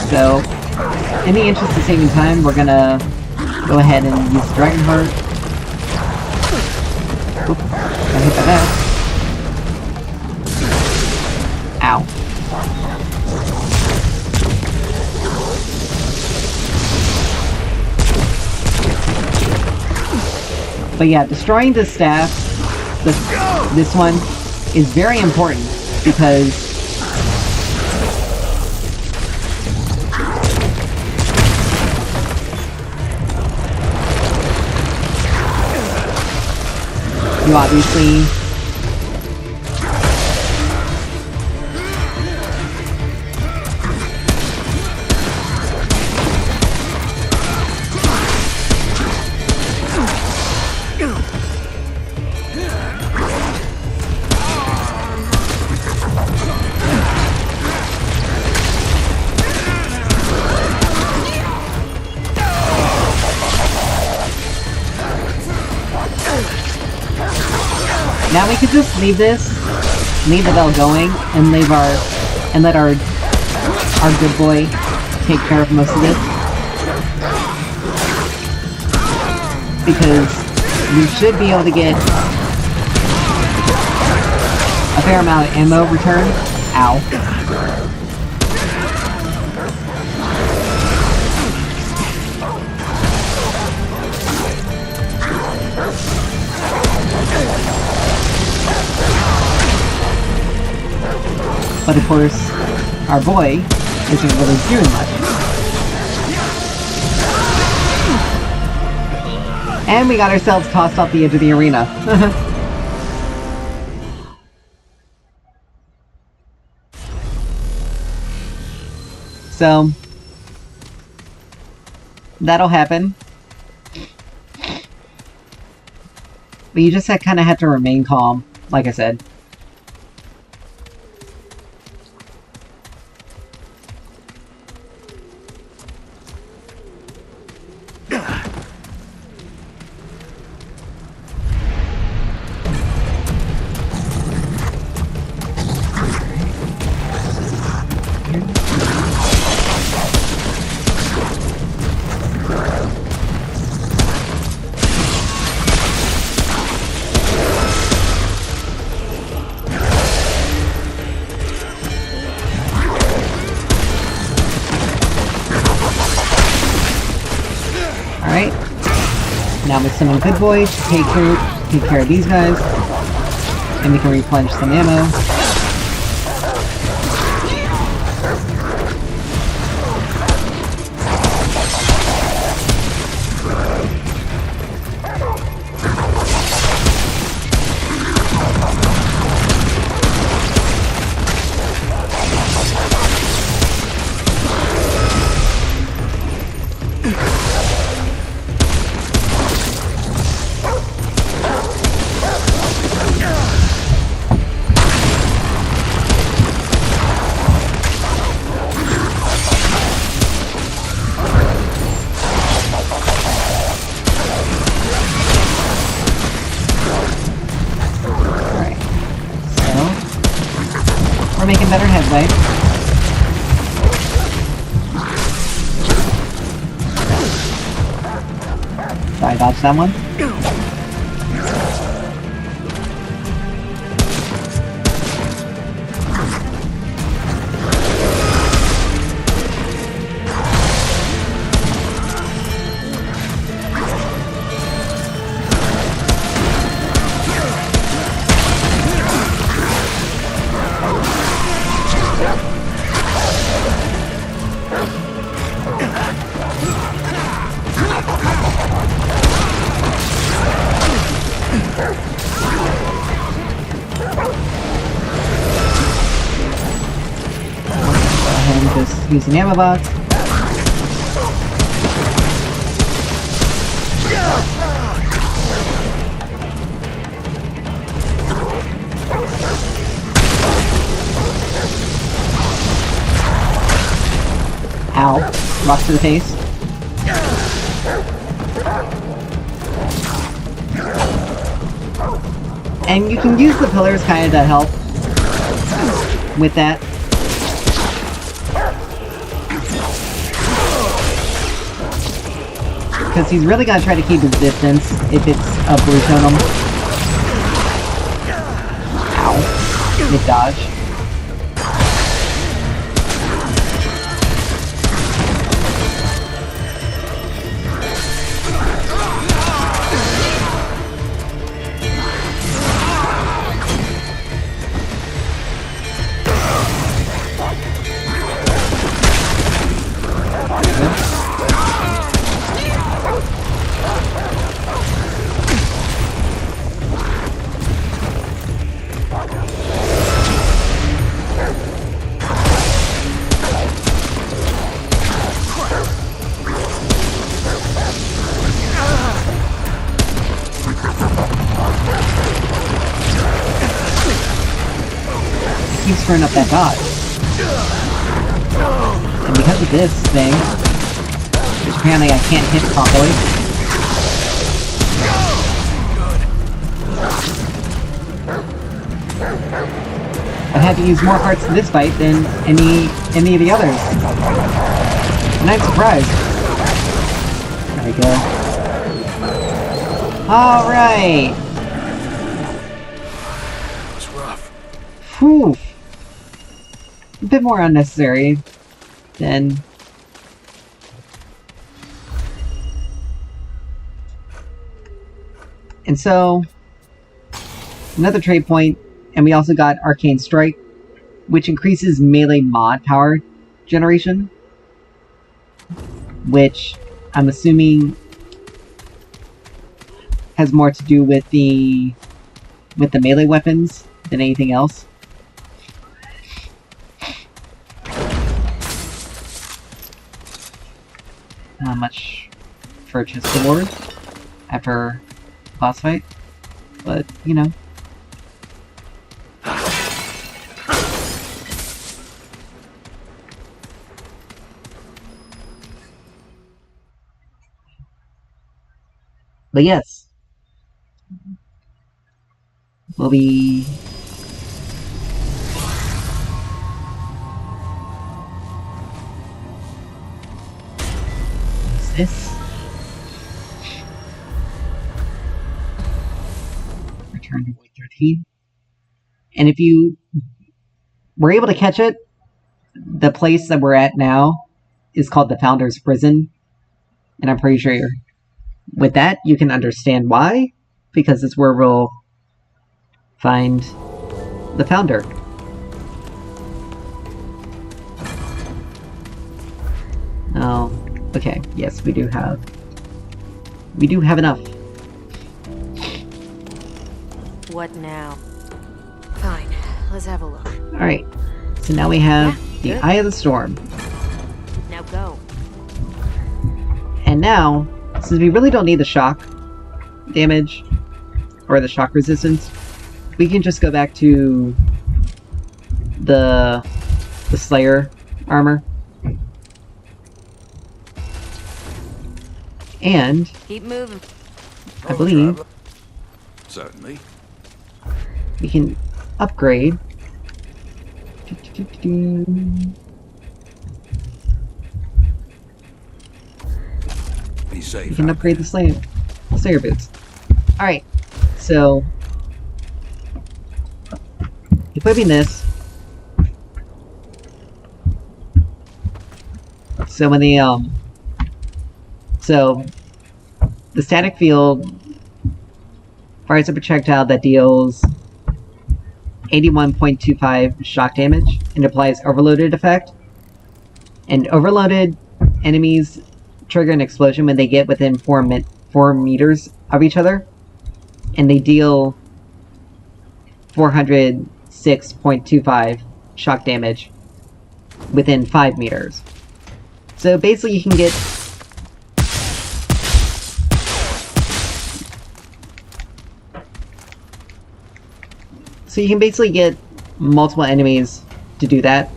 So, in the interest of saving time, we're gonna go ahead and use Dragon Heart. Oop, got hit by that. Ow. But yeah, destroying the staff, this one, is very important because you obviously Now we could just leave this, leave the bell going, and leave and let our good boy take care of most of this. Because we should be able to get a fair amount of ammo return. Ow. But of course, our boy isn't really doing much. And we got ourselves tossed off the edge of the arena. So, that'll happen. But you just kind of have to remain calm, like I said. Alright. Now with some good boys to take care of these guys. And we can replenish some ammo. We're making better headway. So I dodged that one. Just use the ammo box. Ow. Rock to the face. And you can use the pillars kind of to help with that. Because he's really got to try to keep his distance if it's a blue totem. Ow. Good dodge. Keeps throwing up that dodge. And because of this thing, which apparently I can't hit properly. had to use more parts in this fight than any of the others. And I'm surprised. There we go. Alright! It's rough. Whew. A bit more unnecessary than... And so, another trade point, and we also got Arcane Strike, which increases melee mod power generation, which I'm assuming has more to do with the melee weapons than anything else. Not much for just rewards after boss fight, but you know. But yes, we'll be what's this? Return to Void 13. And if you were able to catch it, the place that we're at now is called the Founder's Prison. And I'm pretty sure with that you can understand why, because it's where we'll find the Founder. Oh, okay, yes, we do have enough. What now? Fine, let's have a look. Alright, so now we have the good. Eye of the Storm. Now go. And now, since we really don't need the shock damage, or the shock resistance, we can just go back to the Slayer armor. And Keep moving. I believe Certainly. we can upgrade. Be safe. We can upgrade the Slayer boots. Alright, so equipping this. So when the static field fires a projectile that deals 81.25 shock damage and applies overloaded effect. And overloaded enemies trigger an explosion when they get within 4 meters of each other, and they deal 406.25 shock damage within 5 meters. So basically you can get multiple enemies to do that.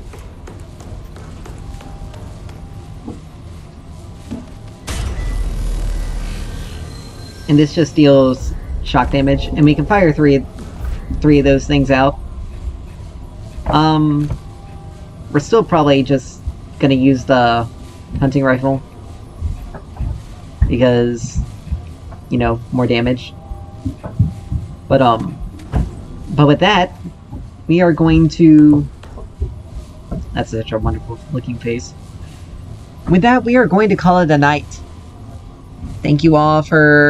And this just deals shock damage, and we can fire three of those things out. We're still probably just gonna use the hunting rifle because, you know, more damage. But with that, we are going to... That's such a wonderful looking face. With that, we are going to call it a night. Thank you all for